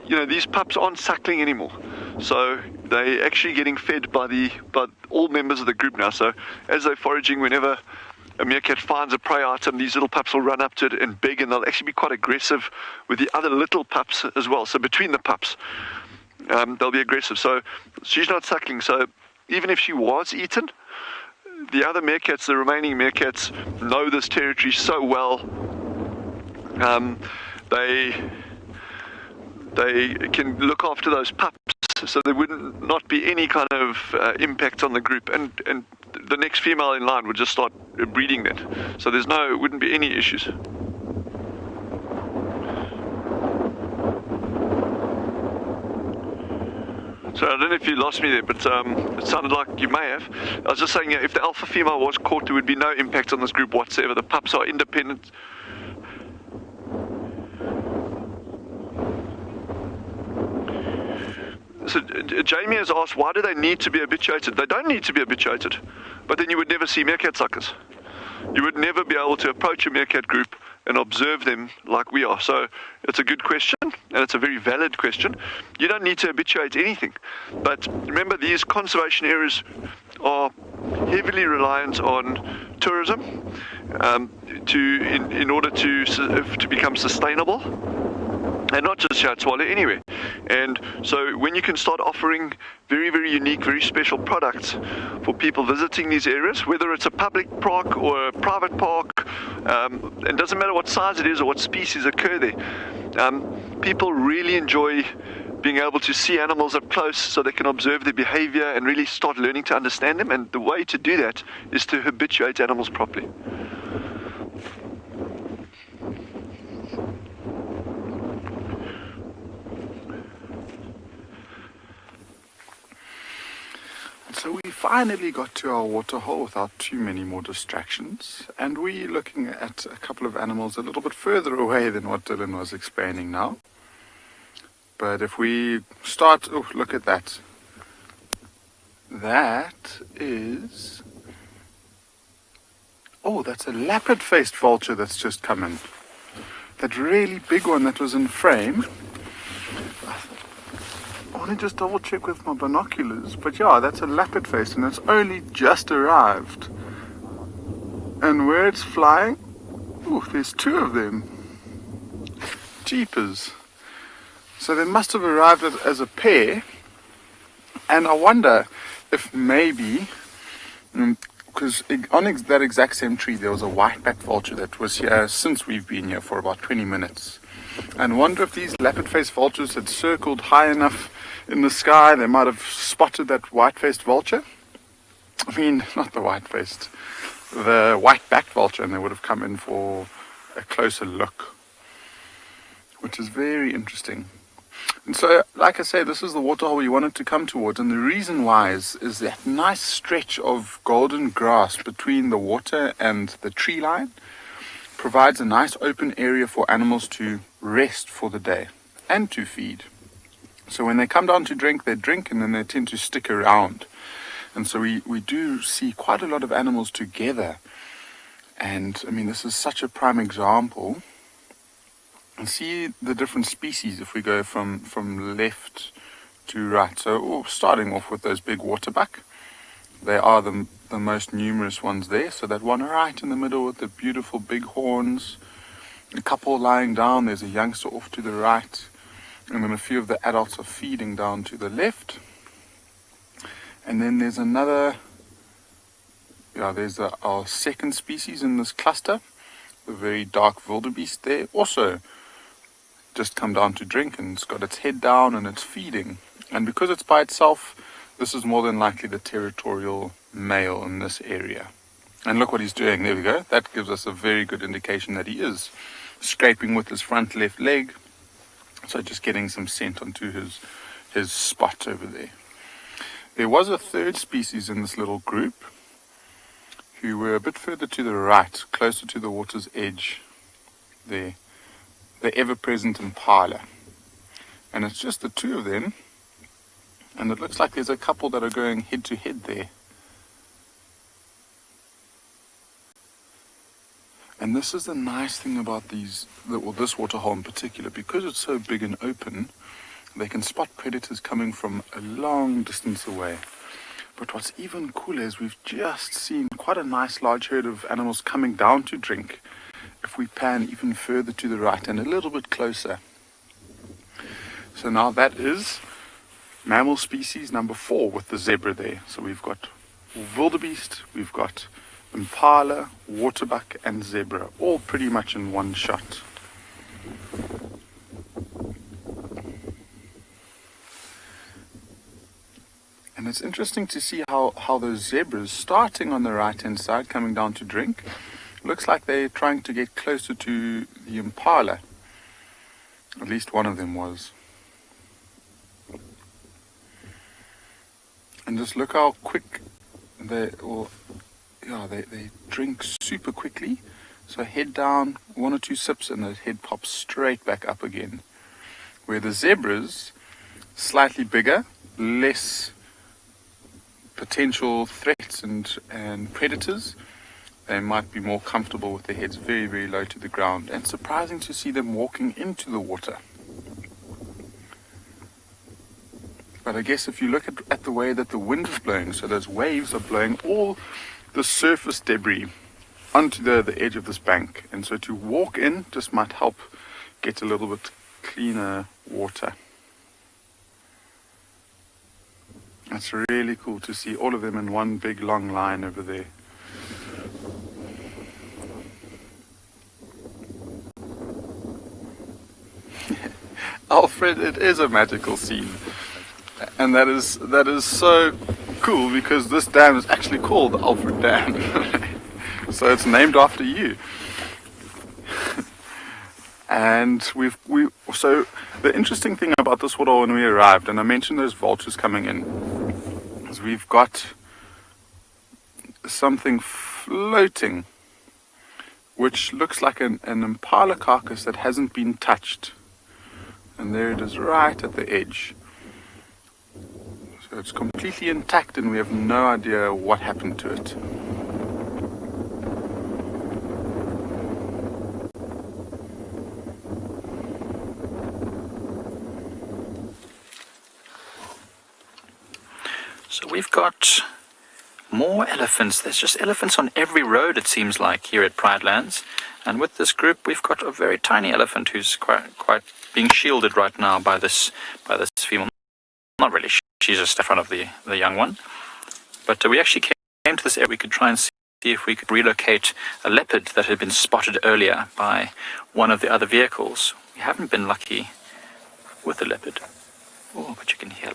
These pups aren't suckling anymore. So they're actually getting fed by all members of the group now. So as they're foraging, whenever a meerkat finds a prey item, these little pups will run up to it and beg, and they'll actually be quite aggressive with the other little pups as well. So between the pups, they'll be aggressive. So she's not suckling. So even if she was eaten, the other meerkats, the remaining meerkats, know this territory so well. They can look after those pups, so there wouldn't not be any kind of impact on the group, and the next female in line would just start breeding then. So wouldn't be any issues. So I don't know if you lost me there, but it sounded like you may have. I was just saying, if the alpha female was caught, there would be no impact on this group whatsoever. The pups are independent. So Jamie has asked, why do they need to be habituated? They don't need to be habituated, but then you would never see meerkat suckers. You would never be able to approach a meerkat group and observe them like we are. So it's a good question, and it's a very valid question. You don't need to habituate anything, but remember, these conservation areas are heavily reliant on tourism in order to become sustainable. And not just here at Tswalu, anywhere. And so when you can start offering very, very unique, very special products for people visiting these areas, whether it's a public park or a private park, it doesn't matter what size it is or what species occur there, people really enjoy being able to see animals up close so they can observe their behavior and really start learning to understand them. And the way to do that is to habituate animals properly. So we finally got to our waterhole without too many more distractions, and we're looking at a couple of animals a little bit further away than what Dylan was explaining now. But if we start, oh, look at that. That is, oh, that's a leopard-faced vulture that's just come in. That really big one that was in frame. I want to just double check with my binoculars, but yeah, that's a leopard face, and it's only just arrived. And where it's flying, ooh, there's two of them. Jeepers. So they must have arrived as a pair, and I wonder if maybe, because on that exact same tree there was a white-backed vulture that was here since we've been here for about 20 minutes. And I wonder if these leopard-faced vultures had circled high enough in the sky, they might have spotted that white-faced vulture. I mean, not the white-faced, the white-backed vulture, and they would have come in for a closer look, which is very interesting. And so, like I say, this is the waterhole we wanted to come towards, and the reason why is that nice stretch of golden grass between the water and the tree line provides a nice open area for animals to rest for the day and to feed. So when they come down to drink, they drink, and then they tend to stick around. And so we do see quite a lot of animals together. And I mean, this is such a prime example. And see the different species if we go from left to right. So starting off with those big waterbuck. They are the most numerous ones there. So that one right in the middle with the beautiful big horns. A couple lying down. There's a youngster off to the right. And then a few of the adults are feeding down to the left. And then there's another, there's our second species in this cluster, the very dark wildebeest there, also just come down to drink, and it's got its head down and it's feeding. And because it's by itself, this is more than likely the territorial male in this area. And look what he's doing, there we go. That gives us a very good indication that he is scraping with his front left leg. So just getting some scent onto his spot over there. There was a third species in this little group who were a bit further to the right, closer to the water's edge there. The ever-present impala. And it's just the two of them. And it looks like there's a couple that are going head-to-head there. And this is the nice thing about this waterhole in particular, because it's so big and open, they can spot predators coming from a long distance away. But what's even cooler is we've just seen quite a nice large herd of animals coming down to drink. If we pan even further to the right and a little bit closer. So now that is mammal species number 4 with the zebra there. So we've got wildebeest, we've got impala, waterbuck and zebra, all pretty much in one shot. And it's interesting to see how those zebras, starting on the right hand side, coming down to drink, looks like they're trying to get closer to the impala. At least one of them was. And just look how quick they drink super quickly. So head down, 1 or 2 sips, and the head pops straight back up again. Where the zebras, slightly bigger, less potential threats and predators, they might be more comfortable with their heads very, very low to the ground. And surprising to see them walking into the water. But I guess if you look at the way that the wind is blowing, so those waves are blowing all the surface debris onto the edge of this bank. And so to walk in just might help get a little bit cleaner water. It's really cool to see all of them in one big long line over there. Alfred, it is a magical scene. And that is so cool because this dam is actually called the Alfred Dam. So it's named after you. And so the interesting thing about this waterhole when we arrived, and I mentioned those vultures coming in, is we've got something floating which looks like an impala carcass that hasn't been touched. And there it is right at the edge. So it's completely intact and we have no idea what happened to it. So we've got more elephants. There's just elephants on every road, it seems like, here at Pride Lands. And with this group, we've got a very tiny elephant who's quite being shielded right now by this female. Not really, she's just in front of the young one. But we actually came to this area. We could try and see if we could relocate a leopard that had been spotted earlier by one of the other vehicles. We haven't been lucky with the leopard. Oh, but you can hear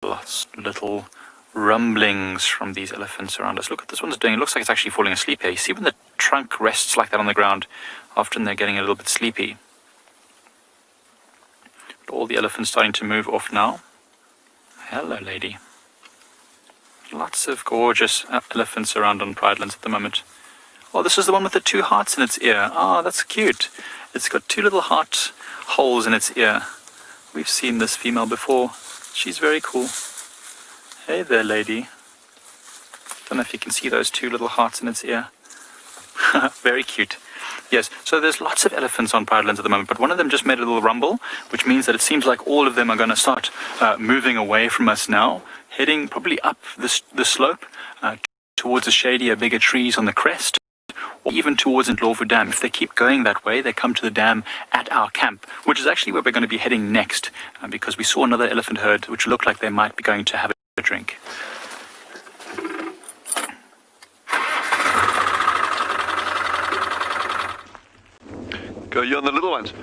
lots of little rumblings from these elephants around us. Look what this one's doing. It looks like it's actually falling asleep here. You see when the trunk rests like that on the ground, often they're getting a little bit sleepy. But all the elephants starting to move off now. Hello, lady. Lots of gorgeous elephants around on Pride Lands at the moment. Oh, this is the one with the 2 hearts in its ear. Oh, that's cute. It's got 2 little heart holes in its ear. We've seen this female before. She's very cool. Hey there, lady. Don't know if you can see those 2 little hearts in its ear. Very cute. Yes, so there's lots of elephants on Pride Lands at the moment, but one of them just made a little rumble, which means that it seems like all of them are going to start moving away from us now, heading probably up the slope towards the shadier, bigger trees on the crest, or even towards Ndlovu Dam. If they keep going that way, they come to the dam at our camp, which is actually where we're going to be heading next, because we saw another elephant herd which looked like they might be going to have a drink. Go you on the little ones.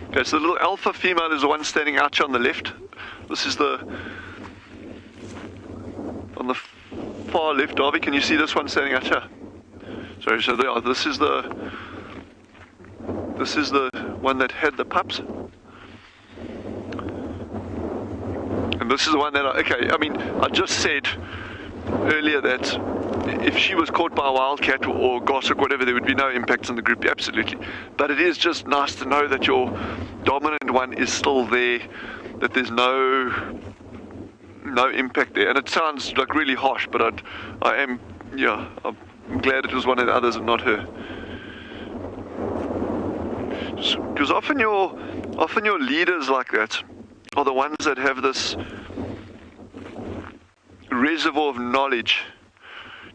Okay, so the little alpha female is the one standing out here on the left. This is on the far left. Darby, can you see this one standing out here? Sorry, so there are. This is the one that had the pups. And this is the one that I just said earlier that if she was caught by a wildcat or Goshawk, whatever, there would be no impact on the group, absolutely. But it is just nice to know that your dominant one is still there, that there's no impact there. And it sounds like really harsh, but I'm glad it was one of the others and not her. Because often your leaders like that are the ones that have this reservoir of knowledge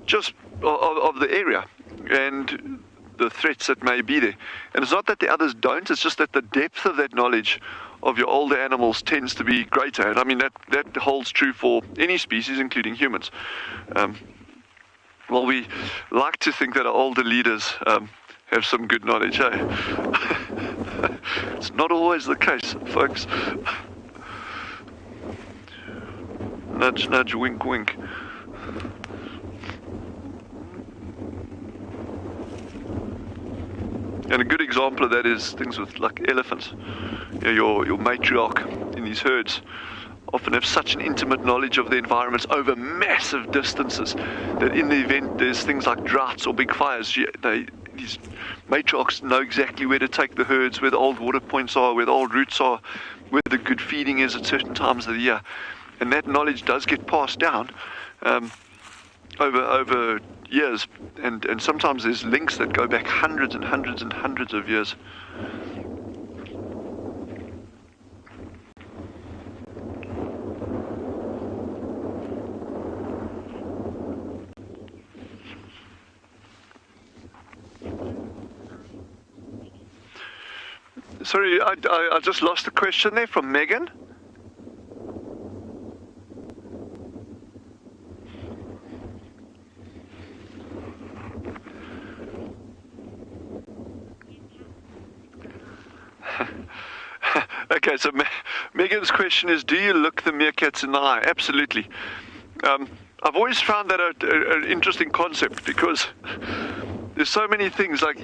just of the area and the threats that may be there. And it's not that the others don't, it's just that the depth of that knowledge of your older animals tends to be greater. And I mean, that holds true for any species, including humans. Well, we like to think that our older leaders have some good knowledge, eh? It's not always the case, folks. Nudge, nudge, wink, wink. And a good example of that is things with like elephants. You know, your matriarch in these herds often have such an intimate knowledge of the environments over massive distances that in the event there's things like droughts or big fires, these matriarchs know exactly where to take the herds, where the old water points are, where the old routes are, where the good feeding is at certain times of the year. And that knowledge does get passed down over years, and sometimes there's links that go back hundreds and hundreds and hundreds of years. Sorry, I just lost the question there from Megan. Okay, so Megan's question is, do you look the meerkats in the eye? Absolutely. I've always found that an interesting concept, because there's so many things, like,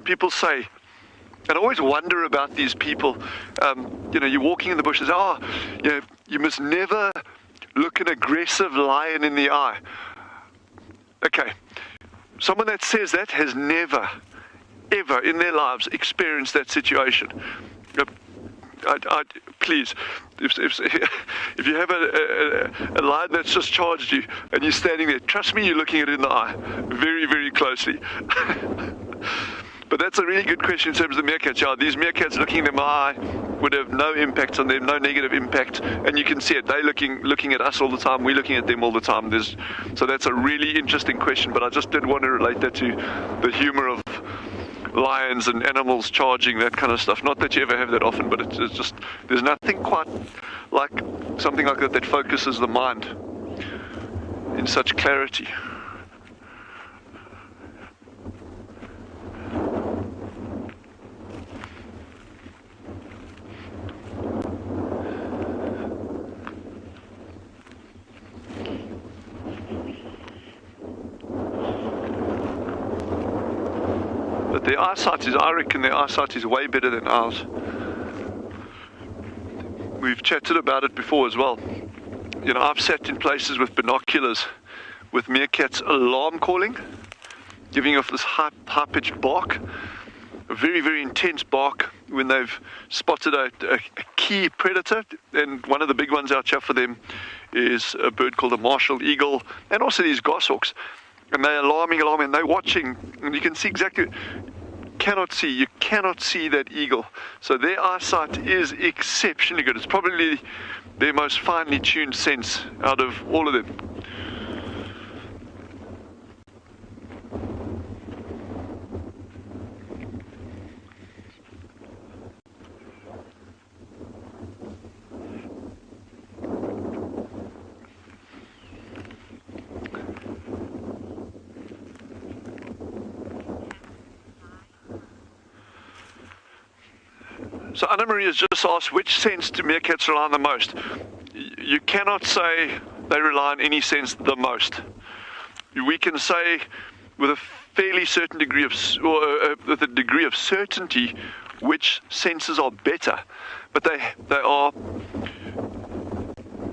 people say, and I always wonder about these people, you're walking in the bushes, you must never look an aggressive lion in the eye. Okay, someone that says that has never, ever in their lives experienced that situation. Please, if you have a lion that's just charged you and you're standing there, trust me, you're looking it in the eye very, very closely. But that's a really good question in terms of the meerkats. Yeah, these meerkats looking in the eye would have no impact on them, no negative impact, and you can see it. They're looking at us all the time. We're looking at them all the time. So that's a really interesting question, but I just did want to relate that to the humor of lions and animals charging, that kind of stuff. Not that you ever have that often, but it's just, there's nothing quite like something like that focuses the mind in such clarity. Their eyesight I reckon their eyesight is way better than ours. We've chatted about it before as well. I've sat in places with binoculars with meerkats alarm calling, giving off this high-pitched bark, a very, very intense bark when they've spotted a key predator. And one of the big ones out here for them is a bird called a martial eagle, and also these goshawks. And they're alarming, and they're watching, and you can see exactly. You cannot see that eagle. So their eyesight is exceptionally good. It's probably their most finely tuned sense out of all of them. So Anna Marie has just asked, which sense do meerkats rely on the most? You cannot say they rely on any sense the most. We can say with a fairly certain degree of, with a degree of certainty, which senses are better, but they are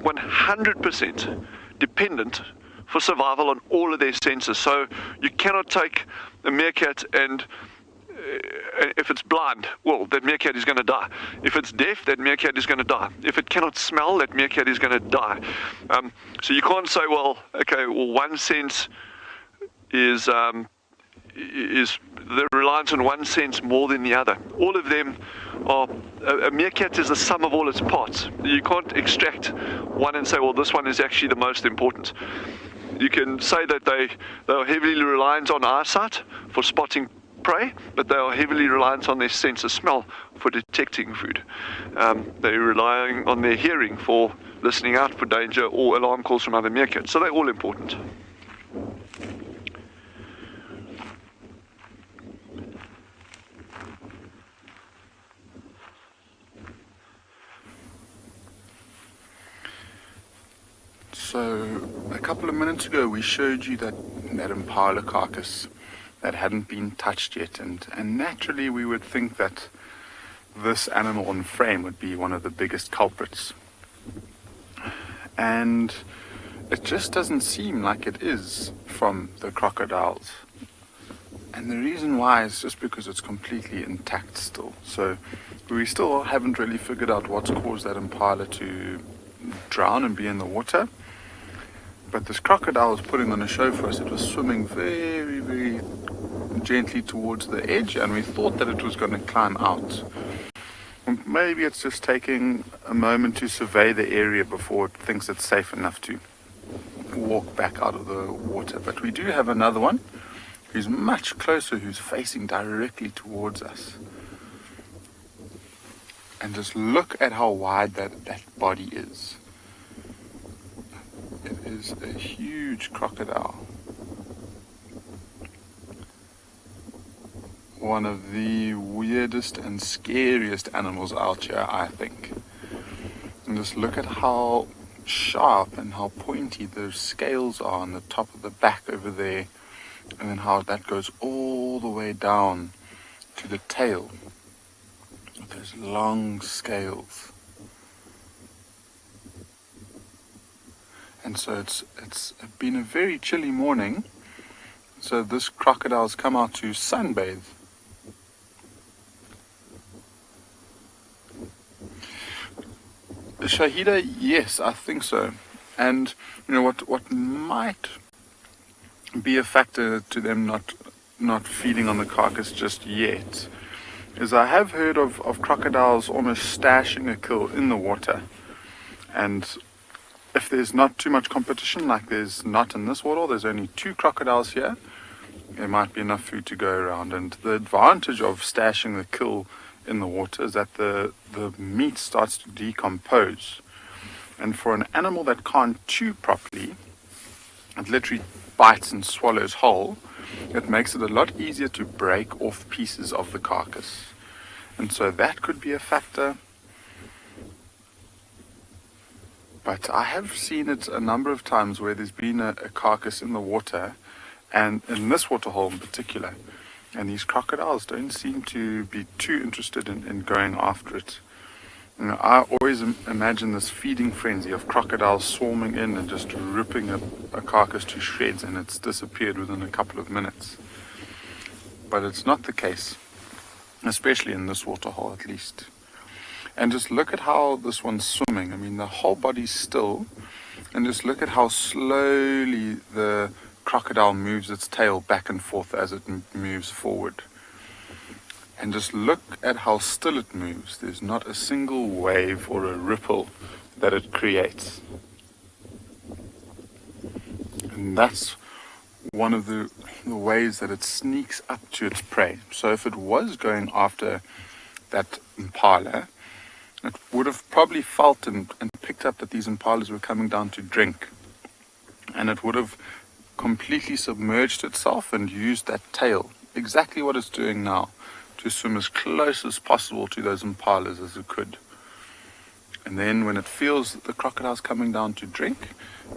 100% dependent for survival on all of their senses. So you cannot take a meerkat and if it's blind, well, that meerkat is going to die. If it's deaf, that meerkat is going to die. If it cannot smell, that meerkat is going to die. So you can't say, one sense is is the reliance on one sense more than the other. All of them are, a meerkat is the sum of all its parts. You can't extract one and say, well, this one is actually the most important. You can say that they are heavily reliant on eyesight for spotting prey, but they are heavily reliant on their sense of smell for detecting food. They're relying on their hearing for listening out for danger or alarm calls from other meerkats. So they're all important. So a couple of minutes ago we showed you that impala carcass that hadn't been touched yet, and naturally we would think that this animal on frame would be one of the biggest culprits. And it just doesn't seem like it is from the crocodiles. And the reason why is just because it's completely intact still. So we still haven't really figured out what's caused that impala to drown and be in the water. But this crocodile was putting on a show for us. It was swimming very, very gently towards the edge, and we thought that it was going to climb out. Maybe it's just taking a moment to survey the area before it thinks it's safe enough to walk back out of the water. But we do have another one who's much closer, who's facing directly towards us. And just look at how wide that body is. It is a huge crocodile. One of the weirdest and scariest animals out here, I think. And just look at how sharp and how pointy the scales are on the top of the back over there, and then how that goes all the way down to the tail with those long scales. And so it's been a very chilly morning, so this crocodile's come out to sunbathe. Shahida, yes, I think so. And you know what might be a factor to them not feeding on the carcass just yet is I have heard of crocodiles almost stashing a kill in the water. And if there's not too much competition, like there's not in this water, there's only 2 crocodiles here, there might be enough food to go around. And the advantage of stashing the kill in the water is that the meat starts to decompose. And for an animal that can't chew properly, it literally bites and swallows whole, it makes it a lot easier to break off pieces of the carcass. And so that could be a factor. But I have seen it a number of times where there's been a carcass in the water, and in this waterhole in particular, and these crocodiles don't seem to be too interested in going after it. You know, I always imagine this feeding frenzy of crocodiles swarming in and just ripping a carcass to shreds, and it's disappeared within a couple of minutes. But it's not the case, especially in this waterhole at least. And just look at how this one's swimming. I mean, the whole body's still, and just look at how slowly the crocodile moves its tail back and forth as it moves forward. And just look at how still it moves. There's not a single wave or a ripple that it creates. And that's one of the ways that it sneaks up to its prey. So if it was going after that impala, it would have probably felt and picked up that these impalas were coming down to drink. And it would have completely submerged itself and used that tail, exactly what it's doing now, to swim as close as possible to those impalas as it could. And then when it feels that the crocodile's coming down to drink,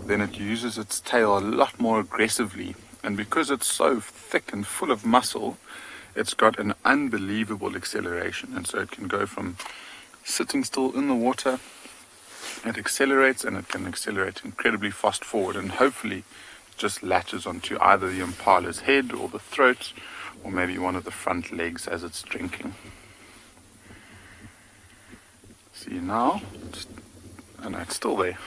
then it uses its tail a lot more aggressively. And because it's so thick and full of muscle, it's got an unbelievable acceleration. And so it can go from sitting still in the water, it accelerates, and it can accelerate incredibly fast forward, and hopefully just latches onto either the impala's head or the throat, or maybe one of the front legs as it's drinking. See now, and it's still there.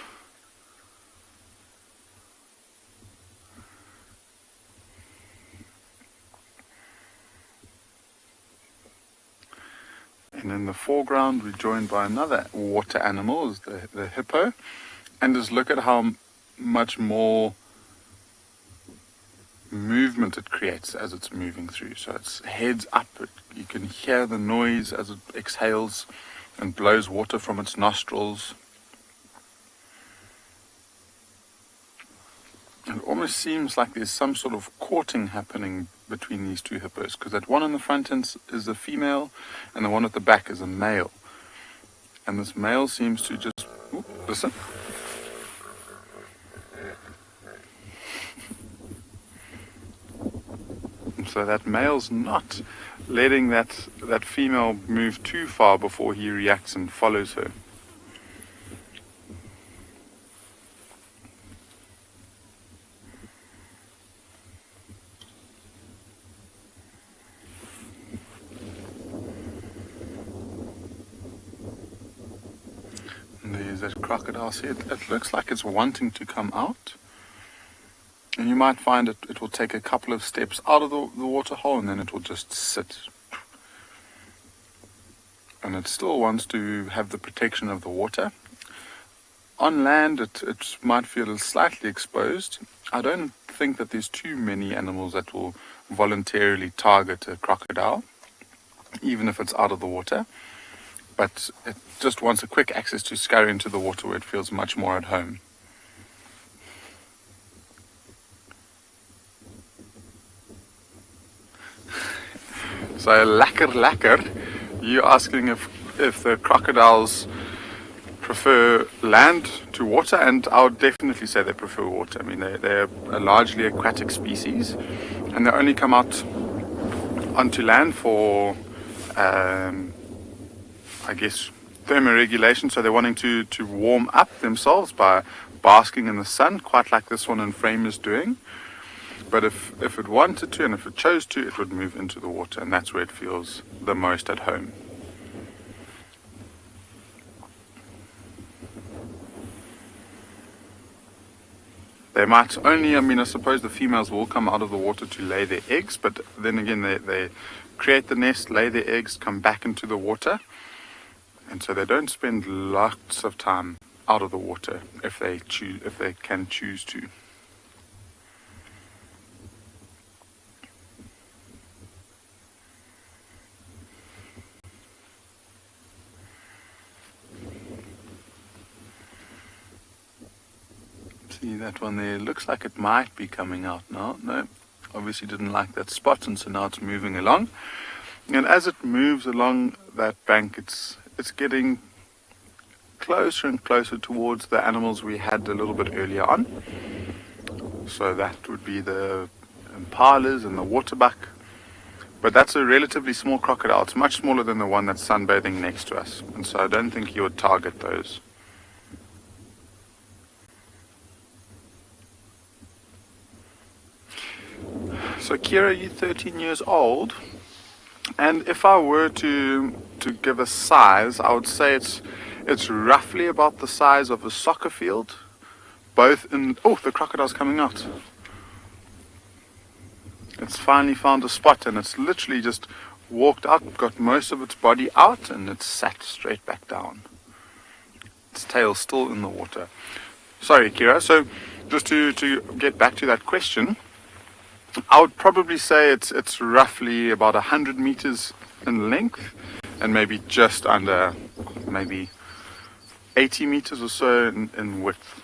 And in the foreground, we're joined by another water animal, is the hippo. And just look at how much more movement it creates as it's moving through. So it's heads up. You can hear the noise as it exhales and blows water from its nostrils. It almost seems like there's some sort of courting happening between these two hippos, because that one in the front end is a female and the one at the back is a male. And this male seems to just... Ooh, listen. So that male's not letting that female move too far before he reacts and follows her. And there's that crocodile. See, it looks like it's wanting to come out. And you might find it will take a couple of steps out of the water hole and then it will just sit. And it still wants to have the protection of the water. On land, it might feel slightly exposed. I don't think that there's too many animals that will voluntarily target a crocodile, even if it's out of the water. But it just wants a quick access to scurry into the water where it feels much more at home. So lekker, you're asking if the crocodiles prefer land to water, and I would definitely say they prefer water. I mean, they're a largely aquatic species, and they only come out onto land for, I guess, thermoregulation. So they're wanting to warm up themselves by basking in the sun, quite like this one in frame is doing. But if it wanted to and if it chose to, it would move into the water, and that's where it feels the most at home. They might only, I suppose the females will come out of the water to lay their eggs, but then again they create the nest, lay their eggs, come back into the water, and so they don't spend lots of time out of the water if they can choose to. See that one there, looks like it might be coming out now. No, obviously didn't like that spot, and so now it's moving along. And as it moves along that bank, it's getting closer and closer towards the animals we had a little bit earlier on. So that would be the impalas and the waterbuck. But that's a relatively small crocodile. It's much smaller than the one that's sunbathing next to us, and so I don't think he would target those. So Kira, you're 13 years old, and if I were to give a size, I would say it's roughly about the size of a soccer field, both in... Oh, the crocodile's coming out. It's finally found a spot, and it's literally just walked out, got most of its body out, and it's sat straight back down. Its tail's still in the water. Sorry, Kira, so just to get back to that question, I would probably say it's roughly about 100 meters in length and maybe just under maybe 80 meters or so in width.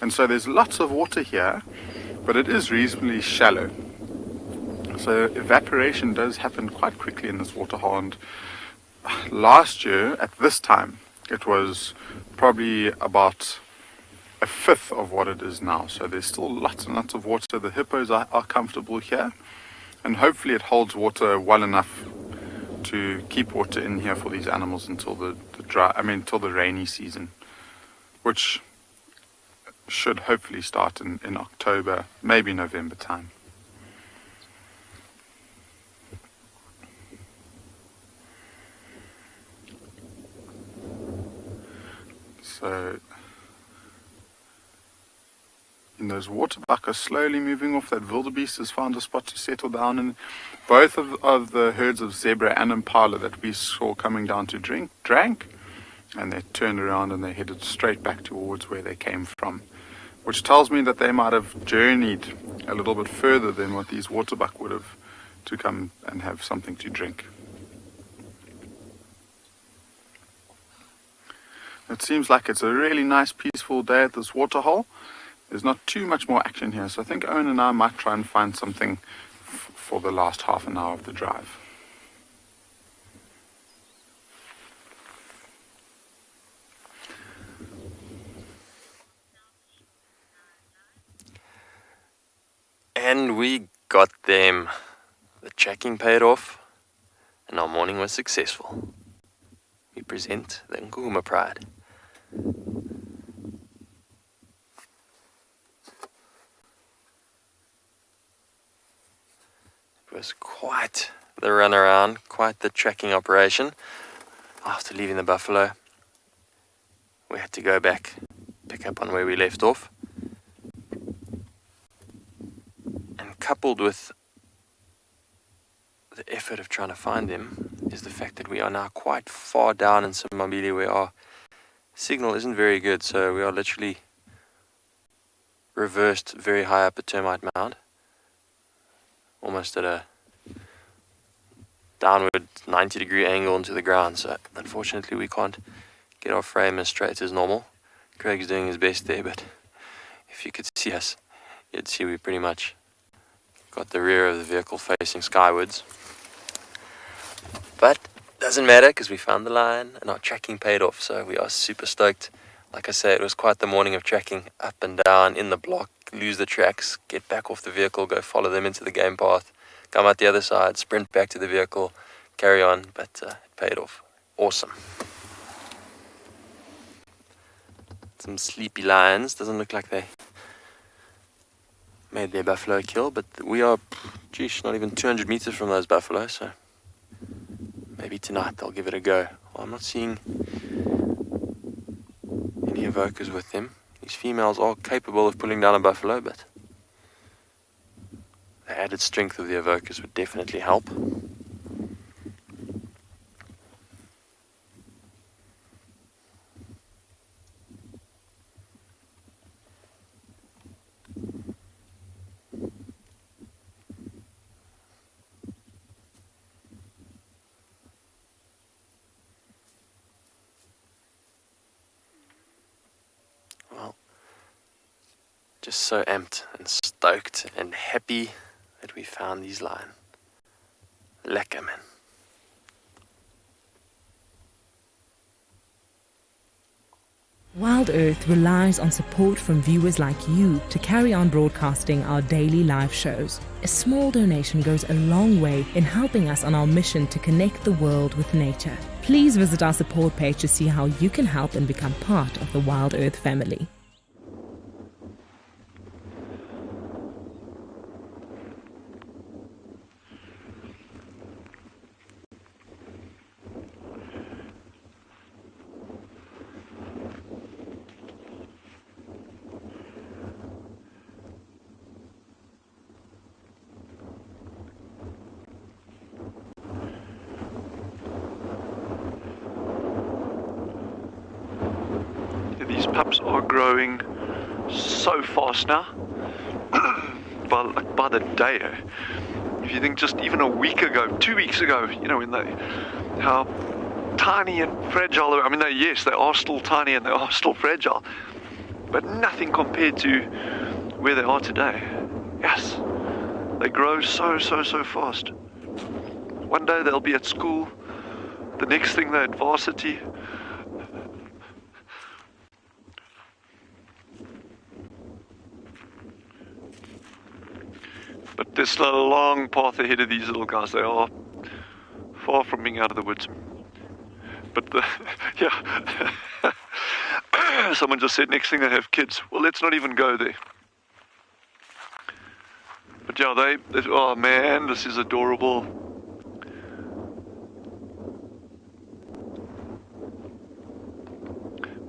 And so there's lots of water here, but it is reasonably shallow. So evaporation does happen quite quickly in this waterhole. And last year at this time, it was probably about a fifth of what it is now. So there's still lots and lots of water. The hippos are comfortable here, and hopefully it holds water well enough to keep water in here for these animals until until the rainy season, which should hopefully start in October, maybe November time. So in those waterbuck are slowly moving off. That wildebeest has found a spot to settle down in. Both of the herds of zebra and impala that we saw coming down to drink drank, and they turned around and they headed straight back towards where they came from, which tells me that they might have journeyed a little bit further than what these waterbuck would have to come and have something to drink. It seems like it's a really nice peaceful day at this waterhole. There's not too much more action here, so I think Owen and I might try and find something for the last half an hour of the drive. And we got them. The tracking paid off, and our morning was successful. We present the Djuma Pride. It was quite the run around, quite the tracking operation. After leaving the buffalo, we had to go back, pick up on where we left off. And coupled with the effort of trying to find them is the fact that we are now quite far down in Simbambili where our signal isn't very good, so we are literally reversed very high up a termite mound, almost at a downward 90-degree angle into the ground. So unfortunately we can't get our frame as straight as normal. Craig's doing his best there, but if you could see us, you'd see we pretty much got the rear of the vehicle facing skywards. But doesn't matter because we found the line and our tracking paid off, so we are super stoked. Like I say, it was quite the morning of tracking up and down in the block, lose the tracks, get back off the vehicle, go follow them into the game path, come out the other side, sprint back to the vehicle, carry on, but it paid off. Awesome. Some sleepy lions, doesn't look like they made their buffalo kill, but we are, not even 200 meters from those buffalo, so maybe tonight they'll give it a go. Well, I'm not seeing any evokers with them. These females are capable of pulling down a buffalo, but the added strength of the evokers would definitely help. Just so amped and stoked and happy that we found these lion. Lekker, man. WildEarth relies on support from viewers like you to carry on broadcasting our daily live shows. A small donation goes a long way in helping us on our mission to connect the world with nature. Please visit our support page to see how you can help and become part of the WildEarth family. These pups are growing so fast now. by the day. If you think just even a week ago, 2 weeks ago, when how tiny and fragile. I mean, they are still tiny and they are still fragile, but nothing compared to where they are today. Yes, they grow so fast. One day they'll be at school, the next thing they're at varsity. But there's still a long path ahead of these little guys. They are far from being out of the woods. But someone just said next thing they have kids. Well, let's not even go there. But yeah, oh man, this is adorable.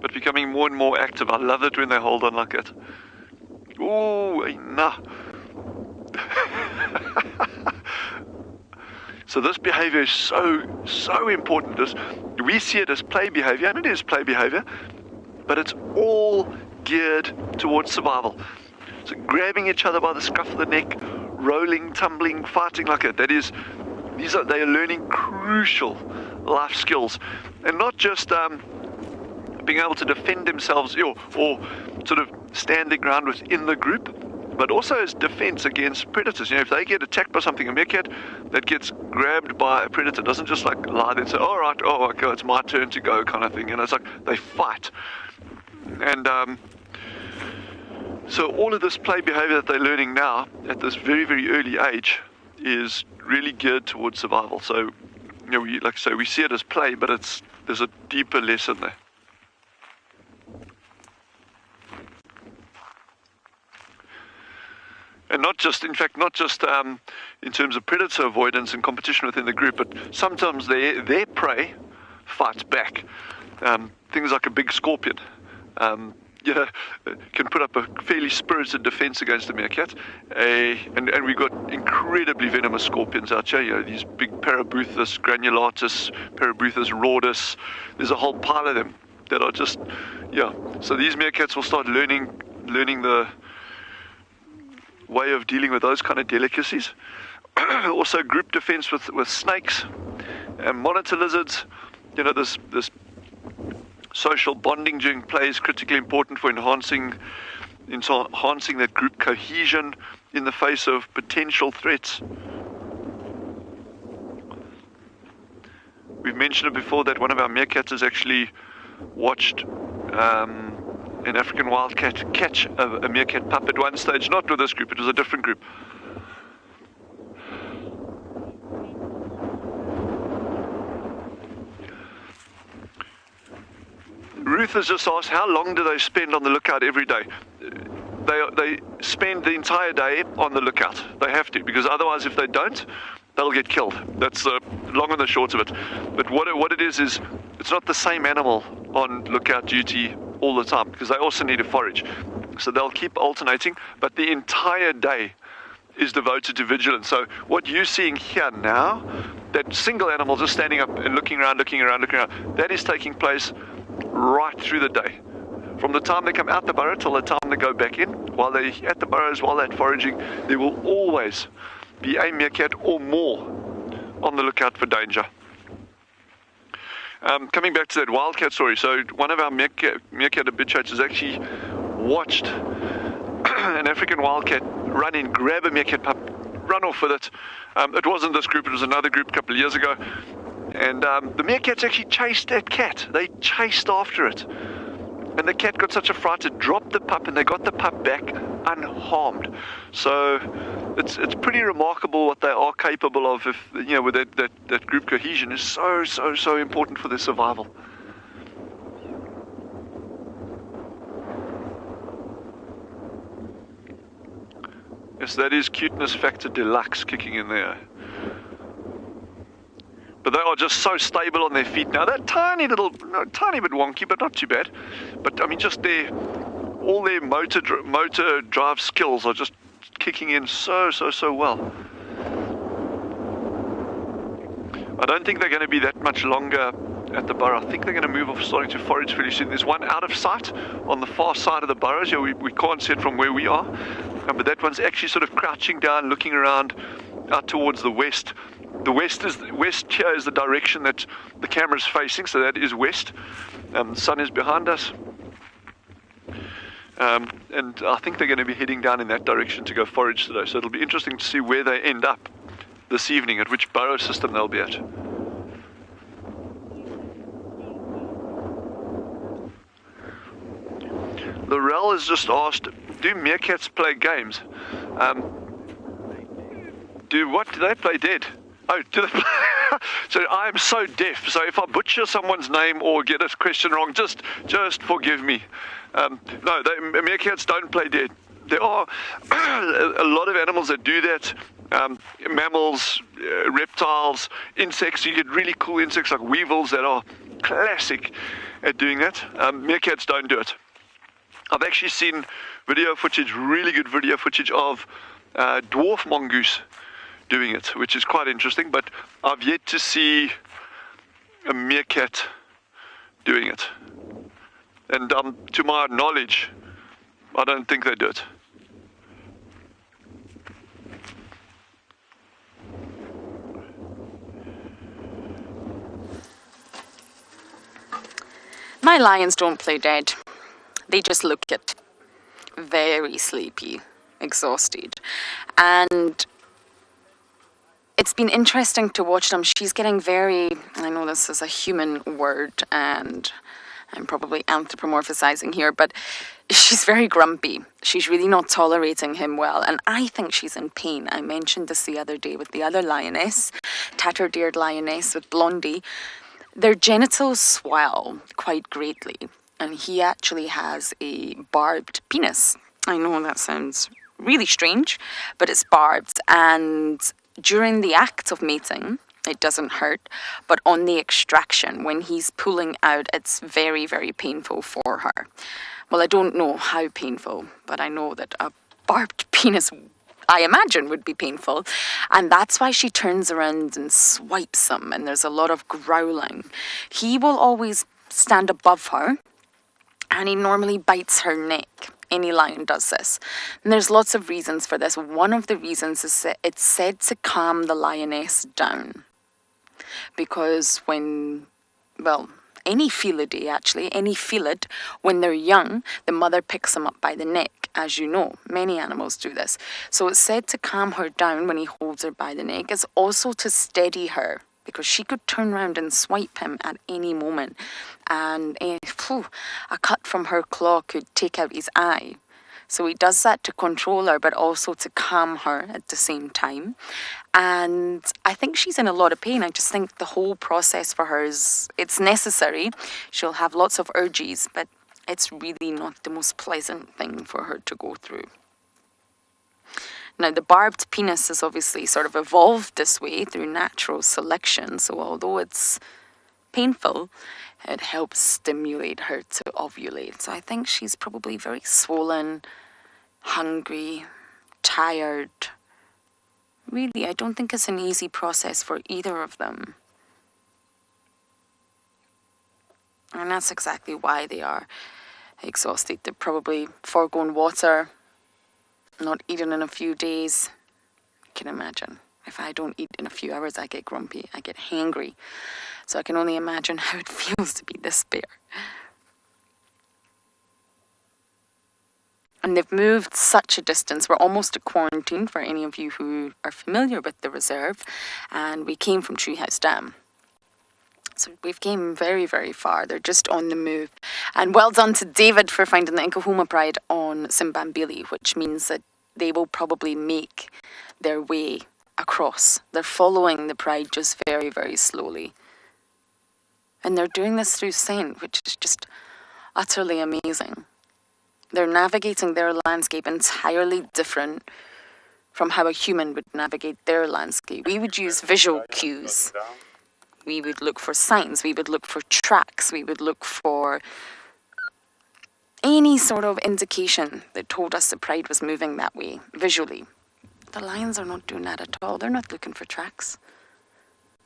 But becoming more and more active. I love it when they hold on like that. Oh, nah. So this behavior is so important. We see it as play behavior, and it is play behavior, but it's all geared towards survival. So grabbing each other by the scruff of the neck, rolling, tumbling, fighting like that. They are learning crucial life skills, and not just being able to defend themselves or sort of stand their ground within the group, but also as defense against predators. If they get attacked by something, a meerkat that gets grabbed by a predator doesn't just like lie there and say, all right, okay, it's my turn to go kind of thing. It's like they fight. And so all of this play behavior that they're learning now at this very, very early age is really geared towards survival. So, we see it as play, but there's a deeper lesson there. And not just in terms of predator avoidance and competition within the group, but sometimes their prey fights back. Things like a big scorpion, can put up a fairly spirited defense against a meerkat. And we've got incredibly venomous scorpions out here. These big Parabuthus granulatus, Parabuthus rhodus. There's a whole pile of them that are just, So these meerkats will start learning the way of dealing with those kind of delicacies. Also group defense with snakes and monitor lizards. This social bonding during play is critically important for enhancing that group cohesion in the face of potential threats. We've mentioned it before that one of our meerkats has actually watched an African wildcat catch a meerkat pup at one stage, not with this group, it was a different group. Ruth has just asked, how long do they spend on the lookout every day? They spend the entire day on the lookout. They have to, because otherwise if they don't, they'll get killed. That's the long and the short of it. But what it is it's not the same animal on lookout duty all the time, because they also need to forage. So they'll keep alternating, but the entire day is devoted to vigilance. So what you're seeing here now, that single animal just standing up and looking around, that is taking place right through the day. From the time they come out the burrow till the time they go back in, while they're at the burrows, while they're foraging, there will always be a meerkat or more on the lookout for danger. Coming back to that wildcat story, so one of our meerkat habituators actually watched an African wildcat run in, grab a meerkat pup, run off with it. It wasn't this group, it was another group a couple of years ago. And the meerkats actually chased that cat. They chased after it. And the cat got such a fright, it dropped the pup, and they got the pup back unharmed. So it's pretty remarkable what they are capable of if, with that group cohesion is so important for their survival. Yes, that is cuteness factor deluxe kicking in there. But they are just so stable on their feet now. They're tiny bit wonky, but not too bad. But I mean, just all their motor drive skills are just kicking in so well. I don't think they're going to be that much longer at the burrow. I think they're going to move off, starting to forage fairly soon. There's one out of sight on the far side of the burrows. We can't see it from where we are, but that one's actually sort of crouching down, looking around out towards the west. The west here is the direction that the camera is facing, so that is west. The sun is behind us. And I think they're going to be heading down in that direction to go forage today. So it'll be interesting to see where they end up this evening, at which burrow system they'll be at. Lorel has just asked, do meerkats play games? Do they play dead? Oh, do they play? So I am so deaf, so if I butcher someone's name or get a question wrong, just forgive me. No, meerkats don't play dead. There are a lot of animals that do that. Mammals, reptiles, insects. You get really cool insects like weevils that are classic at doing that. Meerkats don't do it. I've actually seen video footage, really good video footage of dwarf mongoose doing it, which is quite interesting, but I've yet to see a meerkat doing it. And to my knowledge, I don't think they do it. My lions don't play dead. They just look it. Very sleepy, exhausted. And it's been interesting to watch them. She's getting very, I know this is a human word and I'm probably anthropomorphizing here, but she's very grumpy. She's really not tolerating him well. And I think she's in pain. I mentioned this the other day with the other lioness, tattered-eared lioness with Blondie. Their genitals swell quite greatly. And he actually has a barbed penis. I know that sounds really strange, but it's barbed. And during the act of mating, it doesn't hurt, but on the extraction, when he's pulling out, it's very, very painful for her. Well, I don't know how painful, but I know that a barbed penis, I imagine, would be painful. And that's why she turns around and swipes him, and there's a lot of growling. He will always stand above her, and he normally bites her neck. Any lion does this. And there's lots of reasons for this. One of the reasons is that it's said to calm the lioness down. Because when, well, any felidae actually, any felid, when they're young, the mother picks them up by the neck. As you know, many animals do this. So it's said to calm her down when he holds her by the neck. It's also to steady her, because she could turn around and swipe him at any moment. And a cut from her claw could take out his eye. So he does that to control her, but also to calm her at the same time. And I think she's in a lot of pain. I just think the whole process for her it's necessary. She'll have lots of urges, but it's really not the most pleasant thing for her to go through. Now, the barbed penis has obviously sort of evolved this way through natural selection. So although it's painful, it helps stimulate her to ovulate. So I think she's probably very swollen, hungry, tired. Really, I don't think it's an easy process for either of them. And that's exactly why they are exhausted. They've probably foregone water, not eaten in a few days. I can imagine. If I don't eat in a few hours, I get grumpy, I get hangry. So I can only imagine how it feels to be this bare. And they've moved such a distance. We're almost at quarantine for any of you who are familiar with the reserve. And we came from Treehouse Dam. So we've came very, very far. They're just on the move. And well done to David for finding the Nkahuma Pride on Simbambili, which means that they will probably make their way across. They're following the Pride just very, very slowly. And they're doing this through scent, which is just utterly amazing. They're navigating their landscape entirely different from how a human would navigate their landscape. We would use visual cues. We would look for signs. We would look for tracks. We would look for any sort of indication that told us the Pride was moving that way, visually. The lions are not doing that at all. They're not looking for tracks.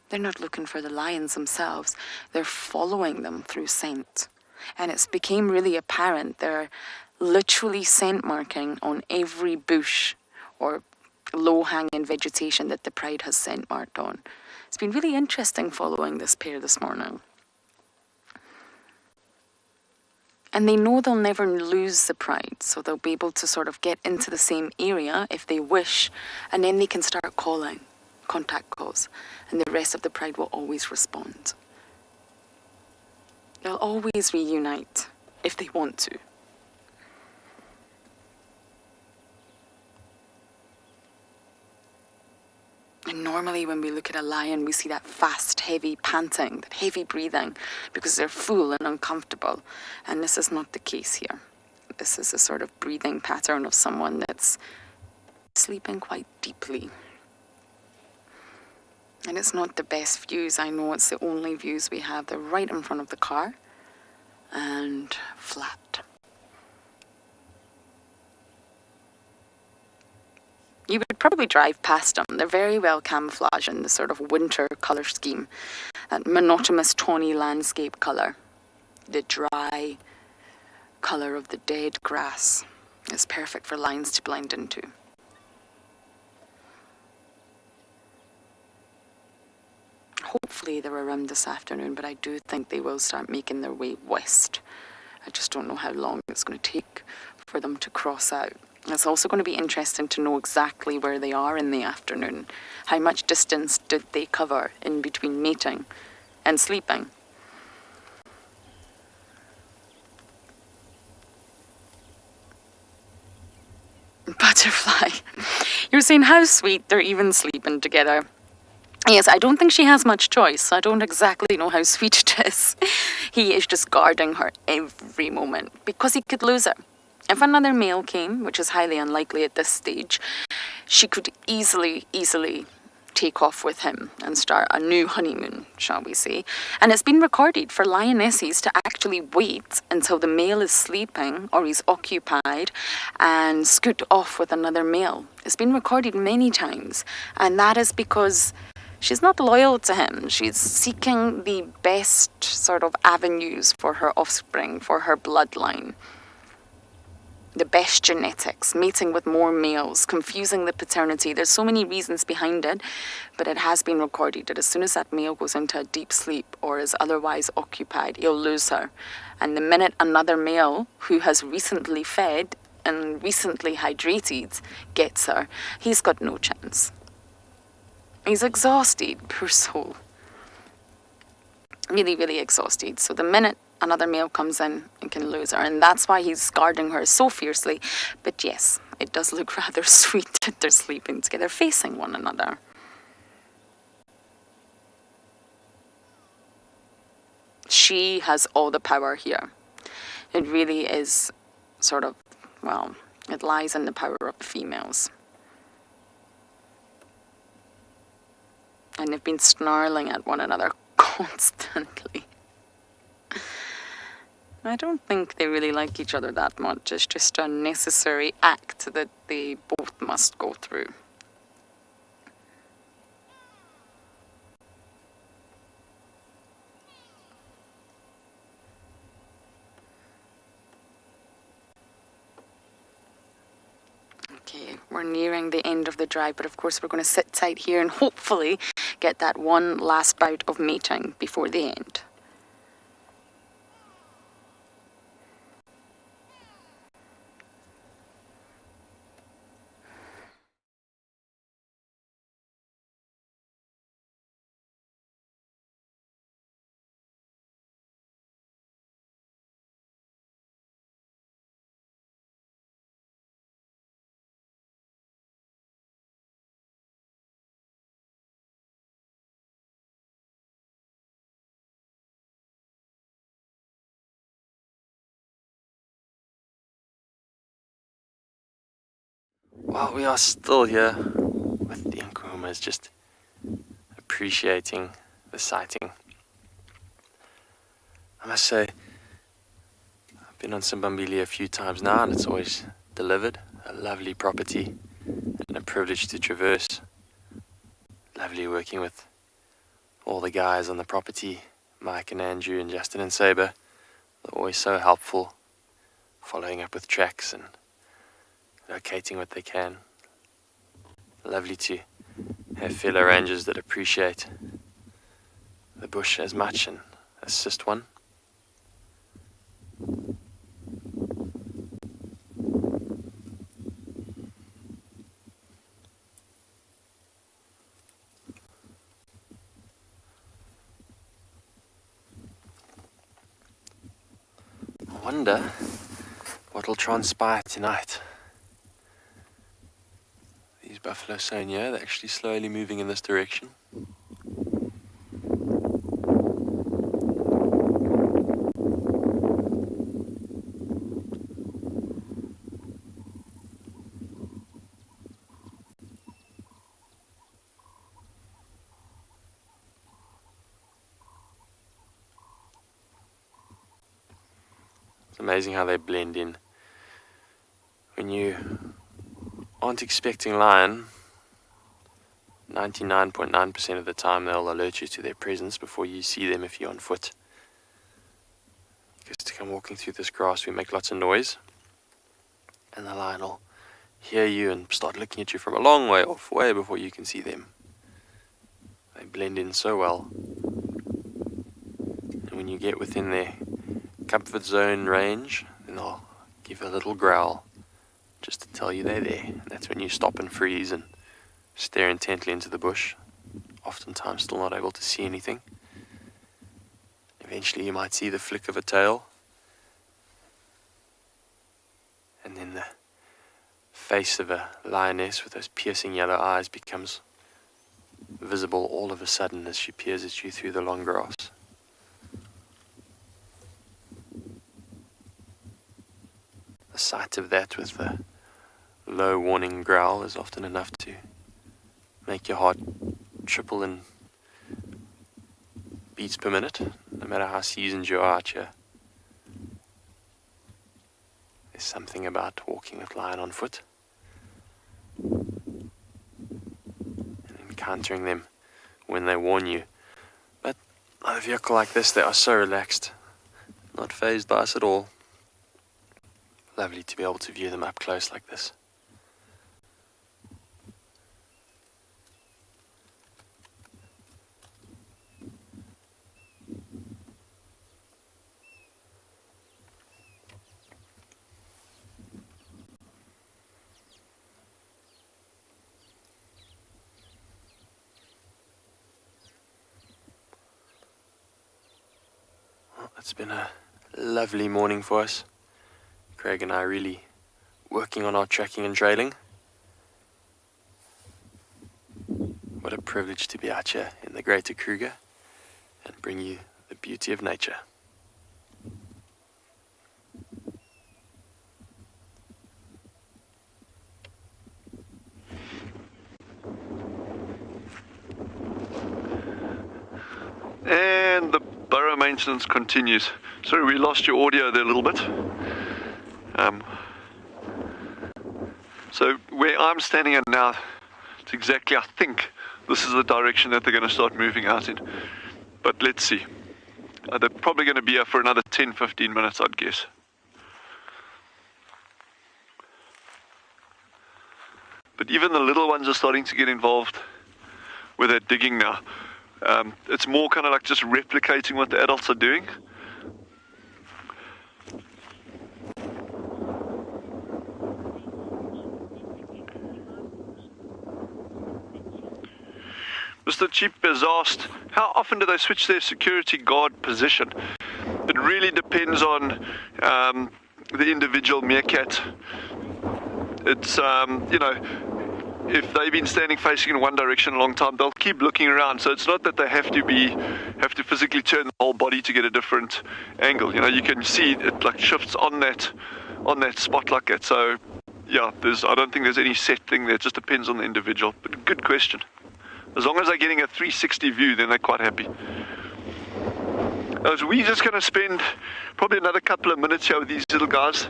They're not looking for the lions themselves. They're following them through scent. And it's became really apparent they're literally scent marking on every bush or low-hanging vegetation that the Pride has scent marked on. It's been really interesting following this pair this morning. And they know they'll never lose the Pride, so they'll be able to sort of get into the same area if they wish, and then they can start calling, contact calls, and the rest of the Pride will always respond. They'll always reunite if they want to. And normally when we look at a lion, we see that fast, heavy panting, that heavy breathing, because they're full and uncomfortable. And this is not the case here. This is a sort of breathing pattern of someone that's sleeping quite deeply. And it's not the best views. I know it's the only views we have. They're right in front of the car and flat. probably drive past them. They're very well camouflaged in the sort of winter colour scheme. That monotonous tawny landscape colour. The dry colour of the dead grass is perfect for lions to blend into. Hopefully they're around this afternoon, but I do think they will start making their way west. I just don't know how long it's going to take for them to cross out. It's also going to be interesting to know exactly where they are in the afternoon. How much distance did they cover in between mating and sleeping? Butterfly. You're saying how sweet they're even sleeping together. Yes, I don't think she has much choice. I don't exactly know how sweet it is. He is just guarding her every moment because he could lose her. If another male came, which is highly unlikely at this stage, she could easily take off with him and start a new honeymoon, shall we say. And it's been recorded for lionesses to actually wait until the male is sleeping or he's occupied and scoot off with another male. It's been recorded many times, and that is because she's not loyal to him. She's seeking the best sort of avenues for her offspring, for her bloodline. The best genetics, mating with more males, confusing the paternity. There's so many reasons behind it, but it has been recorded that as soon as that male goes into a deep sleep or is otherwise occupied, he'll lose her. And the minute another male who has recently fed and recently hydrated gets her, he's got no chance. He's exhausted, poor soul. Really, really exhausted. So the minute another male comes in and can lose her, and that's why he's guarding her so fiercely. But yes, it does look rather sweet that they're sleeping together, facing one another. She has all the power here. It really is sort of, well, it lies in the power of the females. And they've been snarling at one another constantly. I don't think they really like each other that much. It's just a necessary act that they both must go through. Okay, we're nearing the end of the drive, but of course we're going to sit tight here and hopefully get that one last bout of mating before the end. While we are still here with the Nkuhumas, just appreciating the sighting, I must say, I've been on Simbambili a few times now, and it's always delivered. A lovely property and a privilege to traverse. Lovely working with all the guys on the property, Mike and Andrew and Justin and Saber. They're always so helpful, following up with tracks and locating what they can. Lovely to have fellow rangers that appreciate the bush as much and assist one. I wonder what will transpire tonight. These buffalo saying, yeah, they're actually slowly moving in this direction. It's amazing how they blend in. When you aren't expecting lion, 99.9% of the time they'll alert you to their presence before you see them if you're on foot. Because to come walking through this grass, we make lots of noise, and the lion will hear you and start looking at you from a long way off, way before you can see them. They blend in so well. And when you get within their comfort zone range, then they'll give a little growl just to tell you they're there. And that's when you stop and freeze and stare intently into the bush, oftentimes still not able to see anything. Eventually you might see the flick of a tail, and then the face of a lioness with those piercing yellow eyes becomes visible all of a sudden as she peers at you through the long grass. The sight of that with the low warning growl is often enough to make your heart triple in beats per minute, no matter how seasoned you are out here. There's something about walking with lion on foot and encountering them when they warn you. But on a vehicle like this, they are so relaxed, not fazed by us at all. Lovely to be able to view them up close like this. It's been a lovely morning for us. Craig and I really working on our tracking and trailing. What a privilege to be out here in the Greater Kruger and bring you the beauty of nature. And the burrow maintenance continues. Sorry, we lost your audio there a little bit. So where I'm standing at now, it's exactly, I think, this is the direction that they're going to start moving out in. But let's see. They're probably going to be here for another 10-15 minutes, I'd guess. But even the little ones are starting to get involved with their digging now. It's more kind of like just replicating what the adults are doing. Mr. Chief has asked, how often do they switch their security guard position? It really depends on the individual meerkat. It's, you know, if they've been standing facing in one direction a long time, they'll keep looking around. So it's not that they have to physically turn the whole body to get a different angle. You know, you can see it like shifts on that spot like that. So yeah, I don't think there's any set thing there. It just depends on the individual. But good question. As long as they're getting a 360 view, then they're quite happy. So we're just going to spend probably another couple of minutes here with these little guys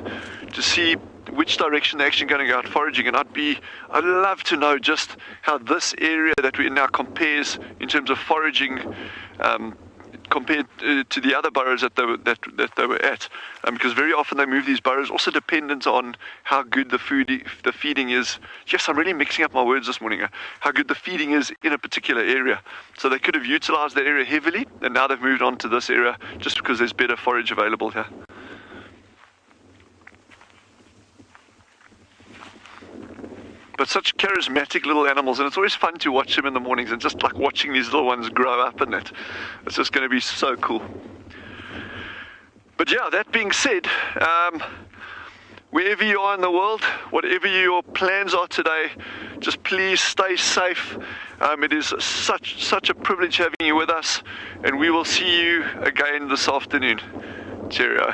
to see which direction they're actually going to go out foraging. And I'd love to know just how this area that we're in now compares in terms of foraging compared to the other burrows that they were at. Because very often they move these burrows, also dependent on how good the feeding is. Yes, I'm really mixing up my words this morning. How good the feeding is in a particular area. So they could have utilized that area heavily, and now they've moved on to this area just because there's better forage available here. But such charismatic little animals, and it's always fun to watch them in the mornings and just like watching these little ones grow up and that. It's just going to be so cool. But yeah, that being said, wherever you are in the world, whatever your plans are today, just please stay safe. It is such a privilege having you with us, and we will see you again this afternoon. Cheerio.